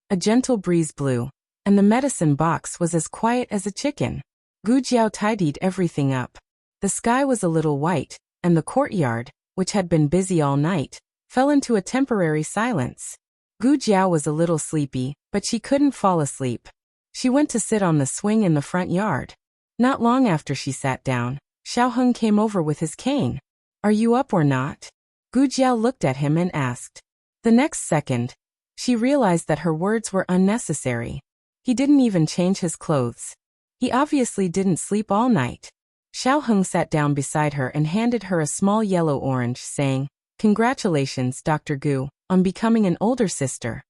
A gentle breeze blew, and the medicine box was as quiet as a chicken. Gu Jiao tidied everything up. The sky was a little white, and the courtyard, which had been busy all night, fell into a temporary silence. Gu Jiao was a little sleepy, but she couldn't fall asleep. She went to sit on the swing in the front yard. Not long after she sat down, Xiaoheng came over with his cane. "Are you up or not?" Gu Jiao looked at him and asked. The next second, she realized that her words were unnecessary. He didn't even change his clothes. He obviously didn't sleep all night. Xiaoheng sat down beside her and handed her a small yellow orange, saying, "Congratulations, Dr. Gu, on becoming an older sister."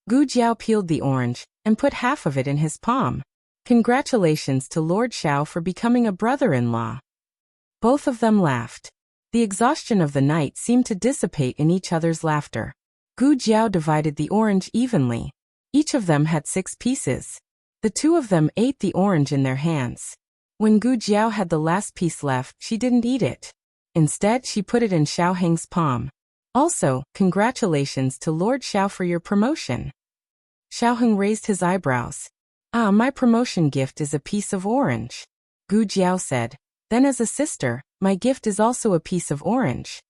Gu Jiao peeled the orange and put half of it in his palm. "Congratulations to Lord Xiao for becoming a brother-in-law." Both of them laughed. The exhaustion of the night seemed to dissipate in each other's laughter. Gu Jiao divided the orange evenly. Each of them had 6 pieces. The two of them ate the orange in their hands. When Gu Jiao had the last piece left, she didn't eat it. Instead, she put it in Xiaoheng's palm. "Also, congratulations to Lord Xiao for your promotion." Xiaoheng raised his eyebrows. "Ah, my promotion gift is a piece of orange," Gu Jiao said. "Then as a sister, my gift is also a piece of orange."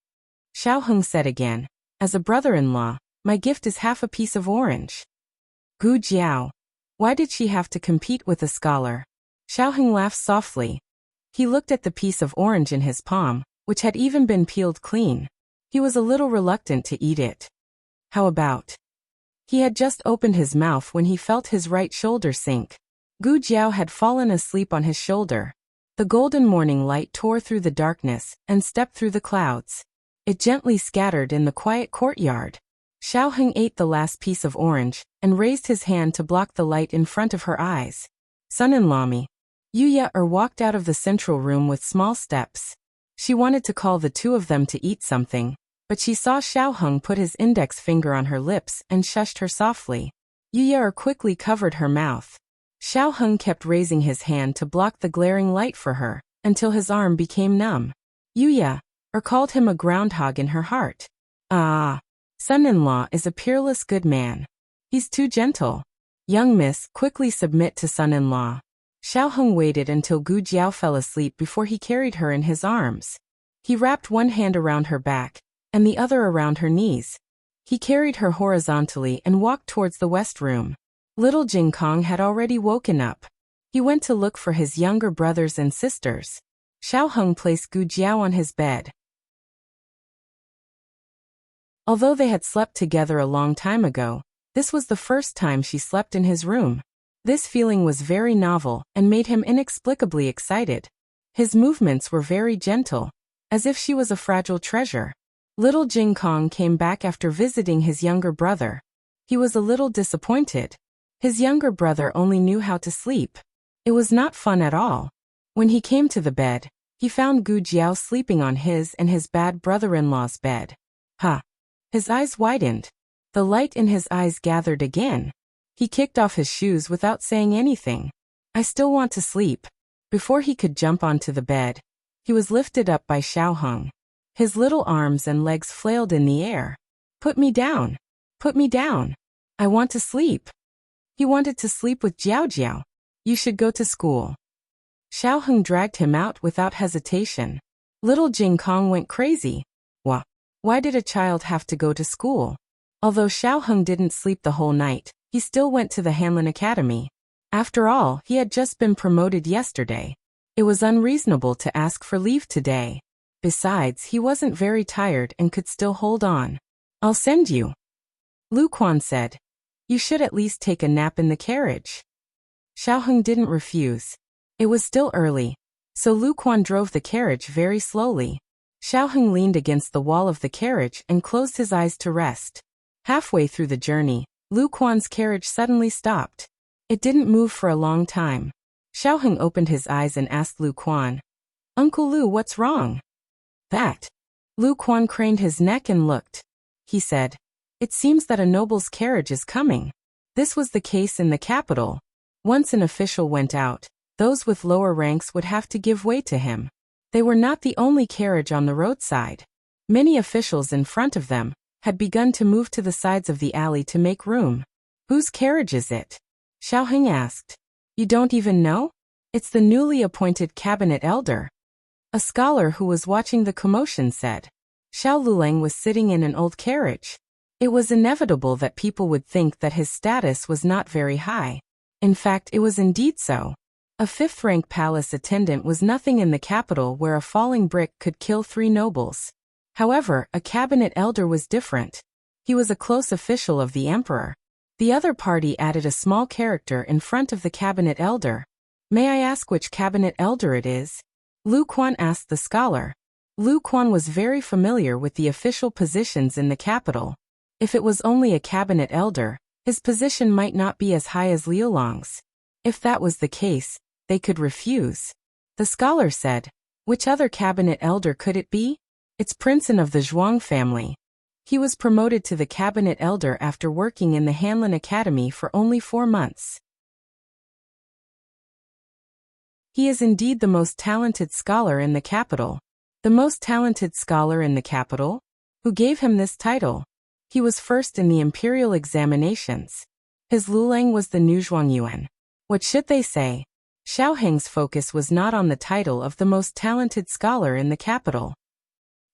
Xiaoheng said again, "As a brother-in-law, my gift is half a piece of orange." Gu Jiao. Why did she have to compete with a scholar? Xiaoheng laughed softly. He looked at the piece of orange in his palm, which had even been peeled clean. He was a little reluctant to eat it. How about? He had just opened his mouth when he felt his right shoulder sink. Gu Jiao had fallen asleep on his shoulder. The golden morning light tore through the darkness and stepped through the clouds. It gently scattered in the quiet courtyard. Xiaoheng ate the last piece of orange and raised his hand to block the light in front of her eyes. "Son-in-law me." Yuya walked out of the central room with small steps. She wanted to call the two of them to eat something, but she saw Xiaoheng put his index finger on her lips and shushed her softly. Yuya quickly covered her mouth. Xiaoheng kept raising his hand to block the glaring light for her, until his arm became numb. Yuya called him a groundhog in her heart. "Ah, son-in-law is a peerless good man. He's too gentle. Young miss, quickly submit to son-in-law." Xiaoheng waited until Gu Jiao fell asleep before he carried her in his arms. He wrapped one hand around her back, and the other around her knees. He carried her horizontally and walked towards the west room. Little Jing Kong had already woken up. He went to look for his younger brothers and sisters. Xiaoheng placed Gu Jiao on his bed. Although they had slept together a long time ago, this was the first time she slept in his room. This feeling was very novel and made him inexplicably excited. His movements were very gentle, as if she was a fragile treasure. Little Jing Kong came back after visiting his younger brother. He was a little disappointed. His younger brother only knew how to sleep. It was not fun at all. When he came to the bed, he found Gu Jiao sleeping on his and his bad brother-in-law's bed. His eyes widened. The light in his eyes gathered again. He kicked off his shoes without saying anything. I still want to sleep. Before he could jump onto the bed, he was lifted up by Xiaoheng. His little arms and legs flailed in the air. Put me down. Put me down. I want to sleep. He wanted to sleep with Jiao Jiao. You should go to school. Xiaoheng dragged him out without hesitation. Little Jing Kong went crazy. Why did a child have to go to school? Although Xiaoheng didn't sleep the whole night, he still went to the Hanlin Academy. After all, he had just been promoted yesterday. It was unreasonable to ask for leave today. Besides, he wasn't very tired and could still hold on. I'll send you. Lu Quan said. You should at least take a nap in the carriage. Xiaoheng didn't refuse. It was still early, so Lu Quan drove the carriage very slowly. Xiaoheng leaned against the wall of the carriage and closed his eyes to rest. Halfway through the journey, Lu Quan's carriage suddenly stopped. It didn't move for a long time. Xiaoheng opened his eyes and asked Lu Quan, Uncle Lu, what's wrong? That. Lu Quan craned his neck and looked. He said, It seems that a noble's carriage is coming. This was the case in the capital. Once an official went out, those with lower ranks would have to give way to him. They were not the only carriage on the roadside. Many officials in front of them had begun to move to the sides of the alley to make room. Whose carriage is it? Xiaoheng asked. You don't even know? It's the newly appointed cabinet elder. A scholar who was watching the commotion said. Xiao Lulang was sitting in an old carriage. It was inevitable that people would think that his status was not very high. In fact, it was indeed so. A fifth-rank palace attendant was nothing in the capital where a falling brick could kill 3 nobles. However, a cabinet elder was different. He was a close official of the emperor. The other party added a small character in front of the cabinet elder. May I ask which cabinet elder it is? Lu Quan asked the scholar. Lu Quan was very familiar with the official positions in the capital. If it was only a cabinet elder, his position might not be as high as Liu Long's. If that was the case, they could refuse. The scholar said, Which other cabinet elder could it be? It's Princeton of the Zhuang family. He was promoted to the cabinet elder after working in the Hanlin Academy for only 4 months. He is indeed the most talented scholar in the capital. The most talented scholar in the capital? Who gave him this title? He was first in the imperial examinations. His Lulang was the new Zhuangyuan. What should they say? Xiaoheng's focus was not on the title of the most talented scholar in the capital.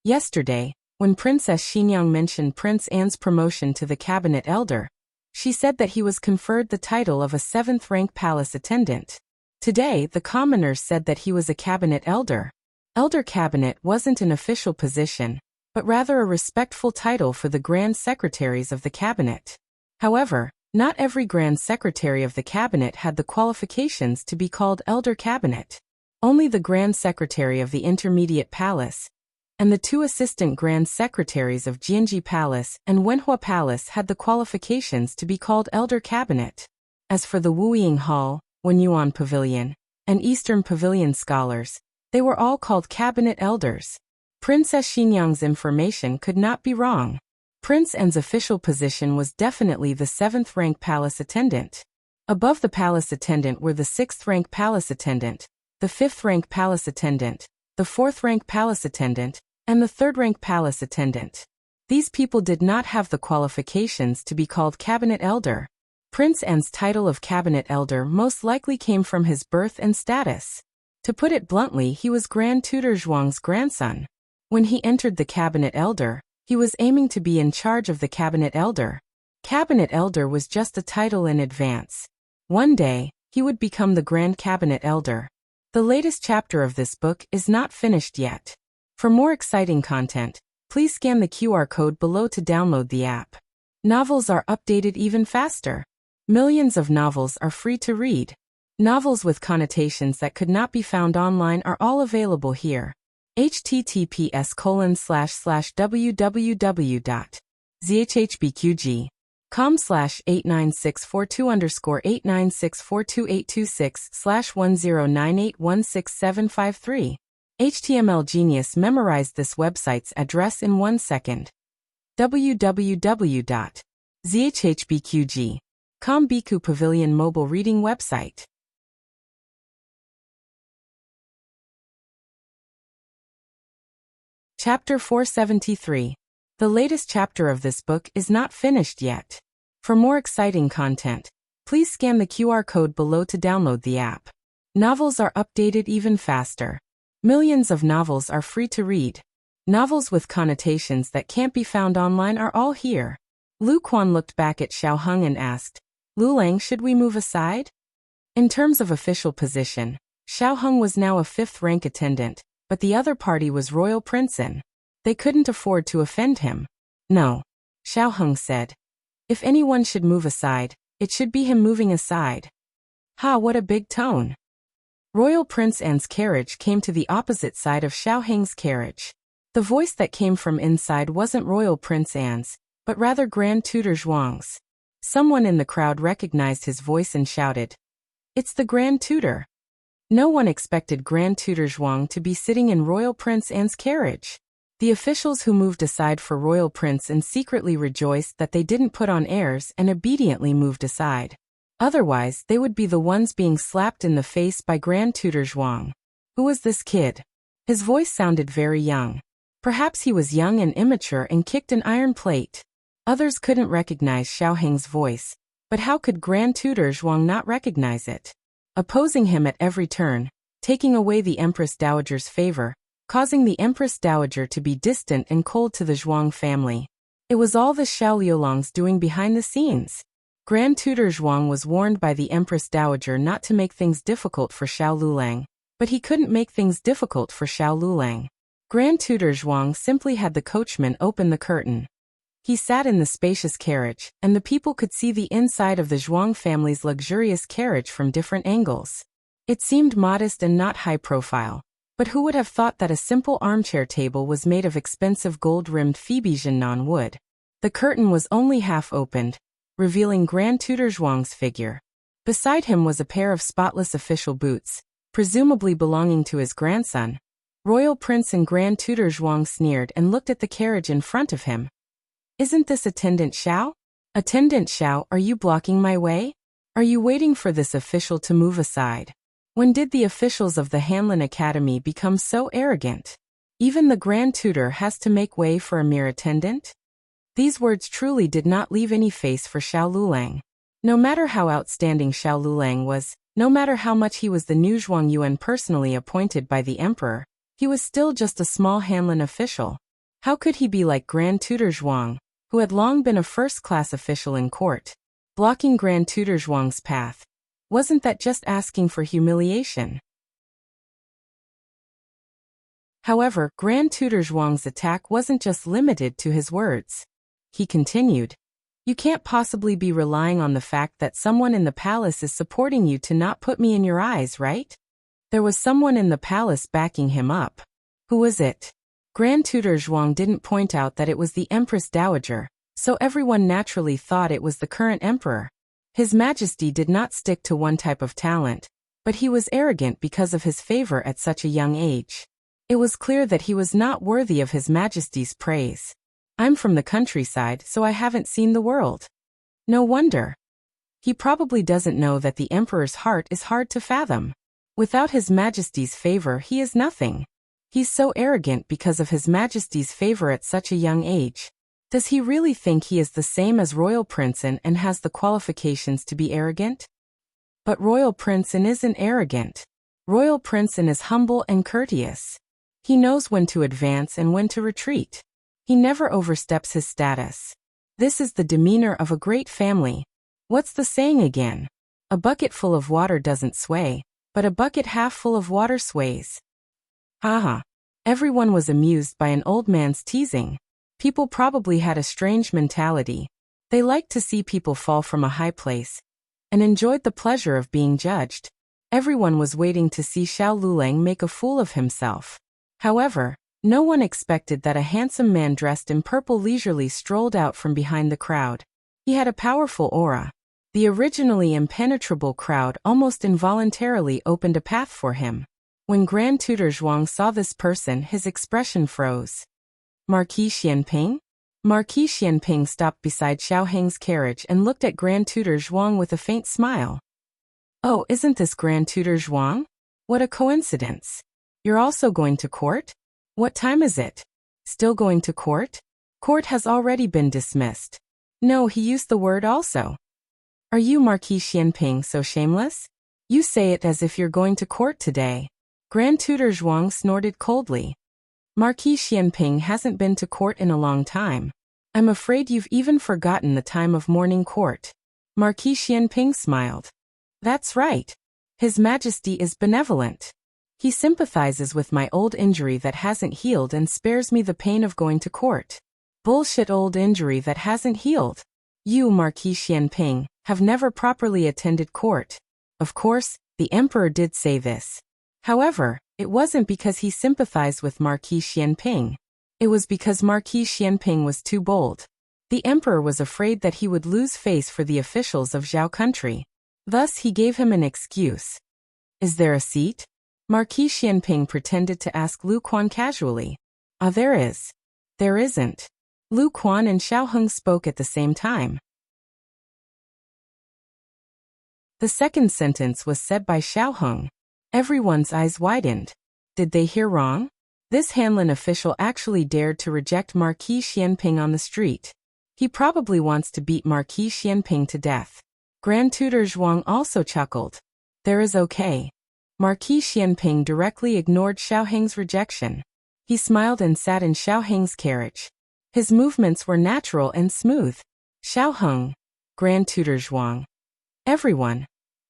Yesterday, when Princess Xinyang mentioned Prince An's promotion to the cabinet elder, she said that he was conferred the title of a 7th-rank palace attendant. Today, the commoners said that he was a cabinet elder. Elder cabinet wasn't an official position, but rather a respectful title for the grand secretaries of the cabinet. However, not every grand secretary of the cabinet had the qualifications to be called elder cabinet. Only the grand secretary of the intermediate palace and the 2 assistant grand secretaries of Jianji Palace and Wenhua Palace had the qualifications to be called elder cabinet. As for the Wuying Hall, Wenyuan Pavilion, and Eastern Pavilion scholars, they were all called cabinet elders. Princess Xinyang's information could not be wrong. Prince An's official position was definitely the 7th-rank palace attendant. Above the palace attendant were the 6th-rank palace attendant, the 5th-rank palace attendant, the 4th-rank palace attendant, and the 3rd-rank palace attendant. These people did not have the qualifications to be called cabinet elder. Prince An's title of cabinet elder most likely came from his birth and status. To put it bluntly, he was Grand Tutor Zhuang's grandson. When he entered the cabinet elder, he was aiming to be in charge of the cabinet elder. Cabinet elder was just a title in advance. One day, he would become the grand cabinet elder. The latest chapter of this book is not finished yet. For more exciting content, please scan the QR code below to download the app. Novels are updated even faster. Millions of novels are free to read. Novels with connotations that could not be found online are all available here. https://www.zhhbqg.com/89642_8964226/1098167533. HTML Genius memorized this website's address in 1 second. www ZHHBQG. Biku Pavilion mobile reading website. Chapter 473. The latest chapter of this book is not finished yet. For more exciting content, please scan the QR code below to download the app. Novels are updated even faster. Millions of novels are free to read. Novels with connotations that can't be found online are all here. Lu Quan looked back at Xiao Heng and asked, "Lulang, should we move aside?" In terms of official position, Xiao Heng was now a fifth-rank attendant, but the other party was Royal Princeton. They couldn't afford to offend him. "No," Xiao Heng said. "If anyone should move aside, it should be him moving aside." Ha, what a big tone. Royal Prince Anne's carriage came to the opposite side of Xiao Heng's carriage. The voice that came from inside wasn't Royal Prince Anne's, but rather Grand Tutor Zhuang's. Someone in the crowd recognized his voice and shouted, "It's the Grand Tutor." No one expected Grand Tutor Zhuang to be sitting in Royal Prince Anne's carriage. The officials who moved aside for Royal Prince Anne secretly rejoiced that they didn't put on airs and obediently moved aside. Otherwise, they would be the ones being slapped in the face by Grand Tutor Zhuang. Who was this kid? His voice sounded very young. Perhaps he was young and immature and kicked an iron plate. Others couldn't recognize Xiao Heng's voice, but how could Grand Tutor Zhuang not recognize it? Opposing him at every turn, taking away the Empress Dowager's favor, causing the Empress Dowager to be distant and cold to the Zhuang family. It was all the Xiao Liulang's doing behind the scenes. Grand Tutor Zhuang was warned by the Empress Dowager not to make things difficult for Xiao Lulang, but he couldn't make things difficult for Xiao Lulang. Grand Tutor Zhuang simply had the coachman open the curtain. He sat in the spacious carriage, and the people could see the inside of the Zhuang family's luxurious carriage from different angles. It seemed modest and not high profile, but who would have thought that a simple armchair table was made of expensive gold-rimmed Phoebe-Jinnan wood? The curtain was only half opened, revealing Grand Tutor Zhuang's figure. Beside him was a pair of spotless official boots, presumably belonging to his grandson. Royal Prince and Grand Tutor Zhuang sneered and looked at the carriage in front of him. "Isn't this Attendant Xiao? Attendant Xiao, are you blocking my way? Are you waiting for this official to move aside? When did the officials of the Hanlin Academy become so arrogant? Even the Grand Tutor has to make way for a mere attendant?" These words truly did not leave any face for Xiao Lulang. No matter how outstanding Xiao Lulang was, no matter how much he was the new Zhuang Yuan personally appointed by the emperor, he was still just a small Hanlin official. How could he be like Grand Tutor Zhuang, who had long been a first-class official in court? Blocking Grand Tutor Zhuang's path. Wasn't that just asking for humiliation? However, Grand Tutor Zhuang's attack wasn't just limited to his words. He continued, "You can't possibly be relying on the fact that someone in the palace is supporting you to not put me in your eyes, right?" There was someone in the palace backing him up. Who was it? Grand Tutor Zhuang didn't point out that it was the Empress Dowager, so everyone naturally thought it was the current emperor. His Majesty did not stick to one type of talent, but he was arrogant because of his favor at such a young age. It was clear that he was not worthy of His Majesty's praise. "I'm from the countryside, so I haven't seen the world." No wonder. He probably doesn't know that the emperor's heart is hard to fathom. Without His Majesty's favor, he is nothing. He's so arrogant because of His Majesty's favor at such a young age. Does he really think he is the same as Royal Prince Anne and has the qualifications to be arrogant? But Royal Prince Anne isn't arrogant. Royal Prince Anne is humble and courteous. He knows when to advance and when to retreat. He never oversteps his status. This is the demeanor of a great family. What's the saying again? A bucket full of water doesn't sway, but a bucket half full of water sways. Haha. Everyone was amused by an old man's teasing. People probably had a strange mentality. They liked to see people fall from a high place, and enjoyed the pleasure of being judged. Everyone was waiting to see Xiao Lulang make a fool of himself. However, no one expected that a handsome man dressed in purple leisurely strolled out from behind the crowd. He had a powerful aura. The originally impenetrable crowd almost involuntarily opened a path for him. When Grand Tutor Zhuang saw this person, his expression froze. Marquis Xianping? Marquis Xianping stopped beside Xiao Heng's carriage and looked at Grand Tutor Zhuang with a faint smile. Oh, isn't this Grand Tutor Zhuang? What a coincidence. You're also going to court? What time is it? Still going to court? Court has already been dismissed. No, he used the word also. Are you, Marquis Xianping, so shameless? You say it as if you're going to court today. Grand Tutor Zhuang snorted coldly. Marquis Xianping hasn't been to court in a long time. I'm afraid you've even forgotten the time of morning court. Marquis Xianping smiled. That's right. His Majesty is benevolent. He sympathizes with my old injury that hasn't healed and spares me the pain of going to court. Bullshit old injury that hasn't healed. You, Marquis Xianping, have never properly attended court. Of course, the Emperor did say this. However, it wasn't because he sympathized with Marquis Xianping. It was because Marquis Xianping was too bold. The Emperor was afraid that he would lose face for the officials of Zhao country. Thus he gave him an excuse. Is there a seat? Marquis Xianping pretended to ask Lu Quan casually. Ah, there is. There isn't. Lu Quan and Xiao Heng spoke at the same time. The second sentence was said by Xiao Heng. Everyone's eyes widened. Did they hear wrong? This Hanlin official actually dared to reject Marquis Xianping on the street. He probably wants to beat Marquis Xianping to death. Grand Tutor Zhuang also chuckled. There is okay. Marquis Xianping directly ignored Xiao Heng's rejection. He smiled and sat in Xiao Heng's carriage. His movements were natural and smooth. Xiao Heng. Grand Tutor Zhuang. Everyone.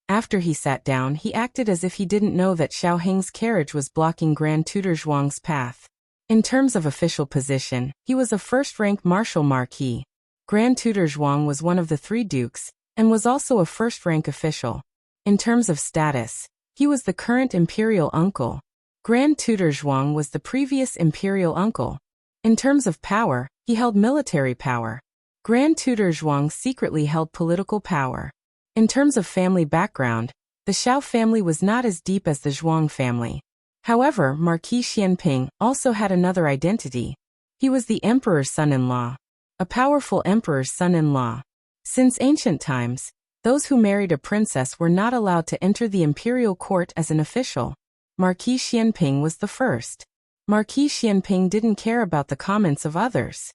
After he sat down, he acted as if he didn't know that Xiao Heng's carriage was blocking Grand Tutor Zhuang's path. In terms of official position, he was a first-rank martial marquis. Grand Tutor Zhuang was one of the 3 dukes, and was also a first-rank official. In terms of status, he was the current imperial uncle. Grand Tutor Zhuang was the previous imperial uncle. In terms of power, he held military power. Grand Tutor Zhuang secretly held political power. In terms of family background, the Xiao family was not as deep as the Zhuang family. However, Marquis Xianping also had another identity. He was the emperor's son-in-law. A powerful emperor's son-in-law. Since ancient times, those who married a princess were not allowed to enter the imperial court as an official. Marquis Xianping was the first. Marquis Xianping didn't care about the comments of others.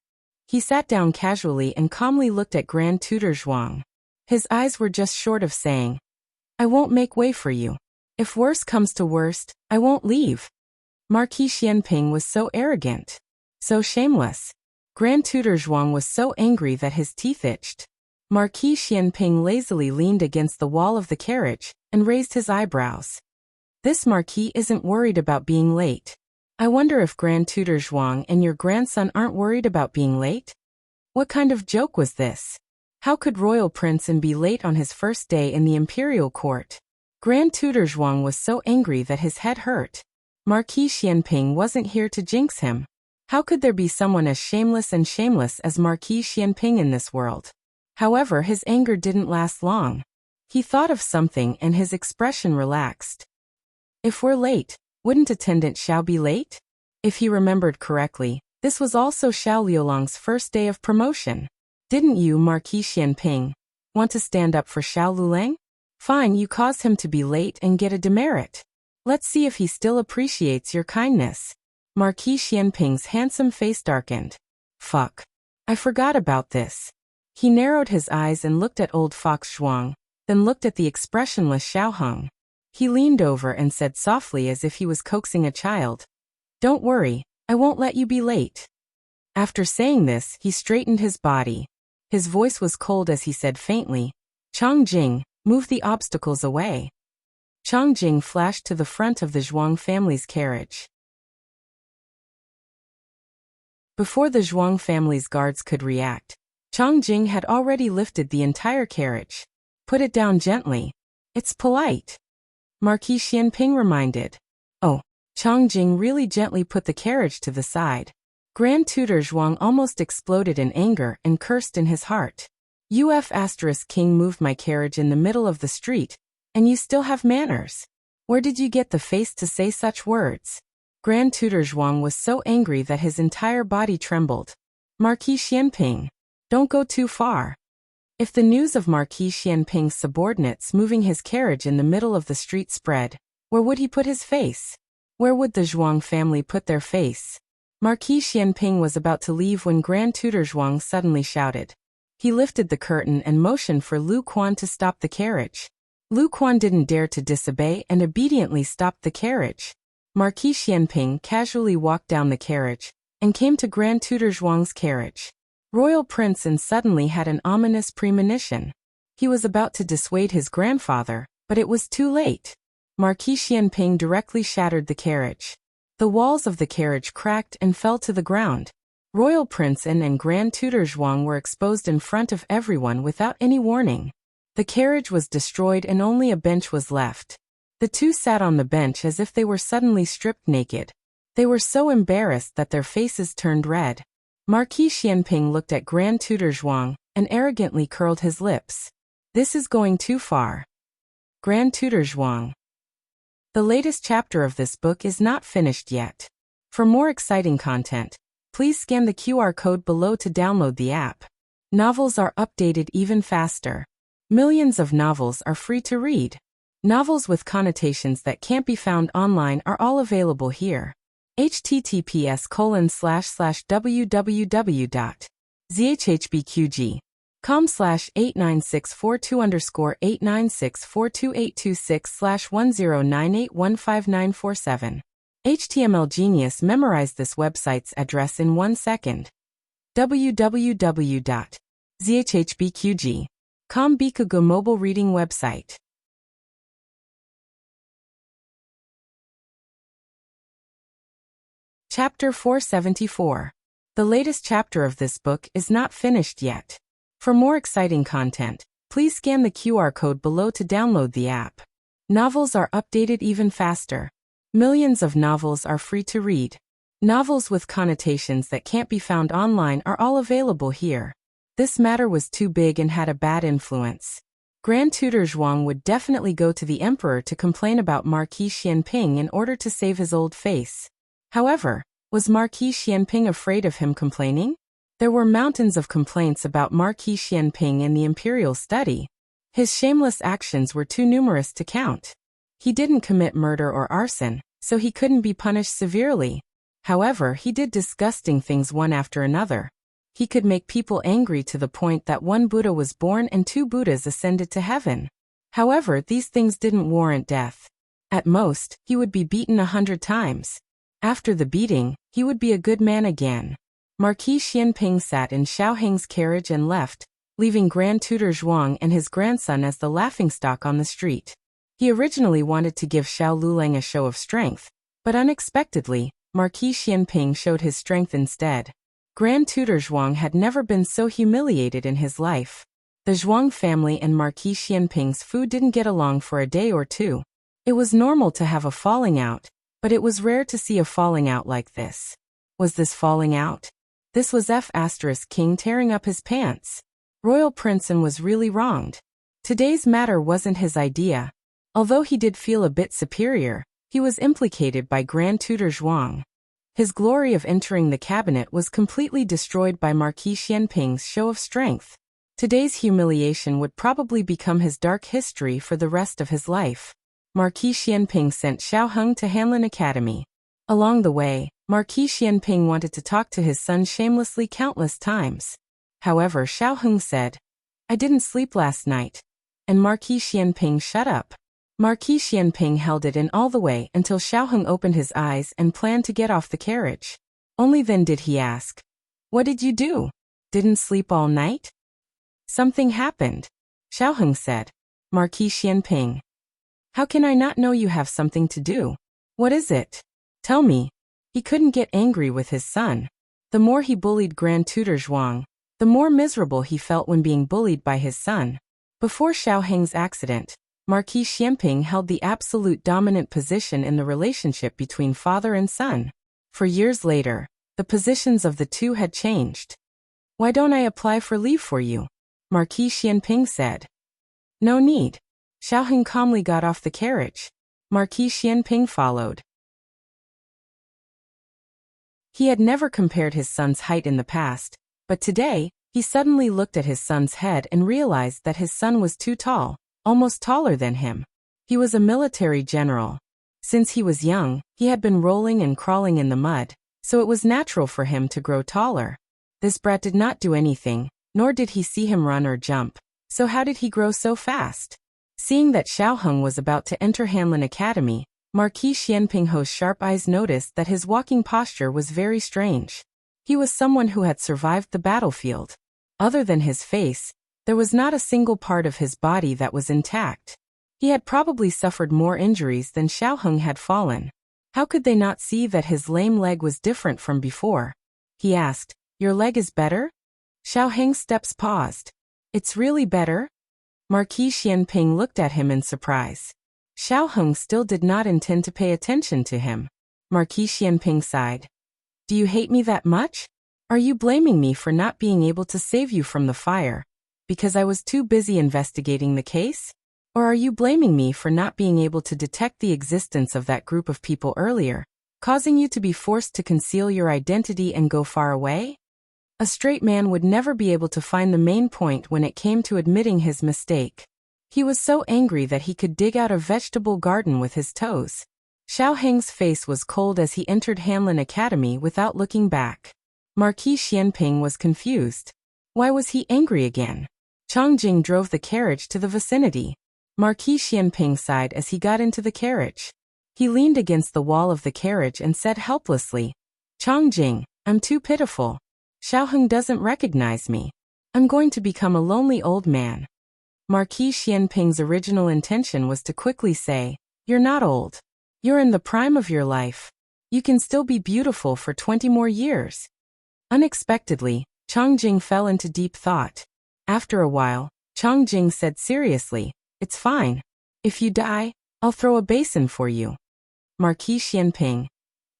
He sat down casually and calmly looked at Grand Tutor Zhuang. His eyes were just short of saying, I won't make way for you. If worse comes to worst, I won't leave. Marquis Xianping was so arrogant. So shameless. Grand Tutor Zhuang was so angry that his teeth itched. Marquis Xianping lazily leaned against the wall of the carriage and raised his eyebrows. This marquis isn't worried about being late. I wonder if Grand Tutor Zhuang and your grandson aren't worried about being late? What kind of joke was this? How could Royal Prince be late on his first day in the imperial court? Grand Tutor Zhuang was so angry that his head hurt. Marquis Xianping wasn't here to jinx him. How could there be someone as shameless as Marquis Xianping in this world? However, his anger didn't last long. He thought of something and his expression relaxed. If we're late, wouldn't Attendant Xiao be late? If he remembered correctly, this was also Xiao Liulong's first day of promotion. Didn't you, Marquis Xianping, want to stand up for Xiao Luleng? Fine, you cause him to be late and get a demerit. Let's see if he still appreciates your kindness. Marquis Xianping's handsome face darkened. Fuck. I forgot about this. He narrowed his eyes and looked at old Fox Zhuang, then looked at the expressionless Xiao Heng. He leaned over and said softly as if he was coaxing a child. Don't worry, I won't let you be late. After saying this, he straightened his body. His voice was cold as he said faintly, Changjing, move the obstacles away. Changjing flashed to the front of the Zhuang family's carriage. Before the Zhuang family's guards could react, Changjing had already lifted the entire carriage. Put it down gently. It's polite. Marquis Xianping reminded. Oh, Changjing really gently put the carriage to the side. Grand Tutor Zhuang almost exploded in anger and cursed in his heart. King moved my carriage in the middle of the street, and you still have manners. Where did you get the face to say such words? Grand Tutor Zhuang was so angry that his entire body trembled. Marquis Xianping. Don't go too far. If the news of Marquis Xianping's subordinates moving his carriage in the middle of the street spread, where would he put his face? Where would the Zhuang family put their face? Marquis Xianping was about to leave when Grand Tutor Zhuang suddenly shouted. He lifted the curtain and motioned for Lu Quan to stop the carriage. Lu Quan didn't dare to disobey and obediently stopped the carriage. Marquis Xianping casually walked down the carriage and came to Grand Tutor Zhuang's carriage. Royal Prince and suddenly had an ominous premonition. He was about to dissuade his grandfather, but it was too late. Marquis Xianping directly shattered the carriage. The walls of the carriage cracked and fell to the ground. Royal Prince and Grand Tutor Zhuang were exposed in front of everyone without any warning. The carriage was destroyed and only a bench was left. The two sat on the bench as if they were suddenly stripped naked. They were so embarrassed that their faces turned red. Marquis Xianping looked at Grand Tutor Zhuang and arrogantly curled his lips. This is going too far. Grand Tutor Zhuang. The latest chapter of this book is not finished yet. For more exciting content, please scan the QR code below to download the app. Novels are updated even faster. Millions of novels are free to read. Novels with connotations that can't be found online are all available here. https://www.zhbqg.com/89642_8964286/1098159447. HTML Genius memorized this website's address in 1 second. www.zhbqg.com Bikugo mobile reading website. Chapter 474. The latest chapter of this book is not finished yet. For more exciting content, please scan the QR code below to download the app. Novels are updated even faster. Millions of novels are free to read. Novels with connotations that can't be found online are all available here. This matter was too big and had a bad influence. Grand Tutor Zhuang would definitely go to the emperor to complain about Marquis Xianping in order to save his old face. However, was Marquis Xianping afraid of him complaining? There were mountains of complaints about Marquis Xianping in the imperial study. His shameless actions were too numerous to count. He didn't commit murder or arson, so he couldn't be punished severely. However, he did disgusting things one after another. He could make people angry to the point that one Buddha was born and 2 Buddhas ascended to heaven. However, these things didn't warrant death. At most, he would be beaten 100 times. After the beating, he would be a good man again. Marquis Xianping sat in Xiao Heng's carriage and left, leaving Grand Tutor Zhuang and his grandson as the laughingstock on the street. He originally wanted to give Xiao Luleng a show of strength, but unexpectedly, Marquis Xianping showed his strength instead. Grand Tutor Zhuang had never been so humiliated in his life. The Zhuang family and Marquis Xianping's food didn't get along for a day or two. It was normal to have a falling out, but it was rare to see a falling out like this. Was this falling out? This was King tearing up his pants. Royal Princeton was really wronged. Today's matter wasn't his idea. Although he did feel a bit superior, he was implicated by Grand Tutor Zhuang. His glory of entering the cabinet was completely destroyed by Marquis Xianping's show of strength. Today's humiliation would probably become his dark history for the rest of his life. Marquis Xianping sent Xiao Heng to Hanlin Academy. Along the way, Marquis Xianping wanted to talk to his son shamelessly countless times. However, Xiao Heng said, "I didn't sleep last night." And Marquis Xianping shut up. Marquis Xianping held it in all the way until Xiao Heng opened his eyes and planned to get off the carriage. Only then did he ask, "What did you do? Didn't sleep all night?" "Something happened," Xiao Heng said. "Marquis Xianping, how can I not know you have something to do? What is it? Tell me." He couldn't get angry with his son. The more he bullied Grand Tutor Zhuang, the more miserable he felt when being bullied by his son. Before Xiao Heng's accident, Marquis Xianping held the absolute dominant position in the relationship between father and son. For years later, the positions of the two had changed. "Why don't I apply for leave for you?" Marquis Xianping said. "No need." Xiao Heng calmly got off the carriage. Marquis Xianping followed. He had never compared his son's height in the past, But today, he suddenly looked at his son's head and realized that his son was too tall, almost taller than him. He was a military general. Since he was young, he had been rolling and crawling in the mud, so it was natural for him to grow taller. This brat did not do anything, nor did he see him run or jump, so how did he grow so fast? Seeing that Xiaoheng was about to enter Hanlin Academy, Marquis Xianpingho's sharp eyes noticed that his walking posture was very strange. He was someone who had survived the battlefield. Other than his face, there was not a single part of his body that was intact. He had probably suffered more injuries than Xiaoheng had fallen. How could they not see that his lame leg was different from before? He asked, "Your leg is better?" Xiaoheng's steps paused. "It's really better?" Marquis Xianping looked at him in surprise. Xiaoheng still did not intend to pay attention to him. Marquis Xianping sighed. "Do you hate me that much? Are you blaming me for not being able to save you from the fire, because I was too busy investigating the case? Or are you blaming me for not being able to detect the existence of that group of people earlier, causing you to be forced to conceal your identity and go far away?" A straight man would never be able to find the main point when it came to admitting his mistake. He was so angry that he could dig out a vegetable garden with his toes. Xiaoheng's face was cold as he entered Hanlin Academy without looking back. Marquis Xianping was confused. Why was he angry again? Changjing drove the carriage to the vicinity. Marquis Xianping sighed as he got into the carriage. He leaned against the wall of the carriage and said helplessly, "Changjing, I'm too pitiful. Xiaoheng doesn't recognize me. I'm going to become a lonely old man." Marquis Xianping's original intention was to quickly say, "You're not old. You're in the prime of your life. You can still be beautiful for 20 more years." Unexpectedly, Changjing fell into deep thought. After a while, Changjing said seriously, "It's fine. If you die, I'll throw a basin for you." Marquis Xianping.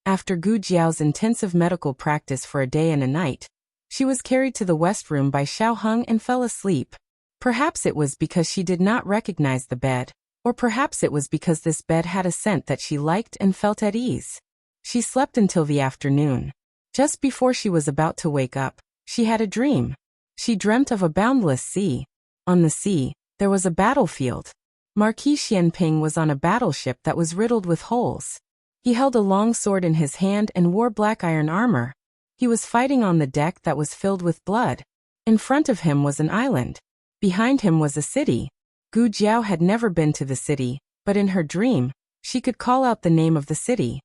After Gu Jiao's intensive medical practice for a day and a night, she was carried to the west room by Xiaoheng and fell asleep. Perhaps it was because she did not recognize the bed, or perhaps it was because this bed had a scent that she liked and felt at ease. She slept until the afternoon. Just before she was about to wake up, she had a dream. She dreamt of a boundless sea. On the sea, there was a battlefield. Marquis Xianping was on a battleship that was riddled with holes. He held a long sword in his hand and wore black iron armor. He was fighting on the deck that was filled with blood. In front of him was an island. Behind him was a city. Gu Jiao had never been to the city, but in her dream, she could call out the name of the city.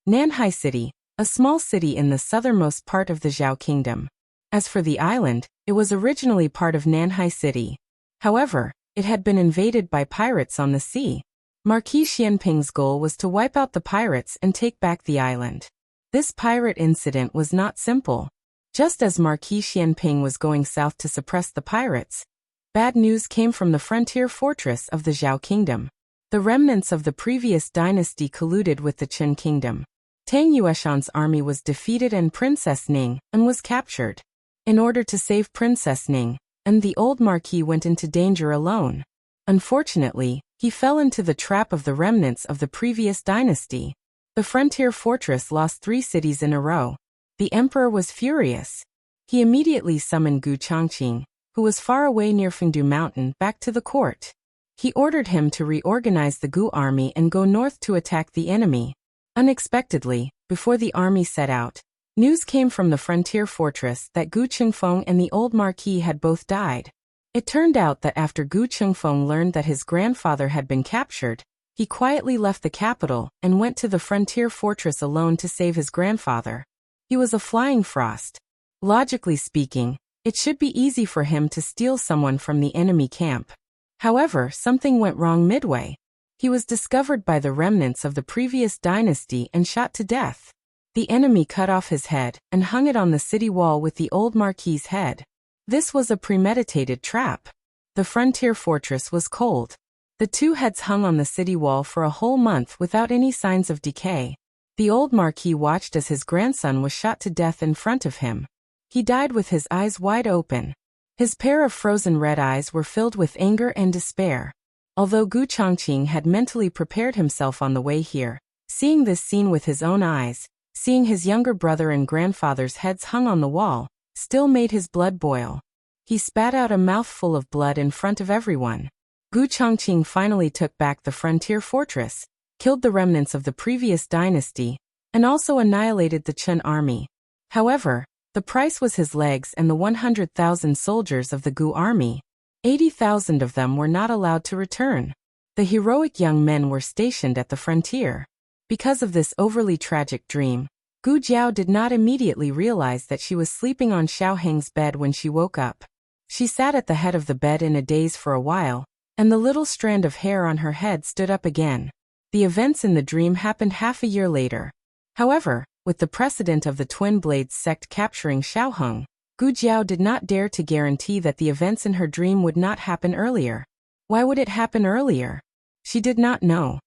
Nanhai City, a small city in the southernmost part of the Zhao Kingdom. As for the island, it was originally part of Nanhai City. However, it had been invaded by pirates on the sea. Marquis Xianping's goal was to wipe out the pirates and take back the island. This pirate incident was not simple. Just as Marquis Xianping was going south to suppress the pirates, bad news came from the frontier fortress of the Zhao Kingdom. The remnants of the previous dynasty colluded with the Qin Kingdom. Tang Yueshan's army was defeated and Princess Ning was captured. In order to save Princess Ning, the old marquis went into danger alone. Unfortunately, he fell into the trap of the remnants of the previous dynasty. The frontier fortress lost 3 cities in a row. The emperor was furious. He immediately summoned Gu Changqing, who was far away near Fengdu Mountain, back to the court. He ordered him to reorganize the Gu army and go north to attack the enemy. Unexpectedly, before the army set out, news came from the frontier fortress that Gu Qingfeng and the old marquis had both died. It turned out that after Gu Qingfeng learned that his grandfather had been captured, he quietly left the capital and went to the frontier fortress alone to save his grandfather. He was a flying frost. Logically speaking, it should be easy for him to steal someone from the enemy camp. However, something went wrong midway. He was discovered by the remnants of the previous dynasty and shot to death. The enemy cut off his head and hung it on the city wall with the old marquis's head. This was a premeditated trap. The frontier fortress was cold. The 2 heads hung on the city wall for a whole month without any signs of decay. The old marquis watched as his grandson was shot to death in front of him. He died with his eyes wide open. His pair of frozen red eyes were filled with anger and despair. Although Gu Changqing had mentally prepared himself on the way here, seeing this scene with his own eyes, Seeing his younger brother and grandfather's heads hung on the wall still made his blood boil. He spat out a mouthful of blood in front of everyone. Gu Chongqing finally took back the frontier fortress, killed the remnants of the previous dynasty, and also annihilated the Chen army. However, the price was his legs and the 100,000 soldiers of the Gu army. 80,000 of them were not allowed to return. The heroic young men were stationed at the frontier. Because of this overly tragic dream, Gu Jiao did not immediately realize that she was sleeping on Xiao Heng's bed when she woke up. She sat at the head of the bed in a daze for a while, and the little strand of hair on her head stood up again. The events in the dream happened half a year later. However, with the precedent of the Twin Blades sect capturing Xiaoheng, Gu Jiao did not dare to guarantee that the events in her dream would not happen earlier. Why would it happen earlier? She did not know.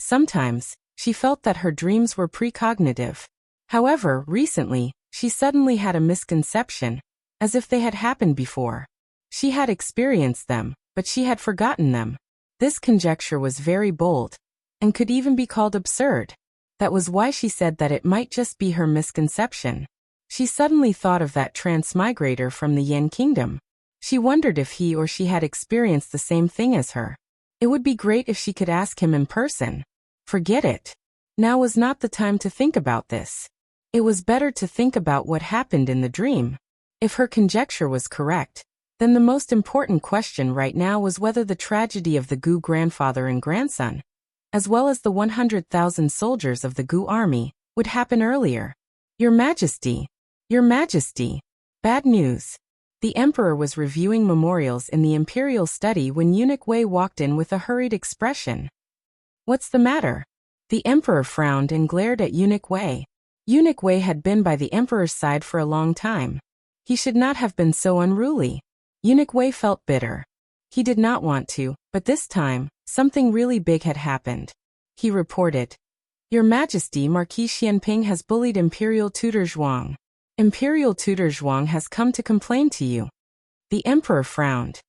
Sometimes, she felt that her dreams were precognitive. However, recently, she suddenly had a misconception, as if they had happened before. She had experienced them, but she had forgotten them. This conjecture was very bold, and could even be called absurd. That was why she said that it might just be her misconception. She suddenly thought of that transmigrator from the Yin Kingdom. She wondered if he or she had experienced the same thing as her. It would be great if she could ask him in person. Forget it. Now was not the time to think about this. It was better to think about what happened in the dream. If her conjecture was correct, then the most important question right now was whether the tragedy of the Gu grandfather and grandson, as well as the 100,000 soldiers of the Gu army, would happen earlier. Your Majesty! Your Majesty! Bad news. The emperor was reviewing memorials in the imperial study when Eunuch Wei walked in with a hurried expression. What's the matter? The emperor frowned and glared at Eunuch Wei. Eunuch Wei had been by the emperor's side for a long time. He should not have been so unruly. Eunuch Wei felt bitter. He did not want to, but this time, something really big had happened. He reported, Your Majesty, Marquis Xianping has bullied Imperial Tutor Zhuang. Imperial Tutor Zhuang has come to complain to you. The emperor frowned.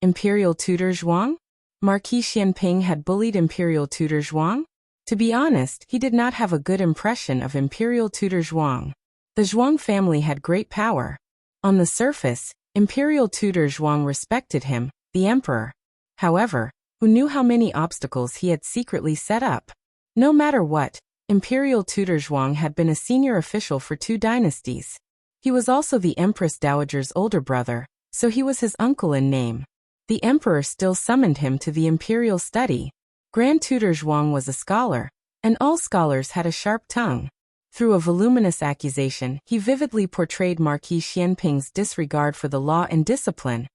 Imperial Tutor Zhuang? Marquis Xianping had bullied Imperial Tutor Zhuang? To be honest, he did not have a good impression of Imperial Tutor Zhuang. The Zhuang family had great power. On the surface, Imperial Tutor Zhuang respected him, the emperor. However, who knew how many obstacles he had secretly set up? No matter what, Imperial Tutor Zhuang had been a senior official for 2 dynasties. He was also the Empress Dowager's older brother, so he was his uncle in name. The emperor still summoned him to the imperial study. Grand Tutor Zhuang was a scholar, and all scholars had a sharp tongue. Through a voluminous accusation, he vividly portrayed Marquis Xianping's disregard for the law and discipline,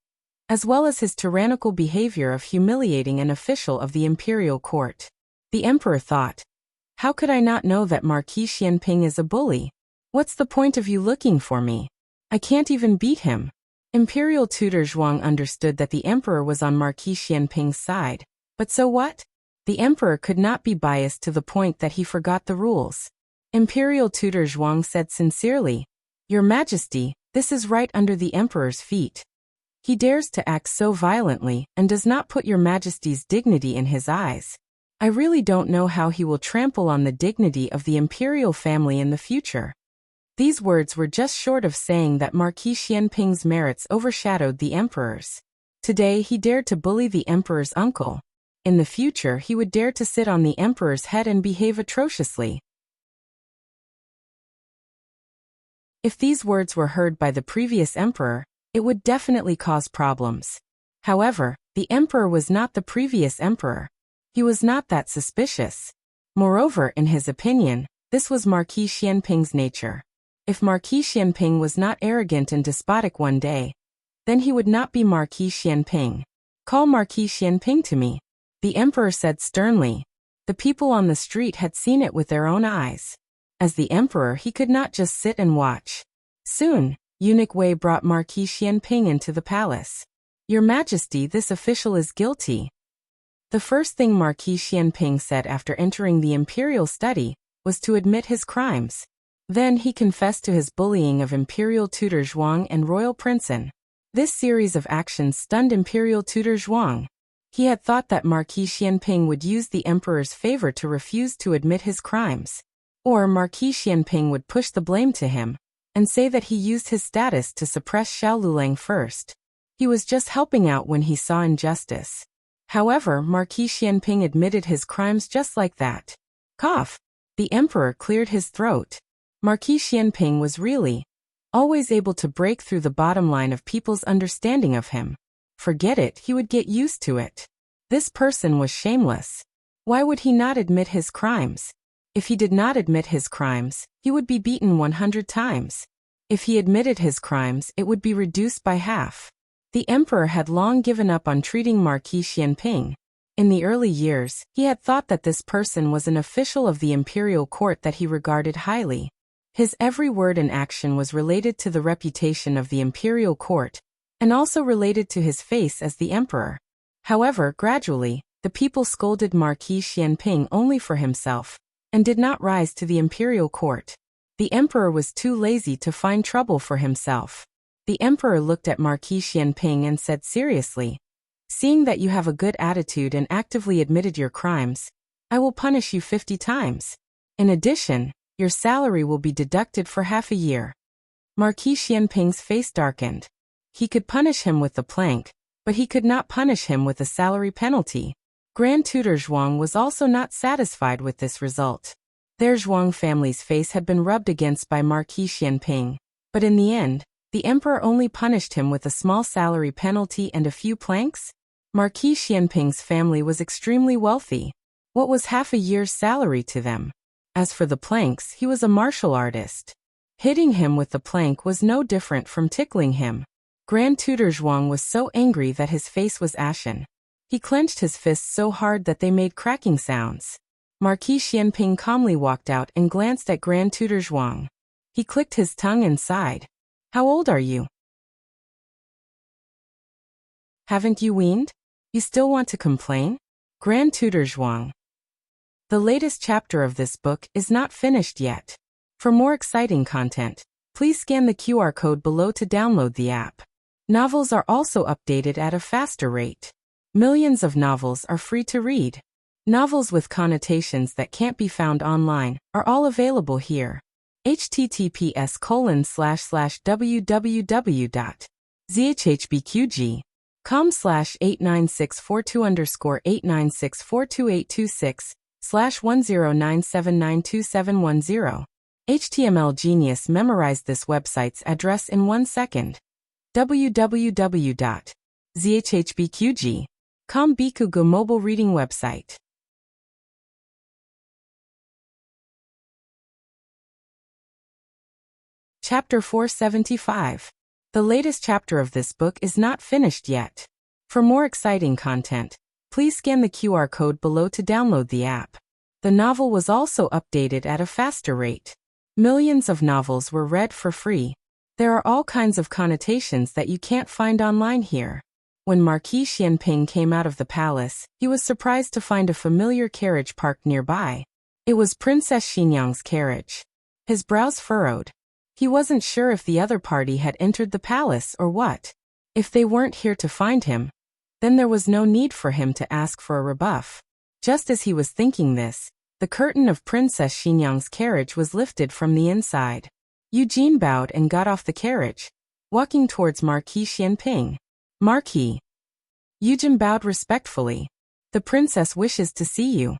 as well as his tyrannical behavior of humiliating an official of the imperial court. The emperor thought, how could I not know that Marquis Xianping is a bully? What's the point of you looking for me? I can't even beat him. Imperial Tutor Zhuang understood that the emperor was on Marquis Xianping's side. But so what? The emperor could not be biased to the point that he forgot the rules. Imperial Tutor Zhuang said sincerely, Your Majesty, this is right under the emperor's feet. He dares to act so violently and does not put Your Majesty's dignity in his eyes. I really don't know how he will trample on the dignity of the imperial family in the future. These words were just short of saying that Marquis Xianping's merits overshadowed the emperor's. Today he dared to bully the emperor's uncle. In the future he would dare to sit on the emperor's head and behave atrociously. If these words were heard by the previous emperor, it would definitely cause problems. However, the emperor was not the previous emperor. He was not that suspicious. Moreover, in his opinion, this was Marquis Xianping's nature. If Marquis Xianping was not arrogant and despotic one day, then he would not be Marquis Xianping. Call Marquis Xianping to me, the emperor said sternly. The people on the street had seen it with their own eyes. As the emperor, he could not just sit and watch. Soon, Eunuch Wei brought Marquis Xianping into the palace. Your Majesty, this official is guilty. The first thing Marquis Xianping said after entering the imperial study was to admit his crimes. Then he confessed to his bullying of Imperial Tutor Zhuang and Royal Princeton. This series of actions stunned Imperial Tutor Zhuang. He had thought that Marquis Xianping would use the emperor's favor to refuse to admit his crimes. Or Marquis Xianping would push the blame to him and say that he used his status to suppress Xiao Lulang first. He was just helping out when he saw injustice. However, Marquis Xianping admitted his crimes just like that. Cough. The emperor cleared his throat. Marquis Xianping was really always able to break through the bottom line of people's understanding of him. Forget it, he would get used to it. This person was shameless. Why would he not admit his crimes? If he did not admit his crimes, he would be beaten 100 times. If he admitted his crimes, it would be reduced by half. The emperor had long given up on treating Marquis Xianping. In the early years, he had thought that this person was an official of the imperial court that he regarded highly. His every word and action was related to the reputation of the imperial court, and also related to his face as the emperor. However, gradually, the people scolded Marquis Xianping only for himself, and did not rise to the imperial court. The emperor was too lazy to find trouble for himself. The emperor looked at Marquis Xianping and said seriously, "Seeing that you have a good attitude and actively admitted your crimes, I will punish you 50 times. In addition, your salary will be deducted for half a year." Marquis Xianping's face darkened. He could punish him with the plank, but he could not punish him with a salary penalty. Grand Tutor Zhuang was also not satisfied with this result. Their Zhuang family's face had been rubbed against by Marquis Xianping, but in the end, the emperor only punished him with a small salary penalty and a few planks. Marquis Xianping's family was extremely wealthy. What was half a year's salary to them? As for the planks, he was a martial artist. Hitting him with the plank was no different from tickling him. Grand Tutor Zhuang was so angry that his face was ashen. He clenched his fists so hard that they made cracking sounds. Marquis Xianping calmly walked out and glanced at Grand Tutor Zhuang. He clicked his tongue and sighed. "How old are you? Haven't you weaned? You still want to complain?" Grand Tutor Zhuang. The latest chapter of this book is not finished yet. For more exciting content, please scan the QR code below to download the app. Novels are also updated at a faster rate. Millions of novels are free to read. Novels with connotations that can't be found online are all available here. https://www.zhbqg.com/89642_89642826/1097927110. HTML Genius memorized this website's address in 1 second. www.zhbqg.com Bikugo mobile reading website. Chapter 475. The latest chapter of this book is not finished yet. For more exciting content, please scan the QR code below to download the app. The novel was also updated at a faster rate. Millions of novels were read for free. There are all kinds of connotations that you can't find online here. When Marquis Xianping came out of the palace, he was surprised to find a familiar carriage parked nearby. It was Princess Xinyang's carriage. His brows furrowed. He wasn't sure if the other party had entered the palace or what. If they weren't here to find him, then there was no need for him to ask for a rebuff. Just as he was thinking this, the curtain of Princess Xinyang's carriage was lifted from the inside. Eugene bowed and got off the carriage, walking towards Marquis Xianping. "Marquis." Eugene bowed respectfully. "The princess wishes to see you."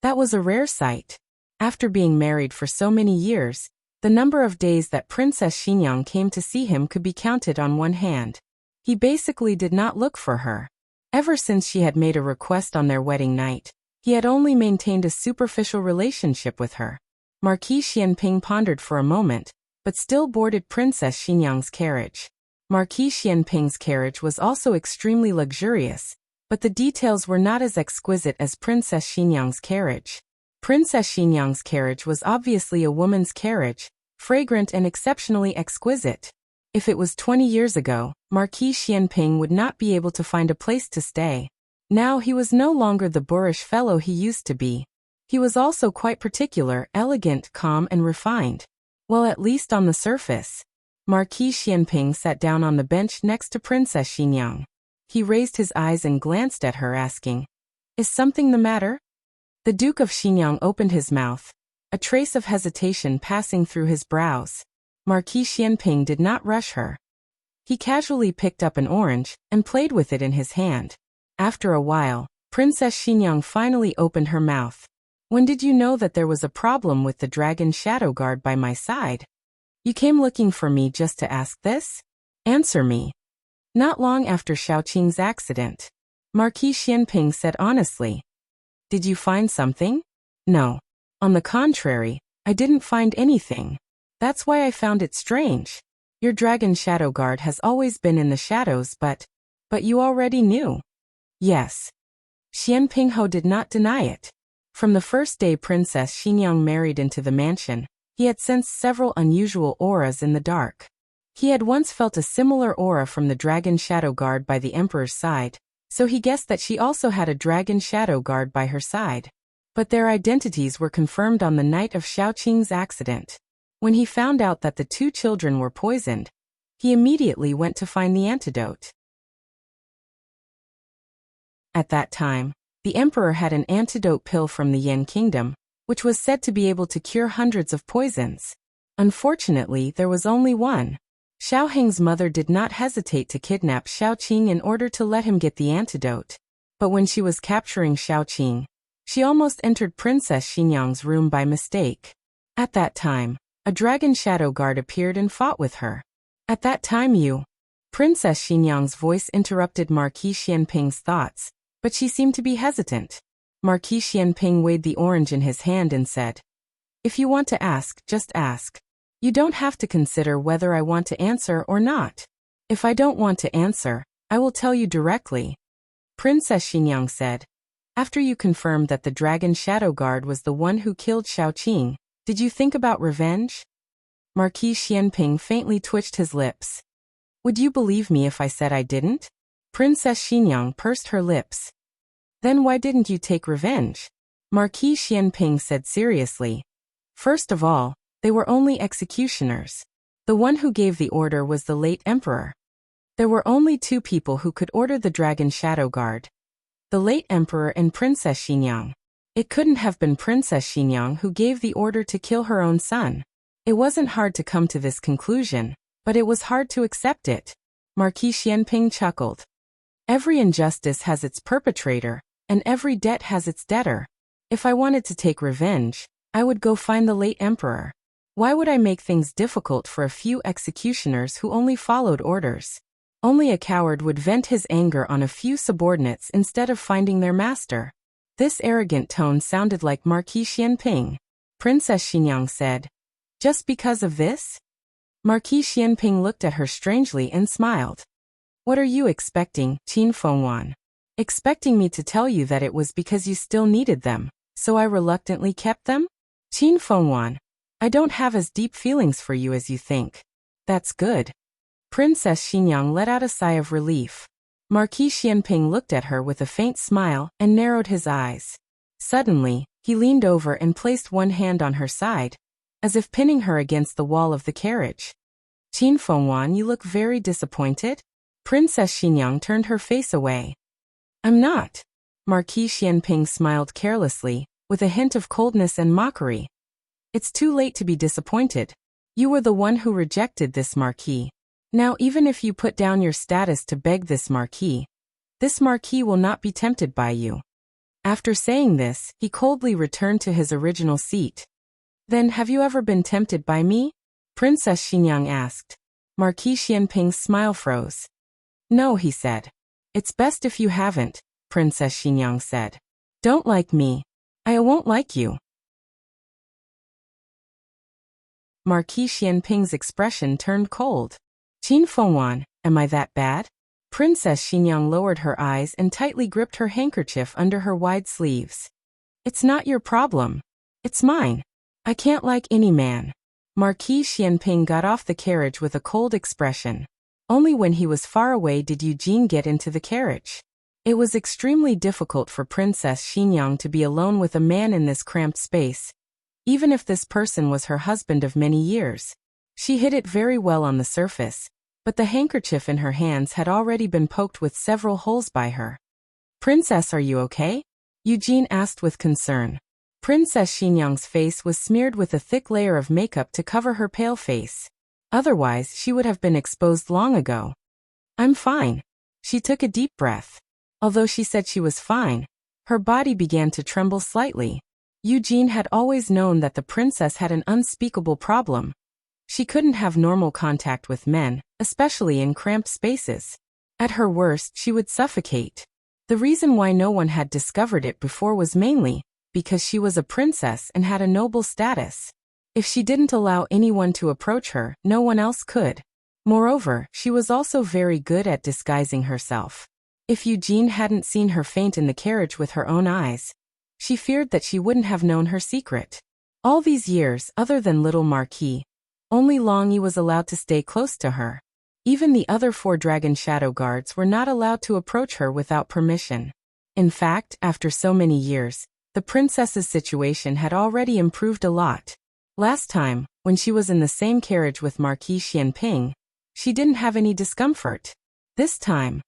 That was a rare sight. After being married for so many years, the number of days that Princess Xinyang came to see him could be counted on one hand. He basically did not look for her. Ever since she had made a request on their wedding night, he had only maintained a superficial relationship with her. Marquis Xianping pondered for a moment, but still boarded Princess Xinyang's carriage. Marquis Xianping's carriage was also extremely luxurious, but the details were not as exquisite as Princess Xinyang's carriage. Princess Xinyang's carriage was obviously a woman's carriage, fragrant and exceptionally exquisite. If it was 20 years ago, Marquis Xianping would not be able to find a place to stay. Now he was no longer the boorish fellow he used to be. He was also quite particular, elegant, calm and refined. Well, at least on the surface. Marquis Xianping sat down on the bench next to Princess Xinyang. He raised his eyes and glanced at her, asking, "Is something the matter?" The Duke of Xinyang opened his mouth, a trace of hesitation passing through his brows. Marquis Xianping did not rush her. He casually picked up an orange and played with it in his hand. After a while, Princess Xinyang finally opened her mouth. "When did you know that there was a problem with the dragon shadow guard by my side? You came looking for me just to ask this? Answer me." "Not long after Xiaoqing's accident," Marquis Xianping said honestly. "Did you find something?" "No. On the contrary, I didn't find anything. That's why I found it strange. Your dragon shadow guard has always been in the shadows, but you already knew." "Yes." Xian Pingho did not deny it. From the first day Princess Xinyang married into the mansion, he had sensed several unusual auras in the dark. He had once felt a similar aura from the dragon shadow guard by the Emperor's side, so he guessed that she also had a dragon shadow guard by her side. But their identities were confirmed on the night of Xiaoqing's accident. When he found out that the two children were poisoned, he immediately went to find the antidote. At that time, the Emperor had an antidote pill from the Yan Kingdom, which was said to be able to cure hundreds of poisons. Unfortunately, there was only one. Xiao Heng's mother did not hesitate to kidnap Xiaoqing in order to let him get the antidote. But when she was capturing Xiaoqing, she almost entered Princess Xinyang's room by mistake. At that time, a dragon shadow guard appeared and fought with her. "At that time Princess Xinyang's voice interrupted Marquis Xianping's thoughts, but she seemed to be hesitant. Marquis Xianping weighed the orange in his hand and said, "If you want to ask, just ask. You don't have to consider whether I want to answer or not. If I don't want to answer, I will tell you directly." Princess Xinyang said, "After you confirmed that the dragon shadow guard was the one who killed Xiaoqing, did you think about revenge?" Marquis Xianping faintly twitched his lips. "Would you believe me if I said I didn't?" Princess Xinyang pursed her lips. "Then why didn't you take revenge?" Marquis Xianping said seriously. "First of all, they were only executioners. The one who gave the order was the late emperor. There were only two people who could order the dragon shadow guard: the late emperor and Princess Xinyang. It couldn't have been Princess Xinyang who gave the order to kill her own son. It wasn't hard to come to this conclusion, but it was hard to accept it." Marquis Xianping chuckled. "Every injustice has its perpetrator, and every debt has its debtor. If I wanted to take revenge, I would go find the late emperor. Why would I make things difficult for a few executioners who only followed orders? Only a coward would vent his anger on a few subordinates instead of finding their master." This arrogant tone sounded like Marquis Xianping. Princess Xinyang said, "Just because of this?" Marquis Xianping looked at her strangely and smiled. "What are you expecting, Qin Fengwan? Expecting me to tell you that it was because you still needed them, so I reluctantly kept them? Qin Fengwan, I don't have as deep feelings for you as you think." "That's good." Princess Xinyang let out a sigh of relief. Marquis Xianping looked at her with a faint smile and narrowed his eyes. Suddenly, he leaned over and placed one hand on her side, as if pinning her against the wall of the carriage. "Qin Fengwan, you look very disappointed?" Princess Xinyang turned her face away. "I'm not." Marquis Xianping smiled carelessly, with a hint of coldness and mockery. "It's too late to be disappointed. You were the one who rejected this marquis. Now even if you put down your status to beg this marquis will not be tempted by you." After saying this, he coldly returned to his original seat. "Then have you ever been tempted by me?" Princess Xinyang asked. Marquis Xianping's smile froze. "No," he said. "It's best if you haven't," Princess Xinyang said. "Don't like me. I won't like you." Marquis Xianping's expression turned cold. "Qin Fengwan, am I that bad?" Princess Xinyang lowered her eyes and tightly gripped her handkerchief under her wide sleeves. "It's not your problem. It's mine. I can't like any man." Marquis Xianping got off the carriage with a cold expression. Only when he was far away did Eugene get into the carriage. It was extremely difficult for Princess Xinyang to be alone with a man in this cramped space, even if this person was her husband of many years. She hid it very well on the surface, but the handkerchief in her hands had already been poked with several holes by her. "Princess, are you okay?" Eugene asked with concern. Princess Xinyang's face was smeared with a thick layer of makeup to cover her pale face. Otherwise, she would have been exposed long ago. "I'm fine." She took a deep breath. Although she said she was fine, her body began to tremble slightly. Eugene had always known that the princess had an unspeakable problem. She couldn't have normal contact with men, especially in cramped spaces. At her worst, she would suffocate. The reason why no one had discovered it before was mainly because she was a princess and had a noble status. If she didn't allow anyone to approach her, no one else could. Moreover, she was also very good at disguising herself. If Eugene hadn't seen her faint in the carriage with her own eyes, she feared that she wouldn't have known her secret. All these years, other than little Marquis, only Long Yi was allowed to stay close to her. Even the other 4 dragon shadow guards were not allowed to approach her without permission. In fact, after so many years, the princess's situation had already improved a lot. Last time, when she was in the same carriage with Marquis Xianping, she didn't have any discomfort. This time,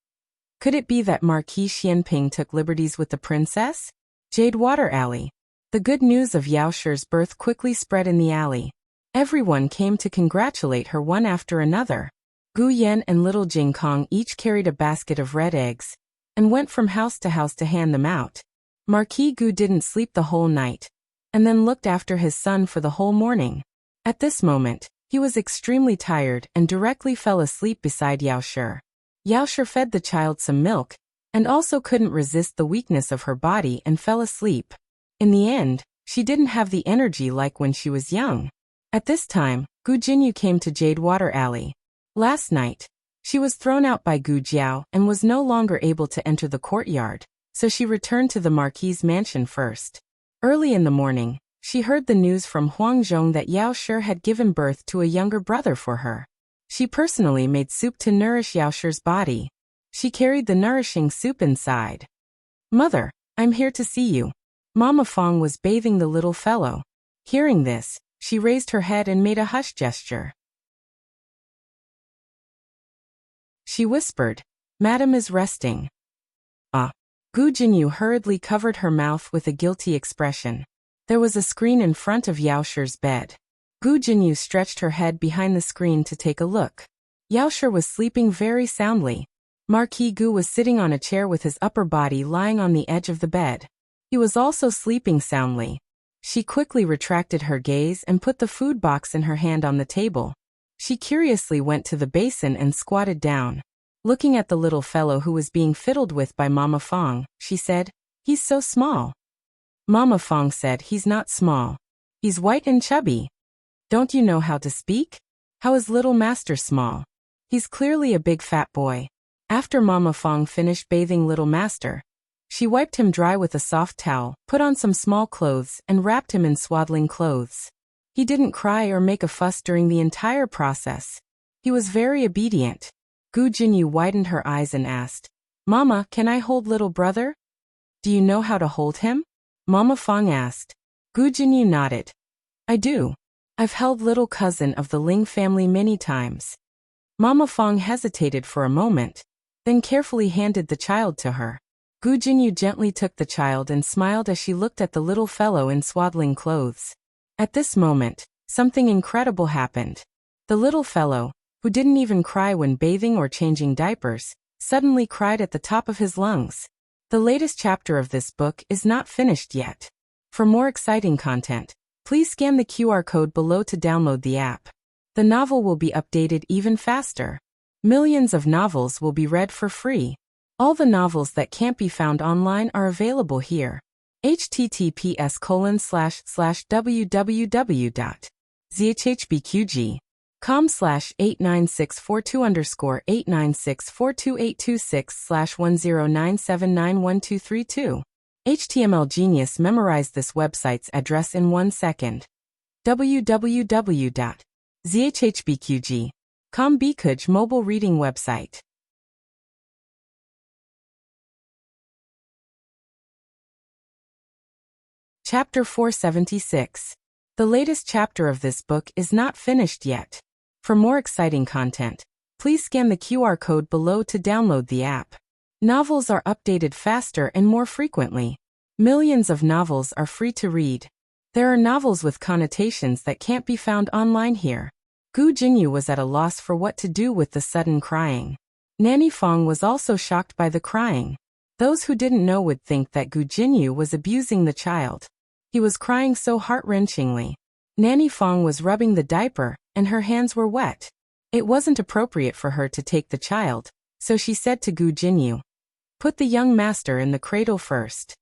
could it be that Marquis Xianping took liberties with the princess? Jade Water Alley. The good news of Yao Shi's birth quickly spread in the alley. Everyone came to congratulate her one after another. Gu Yan and little Jing Kong each carried a basket of red eggs and went from house to hand them out. Marquis Gu didn't sleep the whole night and then looked after his son for the whole morning. At this moment, he was extremely tired and directly fell asleep beside Yao Shi. Yao Shi fed the child some milk and also couldn't resist the weakness of her body and fell asleep. In the end, she didn't have the energy like when she was young. At this time, Gu Jinyu came to Jade Water Alley. Last night, she was thrown out by Gu Jiao and was no longer able to enter the courtyard, so she returned to the Marquis's mansion first. Early in the morning, she heard the news from Huang Zhong that Yao Shi had given birth to a younger brother for her. She personally made soup to nourish Yao Shi's body. She carried the nourishing soup inside. "Mother, I'm here to see you." Mama Fong was bathing the little fellow. Hearing this, she raised her head and made a hush gesture. She whispered, "Madam is resting." "Ah." Gu Jinyu hurriedly covered her mouth with a guilty expression. There was a screen in front of Yao Shi's bed. Gu Jinyu stretched her head behind the screen to take a look. Yao Shi was sleeping very soundly. Marquis Gu was sitting on a chair with his upper body lying on the edge of the bed. He was also sleeping soundly. She quickly retracted her gaze and put the food box in her hand on the table. She curiously went to the basin and squatted down. Looking at the little fellow who was being fiddled with by Mama Fong, she said, "He's so small." Mama Fong said, "He's not small. He's white and chubby." "Don't you know how to speak? How is little master small? He's clearly a big fat boy." After Mama Fong finished bathing little master, she wiped him dry with a soft towel, put on some small clothes, and wrapped him in swaddling clothes. He didn't cry or make a fuss during the entire process. He was very obedient. Gu Jinyu widened her eyes and asked, "Mama, can I hold little brother?" "Do you know how to hold him?" Mama Fong asked. Gu Jinyu nodded. "I do. I've held little cousin of the Ling family many times." Mama Fong hesitated for a moment, then carefully handed the child to her. Gu Jinyu gently took the child and smiled as she looked at the little fellow in swaddling clothes. At this moment, something incredible happened. The little fellow, who didn't even cry when bathing or changing diapers, suddenly cried at the top of his lungs. The latest chapter of this book is not finished yet. For more exciting content, please scan the QR code below to download the app. The novel will be updated even faster. Millions of novels will be read for free. All the novels that can't be found online are available here. https://www.zhbqg.com/89642_8964286/1097912332. HTML Genius memorized this website's address in 1 second. www.zhbqg.com Bikuj mobile reading website. Chapter 476. The latest chapter of this book is not finished yet. For more exciting content, Please scan the QR code below to download the app. Novels are updated faster and more frequently. Millions of novels are free to read. There are novels with connotations that can't be found online here. Gu Jinyu was at a loss for what to do with the sudden crying. Nanny Fong was also shocked by the crying. Those who didn't know would think that Gu Jinyu was abusing the child. He was crying so heart-wrenchingly. Nanny Fong was rubbing the diaper, and her hands were wet. It wasn't appropriate for her to take the child, so she said to Gu Jinyu, "Put the young master in the cradle first."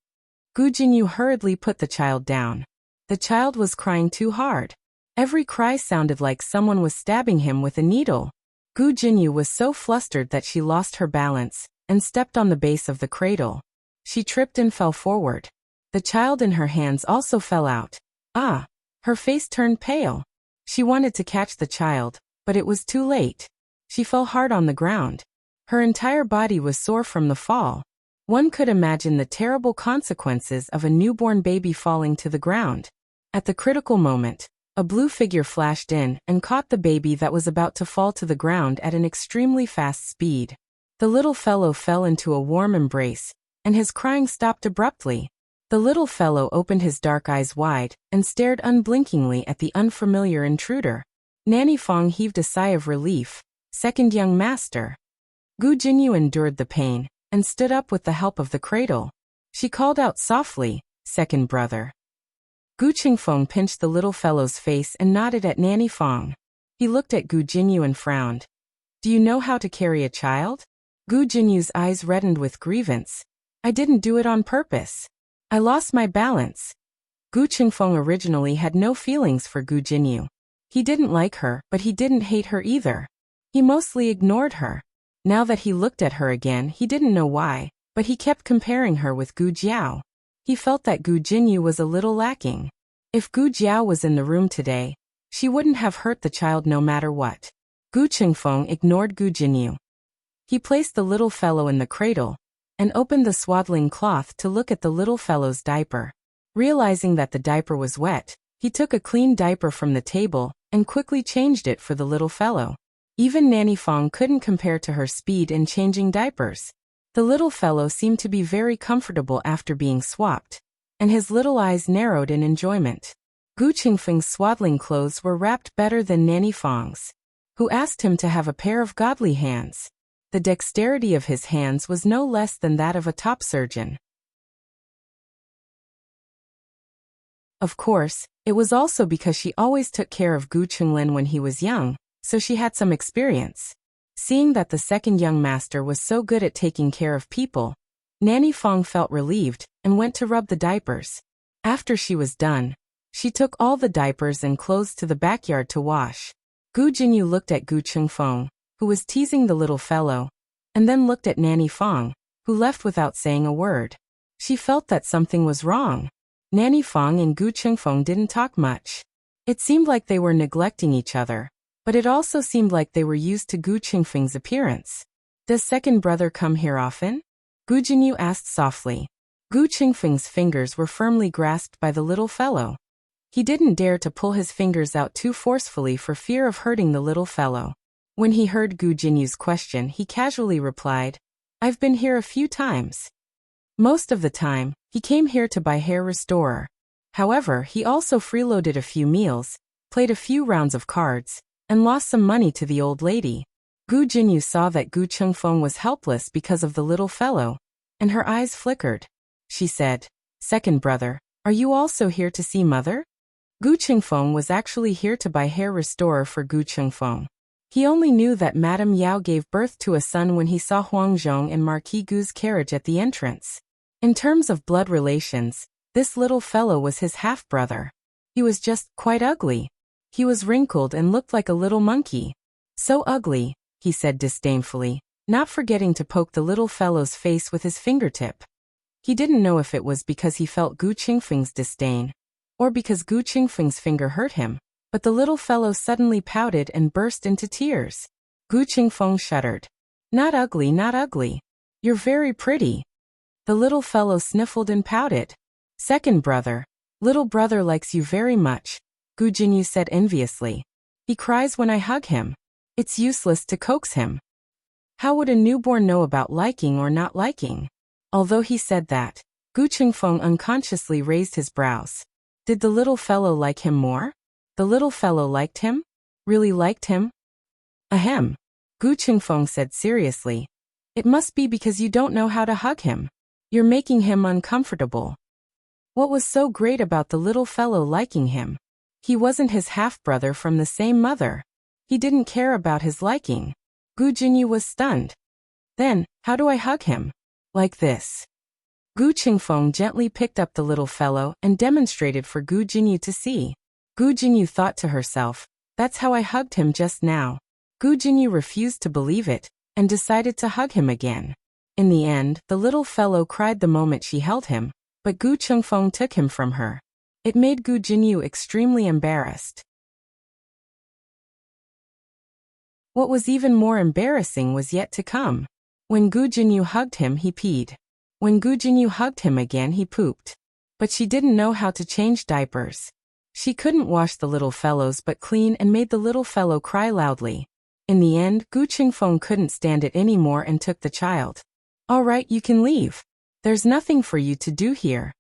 Gu Jinyu hurriedly put the child down. The child was crying too hard. Every cry sounded like someone was stabbing him with a needle. Gu Jinyu was so flustered that she lost her balance and stepped on the base of the cradle. She tripped and fell forward. The child in her hands also fell out. Her face turned pale. She wanted to catch the child, but it was too late. She fell hard on the ground. Her entire body was sore from the fall. One could imagine the terrible consequences of a newborn baby falling to the ground. At the critical moment, a blue figure flashed in and caught the baby that was about to fall to the ground at an extremely fast speed. The little fellow fell into a warm embrace, and his crying stopped abruptly. The little fellow opened his dark eyes wide and stared unblinkingly at the unfamiliar intruder. Nanny Fong heaved a sigh of relief. Second young master. Gu Jinyu endured the pain and stood up with the help of the cradle. She called out softly, "Second brother." Gu Qingfeng pinched the little fellow's face and nodded at Nanny Fong. He looked at Gu Jinyu and frowned. "Do you know how to carry a child?" Gu Jinyu's eyes reddened with grievance. "I didn't do it on purpose. I lost my balance." Gu Qingfeng originally had no feelings for Gu Jinyu. He didn't like her, but he didn't hate her either. He mostly ignored her. Now that he looked at her again, he didn't know why, but he kept comparing her with Gu Jiao. He felt that Gu Jinyu was a little lacking. If Gu Jiao was in the room today, she wouldn't have hurt the child no matter what. Gu Qingfeng ignored Gu Jinyu. He placed the little fellow in the cradle and opened the swaddling cloth to look at the little fellow's diaper. Realizing that the diaper was wet, he took a clean diaper from the table and quickly changed it for the little fellow. Even Nanny Fong couldn't compare to her speed in changing diapers. The little fellow seemed to be very comfortable after being swapped, and his little eyes narrowed in enjoyment. Gu Qingfeng's swaddling clothes were wrapped better than Nanny Fong's, who asked him to have a pair of godly hands. The dexterity of his hands was no less than that of a top surgeon. Of course, it was also because she always took care of Gu Qinglin when he was young, so she had some experience. Seeing that the second young master was so good at taking care of people, Nanny Fong felt relieved and went to rub the diapers. After she was done, she took all the diapers and clothes to the backyard to wash. Gu Jinyu looked at Gu Qingfeng, who was teasing the little fellow, and then looked at Nanny Fong, who left without saying a word. She felt that something was wrong. Nanny Fong and Gu Qingfeng didn't talk much. It seemed like they were neglecting each other, but it also seemed like they were used to Gu Qingfeng's appearance. "Does second brother come here often?" Gu Jinyu asked softly. Gu Qingfeng's fingers were firmly grasped by the little fellow. He didn't dare to pull his fingers out too forcefully for fear of hurting the little fellow. When he heard Gu Jinyu's question, he casually replied, "I've been here a few times." Most of the time, he came here to buy hair restorer. However, he also freeloaded a few meals, played a few rounds of cards, and lost some money to the old lady. Gu Jinyu saw that Gu Qingfeng was helpless because of the little fellow, and her eyes flickered. She said, "Second brother, are you also here to see mother?" Gu Qingfeng was actually here to buy hair restorer for Gu Qingfeng. He only knew that Madame Yao gave birth to a son when he saw Huang Zhong and Marquis Gu's carriage at the entrance. In terms of blood relations, this little fellow was his half-brother. He was just quite ugly. He was wrinkled and looked like a little monkey. "So ugly," he said disdainfully, not forgetting to poke the little fellow's face with his fingertip. He didn't know if it was because he felt Gu Qingfeng's disdain, or because Gu Qingfeng's finger hurt him, but the little fellow suddenly pouted and burst into tears. Gu Qingfeng shuddered. "Not ugly, not ugly. You're very pretty." The little fellow sniffled and pouted. "Second brother. Little brother likes you very much," Gu Jinyu said enviously. "He cries when I hug him." It's useless to coax him. How would a newborn know about liking or not liking? Although he said that, Gu Qingfeng unconsciously raised his brows. Did the little fellow like him more? The little fellow liked him? Really liked him? Ahem. Gu Qingfeng said seriously. It must be because you don't know how to hug him. You're making him uncomfortable. What was so great about the little fellow liking him? He wasn't his half-brother from the same mother. He didn't care about his liking. Gu Jinyu was stunned. Then, how do I hug him? Like this. Gu Qingfeng gently picked up the little fellow and demonstrated for Gu Jinyu to see. Gu Jinyu thought to herself, that's how I hugged him just now. Gu Jinyu refused to believe it, and decided to hug him again. In the end, the little fellow cried the moment she held him, but Gu Qingfeng took him from her. It made Gu Jinyu extremely embarrassed. What was even more embarrassing was yet to come. When Gu Jinyu hugged him, he peed. When Gu Jinyu hugged him again, he pooped. But she didn't know how to change diapers. She couldn't wash the little fellows but clean and made the little fellow cry loudly. In the end, Gu Qingfeng couldn't stand it anymore and took the child. All right, you can leave. There's nothing for you to do here.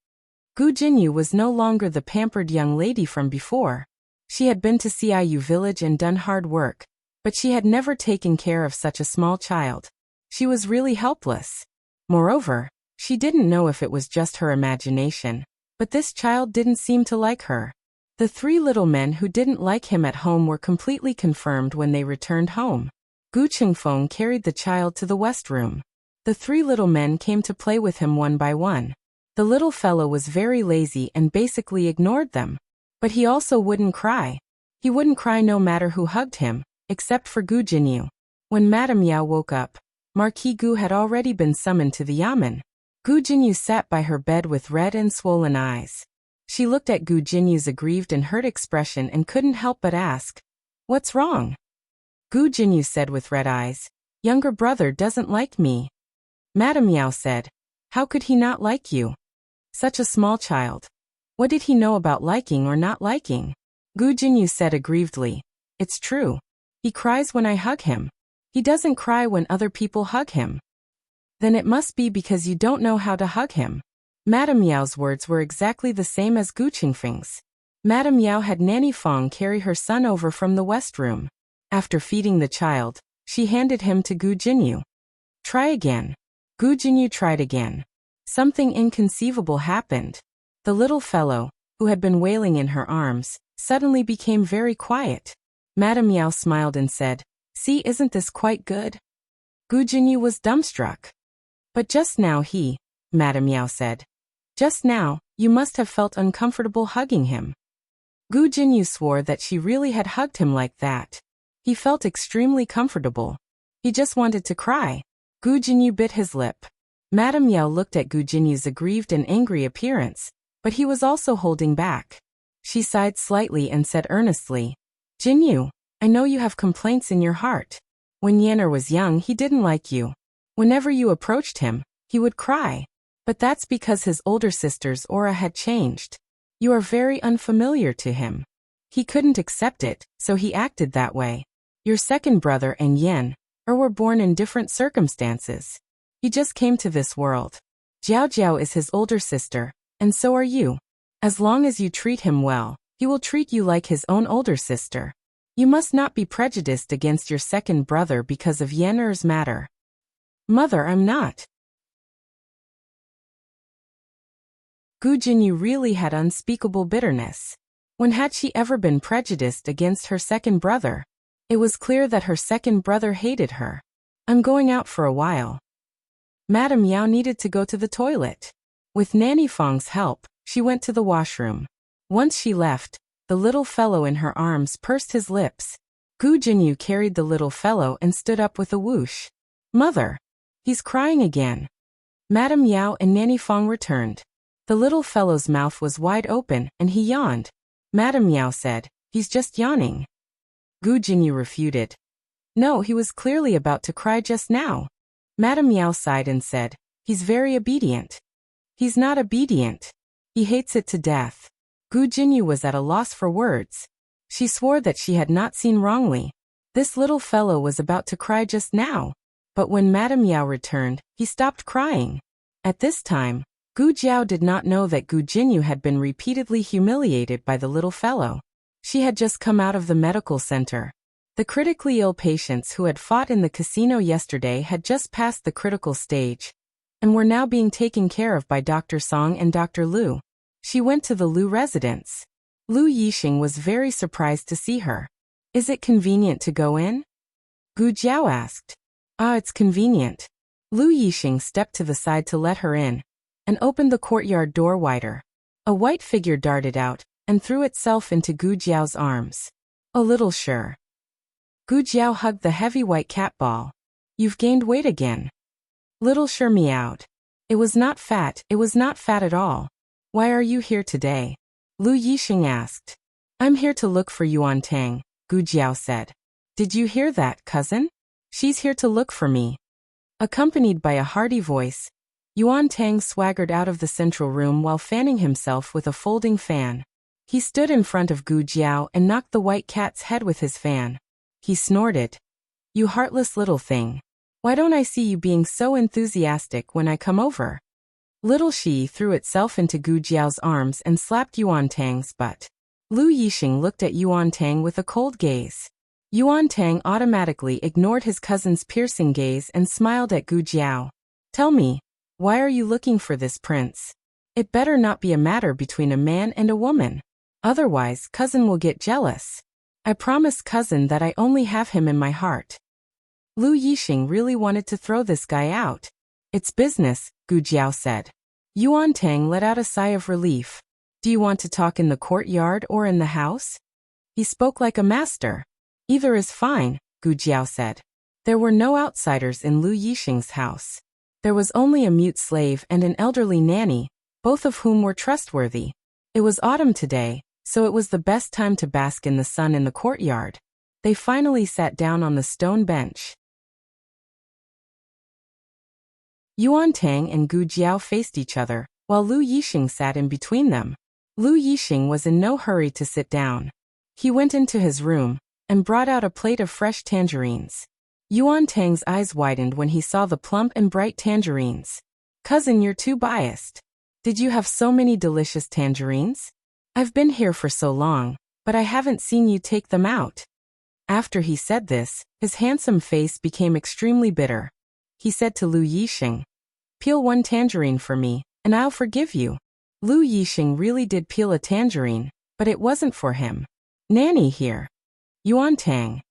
Gu Jinyu was no longer the pampered young lady from before. She had been to Ciu village and done hard work, but she had never taken care of such a small child. She was really helpless. Moreover, she didn't know if it was just her imagination, but this child didn't seem to like her. The three little men who didn't like him at home were completely confirmed when they returned home. Gu Qingfeng carried the child to the west room. The three little men came to play with him one by one. The little fellow was very lazy and basically ignored them. But he also wouldn't cry. He wouldn't cry no matter who hugged him, except for Gu Jinyu. When Madame Yao woke up, Marquis Gu had already been summoned to the yamen. Gu Jinyu sat by her bed with red and swollen eyes. She looked at Gu Jinyu's aggrieved and hurt expression and couldn't help but ask, "What's wrong?" Gu Jinyu said with red eyes, "Younger brother doesn't like me." Madame Yao said, "How could he not like you? Such a small child. What did he know about liking or not liking?" Gu Jinyu said aggrievedly, "It's true. He cries when I hug him. He doesn't cry when other people hug him." "Then it must be because you don't know how to hug him." Madame Yao's words were exactly the same as Gu Qingfeng's. Madame Yao had Nanny Fong carry her son over from the west room. After feeding the child, she handed him to Gu Jinyu. "Try again." Gu Jinyu tried again. Something inconceivable happened. The little fellow, who had been wailing in her arms, suddenly became very quiet. Madame Yao smiled and said, "See, isn't this quite good?" Gu Jinyu was dumbstruck. "But just now Madame Yao said. "Just now, you must have felt uncomfortable hugging him." Gu Jinyu swore that she really had hugged him like that. He felt extremely comfortable. He just wanted to cry. Gu Jinyu bit his lip. Madame Yao looked at Gu Jinyu's aggrieved and angry appearance, but he was also holding back. She sighed slightly and said earnestly, "Jinyu, I know you have complaints in your heart. When Yanner was young, he didn't like you. Whenever you approached him, he would cry. But that's because his older sister's aura had changed. You are very unfamiliar to him. He couldn't accept it, so he acted that way. Your second brother and Yan were born in different circumstances. He just came to this world. Jiao Jiao is his older sister, and so are you. As long as you treat him well, he will treat you like his own older sister. You must not be prejudiced against your second brother because of Yanner's matter." "Mother, I'm not." Gu Jinyu really had unspeakable bitterness. When had she ever been prejudiced against her second brother? It was clear that her second brother hated her. "I'm going out for a while." Madame Yao needed to go to the toilet. With Nanny Fong's help, she went to the washroom. Once she left, the little fellow in her arms pursed his lips. Gu Jinyu carried the little fellow and stood up with a whoosh. "Mother! He's crying again." Madame Yao and Nanny Fong returned. The little fellow's mouth was wide open, and he yawned. Madame Yao said, "He's just yawning." Gu Jinyu refuted. "No, he was clearly about to cry just now." Madame Yao sighed and said, "He's very obedient." "He's not obedient. He hates it to death." Gu Jinyu was at a loss for words. She swore that she had not seen wrongly. This little fellow was about to cry just now. But when Madame Yao returned, he stopped crying. At this time, Gu Jiao did not know that Gu Jinyu had been repeatedly humiliated by the little fellow. She had just come out of the medical center. The critically ill patients who had fought in the casino yesterday had just passed the critical stage and were now being taken care of by Dr. Song and Dr. Liu. She went to the Liu residence. Lu Yixing was very surprised to see her. Is it convenient to go in? Gu Jiao asked. It's convenient. Lu Yixing stepped to the side to let her in and opened the courtyard door wider. A white figure darted out and threw itself into Gu Jiao's arms. A little sure. Gu Jiao hugged the heavy white cat ball. You've gained weight again. Little Sure meowed. It was not fat at all. Why are you here today? Lu Yixing asked. I'm here to look for Yuan Tang, Gu Jiao said. Did you hear that, cousin? She's here to look for me. Accompanied by a hearty voice, Yuan Tang swaggered out of the central room while fanning himself with a folding fan. He stood in front of Gu Jiao and knocked the white cat's head with his fan. He snorted. You heartless little thing. Why don't I see you being so enthusiastic when I come over? Little Shi threw itself into Gu Jiao's arms and slapped Yuan Tang's butt. Lu Yixing looked at Yuan Tang with a cold gaze. Yuan Tang automatically ignored his cousin's piercing gaze and smiled at Gu Jiao. Tell me, why are you looking for this prince? It better not be a matter between a man and a woman. Otherwise, cousin will get jealous. I promise cousin that I only have him in my heart. Lu Yixing really wanted to throw this guy out. It's business, Gu Jiao said. Yuan Tang let out a sigh of relief. Do you want to talk in the courtyard or in the house? He spoke like a master. Either is fine, Gu Jiao said. There were no outsiders in Lu Yixing's house. There was only a mute slave and an elderly nanny, both of whom were trustworthy. It was autumn today, so it was the best time to bask in the sun in the courtyard. They finally sat down on the stone bench. Yuan Tang and Gu Jiao faced each other, while Lu Yixing sat in between them. Lu Yixing was in no hurry to sit down. He went into his room and brought out a plate of fresh tangerines. Yuan Tang's eyes widened when he saw the plump and bright tangerines. Cousin, you're too biased. Did you have so many delicious tangerines? I've been here for so long, but I haven't seen you take them out. After he said this, his handsome face became extremely bitter. He said to Lu Yixing, peel one tangerine for me, and I'll forgive you. Lu Yixing really did peel a tangerine, but it wasn't for him. Nanny here. Yuan Tang.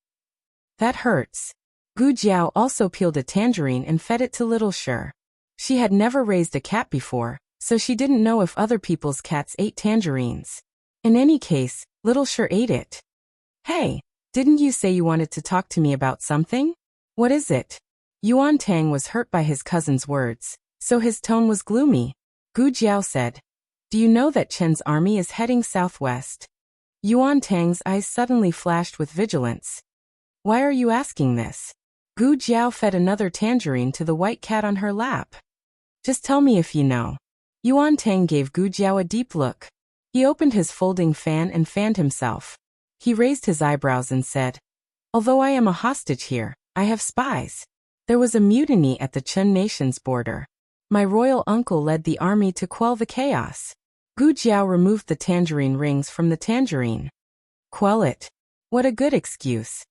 That hurts. Gu Jiao also peeled a tangerine and fed it to Little Sure. She had never raised a cat before, so she didn't know if other people's cats ate tangerines. In any case, Little Sure ate it. Hey, didn't you say you wanted to talk to me about something? What is it? Yuan Tang was hurt by his cousin's words, so his tone was gloomy. Gu Jiao said, do you know that Chen's army is heading southwest? Yuan Tang's eyes suddenly flashed with vigilance. Why are you asking this? Gu Jiao fed another tangerine to the white cat on her lap. Just tell me if you know. Yuan Tang gave Gu Jiao a deep look. He opened his folding fan and fanned himself. He raised his eyebrows and said, although I am a hostage here, I have spies. There was a mutiny at the Chen nation's border. My royal uncle led the army to quell the chaos. Gu Jiao removed the tangerine rings from the tangerine. Quell it. What a good excuse.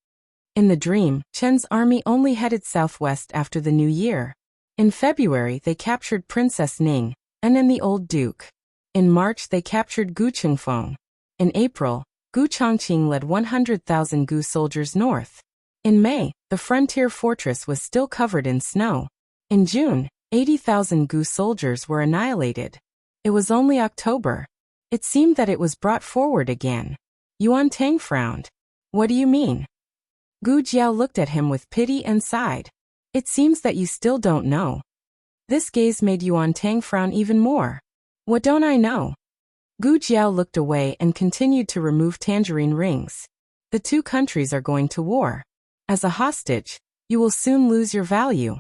In the dream, Chen's army only headed southwest after the new year. In February, they captured Princess Ning, and then the old duke. In March, they captured Gu Qingfeng. In April, Gu Chongqing led 100,000 Gu soldiers north. In May, the frontier fortress was still covered in snow. In June, 80,000 Gu soldiers were annihilated. It was only October. It seemed that it was brought forward again. Yuan Tang frowned. What do you mean? Gu Jiao looked at him with pity and sighed. It seems that you still don't know. This gaze made Yuan Tang frown even more. What don't I know? Gu Jiao looked away and continued to remove tangerine rings. The two countries are going to war. As a hostage, you will soon lose your value.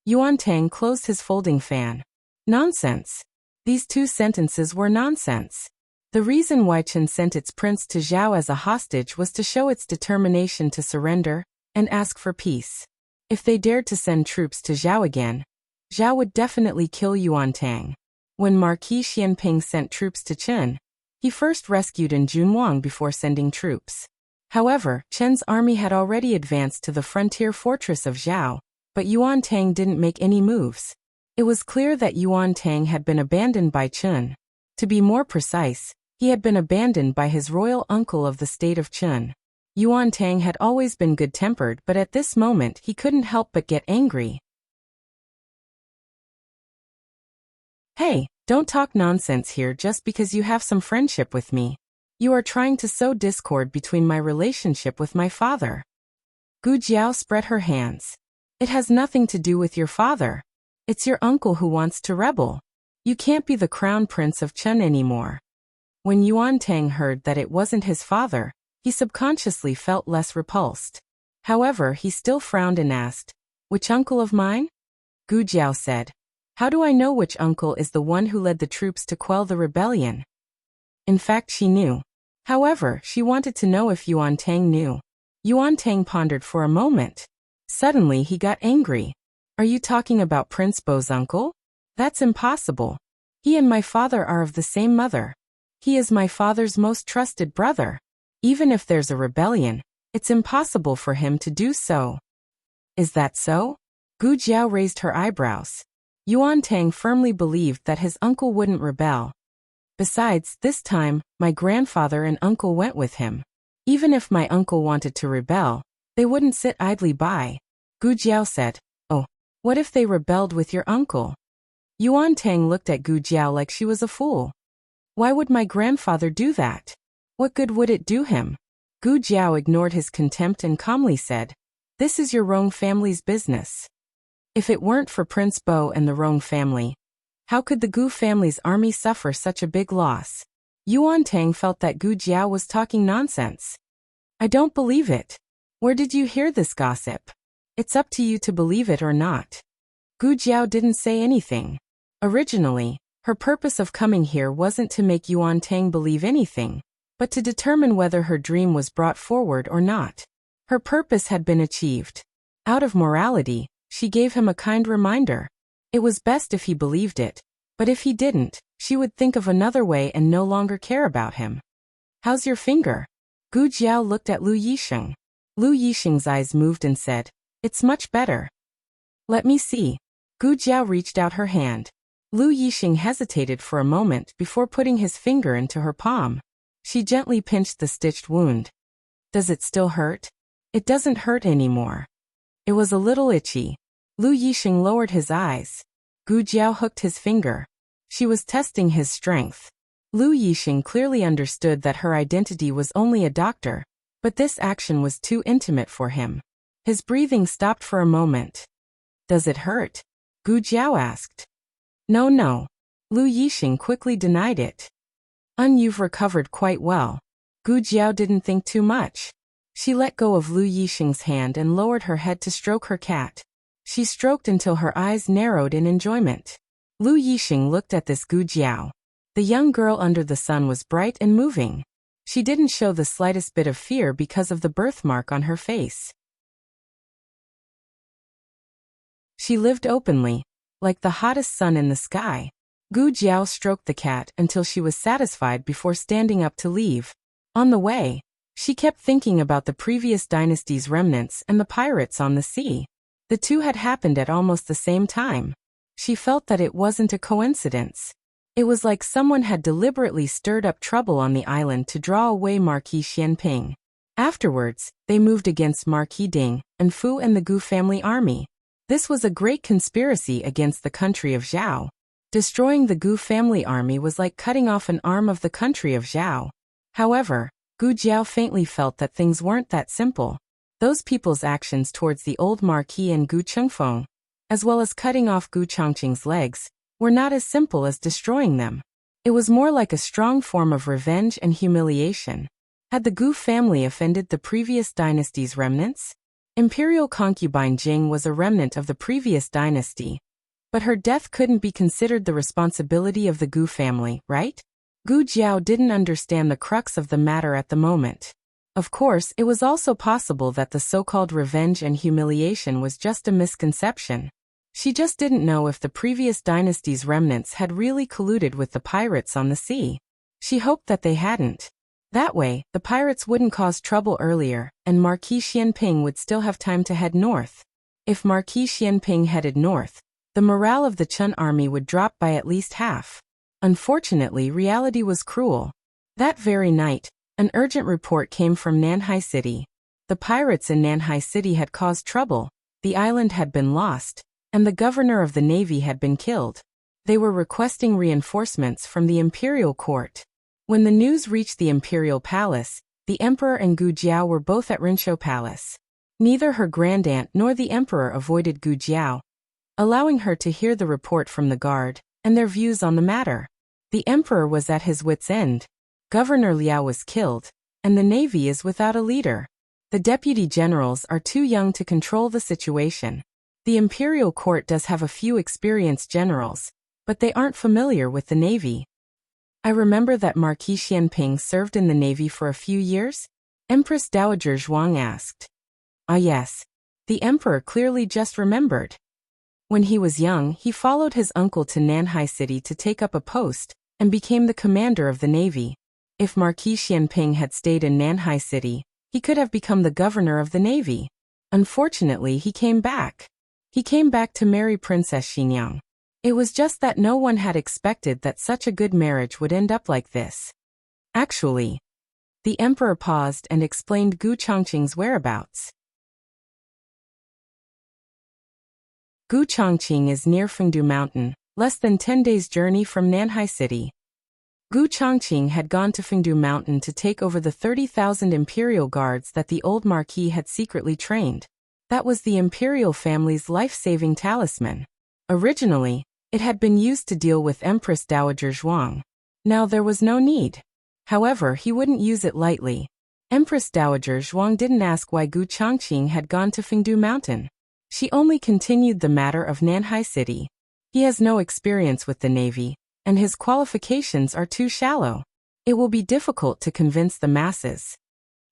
Yuan Tang closed his folding fan. Nonsense. These two sentences were nonsense. The reason why Chen sent its prince to Zhao as a hostage was to show its determination to surrender and ask for peace. If they dared to send troops to Zhao again, Zhao would definitely kill Yuan Tang. When Marquis Xianping sent troops to Chen, he first rescued in Junwang before sending troops. However, Chen's army had already advanced to the frontier fortress of Zhao, but Yuan Tang didn't make any moves. It was clear that Yuan Tang had been abandoned by Chen. To be more precise, he had been abandoned by his royal uncle of the state of Chen. Yuan Tang had always been good-tempered, but at this moment he couldn't help but get angry. Hey, don't talk nonsense here just because you have some friendship with me. You are trying to sow discord between my relationship with my father. Gu Jiao spread her hands. It has nothing to do with your father. It's your uncle who wants to rebel. You can't be the crown prince of Chen anymore. When Yuan Tang heard that it wasn't his father, he subconsciously felt less repulsed. However, he still frowned and asked, "Which uncle of mine?" Gu Jiao said, "How do I know which uncle is the one who led the troops to quell the rebellion?" In fact, she knew. However, she wanted to know if Yuan Tang knew. Yuan Tang pondered for a moment. Suddenly, he got angry. "Are you talking about Prince Bo's uncle? That's impossible. He and my father are of the same mother. He is my father's most trusted brother. Even if there's a rebellion, it's impossible for him to do so." "Is that so?" Gu Jiao raised her eyebrows. Yuan Tang firmly believed that his uncle wouldn't rebel. Besides, this time, my grandfather and uncle went with him. Even if my uncle wanted to rebel, they wouldn't sit idly by. Gu Jiao said, "Oh, what if they rebelled with your uncle?" Yuan Tang looked at Gu Jiao like she was a fool. "Why would my grandfather do that? What good would it do him?" Gu Jiao ignored his contempt and calmly said, "This is your Rong family's business. If it weren't for Prince Bo and the Rong family, how could the Gu family's army suffer such a big loss?" Yuan Tang felt that Gu Jiao was talking nonsense. "I don't believe it. Where did you hear this gossip? It's up to you to believe it or not." Gu Jiao didn't say anything. Originally, her purpose of coming here wasn't to make Yuan Tang believe anything, but to determine whether her dream was brought forward or not. Her purpose had been achieved. Out of morality, she gave him a kind reminder. It was best if he believed it, but if he didn't, she would think of another way and no longer care about him. "How's your finger?" Gu Jiao looked at Lu Yisheng. Lu Yisheng's eyes moved and said, "It's much better." "Let me see." Gu Jiao reached out her hand. Lu Yisheng hesitated for a moment before putting his finger into her palm. She gently pinched the stitched wound. "Does it still hurt?" "It doesn't hurt anymore. It was a little itchy." Lu Yisheng lowered his eyes. Gu Jiao hooked his finger. She was testing his strength. Lu Yisheng clearly understood that her identity was only a doctor, but this action was too intimate for him. His breathing stopped for a moment. "Does it hurt?" Gu Jiao asked. No. Lu Yisheng quickly denied it. "You've recovered quite well." Gu Jiao didn't think too much. She let go of Lu Yisheng's hand and lowered her head to stroke her cat. She stroked until her eyes narrowed in enjoyment. Lu Yisheng looked at this Gu Jiao. The young girl under the sun was bright and moving. She didn't show the slightest bit of fear because of the birthmark on her face. She lived openly, like the hottest sun in the sky. Gu Jiao stroked the cat until she was satisfied before standing up to leave. On the way, she kept thinking about the previous dynasty's remnants and the pirates on the sea. The two had happened at almost the same time. She felt that it wasn't a coincidence. It was like someone had deliberately stirred up trouble on the island to draw away Marquis Xianping. Afterwards, they moved against Marquis Ding and Fu and the Gu family army. This was a great conspiracy against the country of Zhao. Destroying the Gu family army was like cutting off an arm of the country of Zhao. However, Gu Jiao faintly felt that things weren't that simple. Those people's actions towards the old Marquis and Gu Chengfeng, as well as cutting off Gu Changqing's legs, were not as simple as destroying them. It was more like a strong form of revenge and humiliation. Had the Gu family offended the previous dynasty's remnants? Imperial concubine Jing was a remnant of the previous dynasty, but her death couldn't be considered the responsibility of the Gu family, right? Gu Jiao didn't understand the crux of the matter at the moment. Of course, it was also possible that the so-called revenge and humiliation was just a misconception. She just didn't know if the previous dynasty's remnants had really colluded with the pirates on the sea. She hoped that they hadn't. That way, the pirates wouldn't cause trouble earlier, and Marquis Xianping would still have time to head north. If Marquis Xianping headed north, the morale of the Chun army would drop by at least half. Unfortunately, reality was cruel. That very night, an urgent report came from Nanhai City. The pirates in Nanhai City had caused trouble, the island had been lost, and the governor of the navy had been killed. They were requesting reinforcements from the imperial court. When the news reached the imperial palace, the emperor and Gu Jiao were both at Rinshou Palace. Neither her grandaunt nor the emperor avoided Gu Jiao, allowing her to hear the report from the guard and their views on the matter. The emperor was at his wits' end. Governor Liao was killed, and the navy is without a leader. The deputy generals are too young to control the situation. The imperial court does have a few experienced generals, but they aren't familiar with the navy. I remember that Marquis Xianping served in the navy for a few years? Empress Dowager Zhuang asked. Ah yes. The emperor clearly just remembered. When he was young, he followed his uncle to Nanhai City to take up a post, and became the commander of the navy. If Marquis Xianping had stayed in Nanhai City, he could have become the governor of the navy. Unfortunately, he came back. He came back to marry Princess Xinyang. It was just that no one had expected that such a good marriage would end up like this. Actually, the emperor paused and explained Gu Chongqing's whereabouts. Gu Chongqing is near Fengdu Mountain, less than 10 days' journey from Nanhai City. Gu Chongqing had gone to Fengdu Mountain to take over the 30,000 imperial guards that the old marquis had secretly trained. That was the imperial family's life-saving talisman. Originally, it had been used to deal with Empress Dowager Zhuang. Now there was no need. However, he wouldn't use it lightly. Empress Dowager Zhuang didn't ask why Gu Chongqing had gone to Fengdu Mountain. She only continued the matter of Nanhai City. He has no experience with the navy, and his qualifications are too shallow. It will be difficult to convince the masses.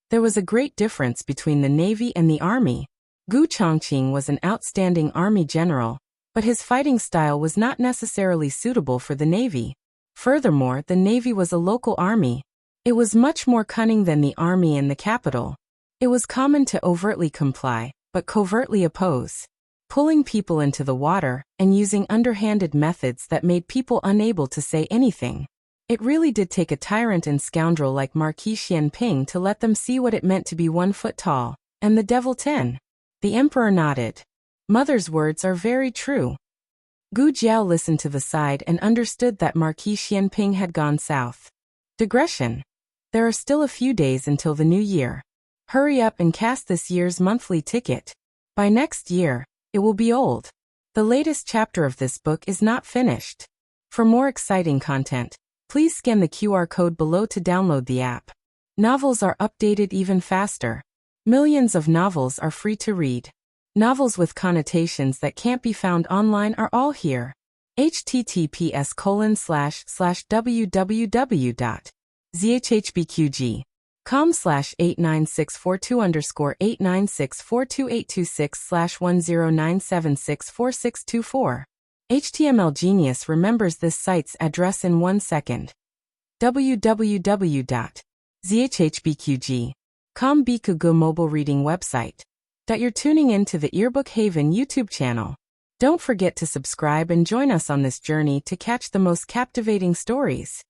There was a great difference between the navy and the army. Gu Chongqing was an outstanding army general, but his fighting style was not necessarily suitable for the navy. Furthermore, the navy was a local army. It was much more cunning than the army in the capital. It was common to overtly comply, but covertly oppose, pulling people into the water and using underhanded methods that made people unable to say anything. It really did take a tyrant and scoundrel like Marquis Xianping to let them see what it meant to be 1 foot tall, and the devil 10. The emperor nodded. Mother's words are very true. Gu Jiao listened to the side and understood that Marquis Xianping had gone south. Digression. There are still a few days until the new year. Hurry up and cast this year's monthly ticket. By next year, it will be old. The latest chapter of this book is not finished. For more exciting content, please scan the QR code below to download the app. Novels are updated even faster. Millions of novels are free to read. Novels with connotations that can't be found online are all here. https://www.zhbqg.com/89642_8964226/1097644624. HTML Genius remembers this site's address in 1 second. www.zhbqg.com Bikugo mobile reading website. You're tuning in to the Earbook Haven YouTube channel. Don't forget to subscribe and join us on this journey to catch the most captivating stories.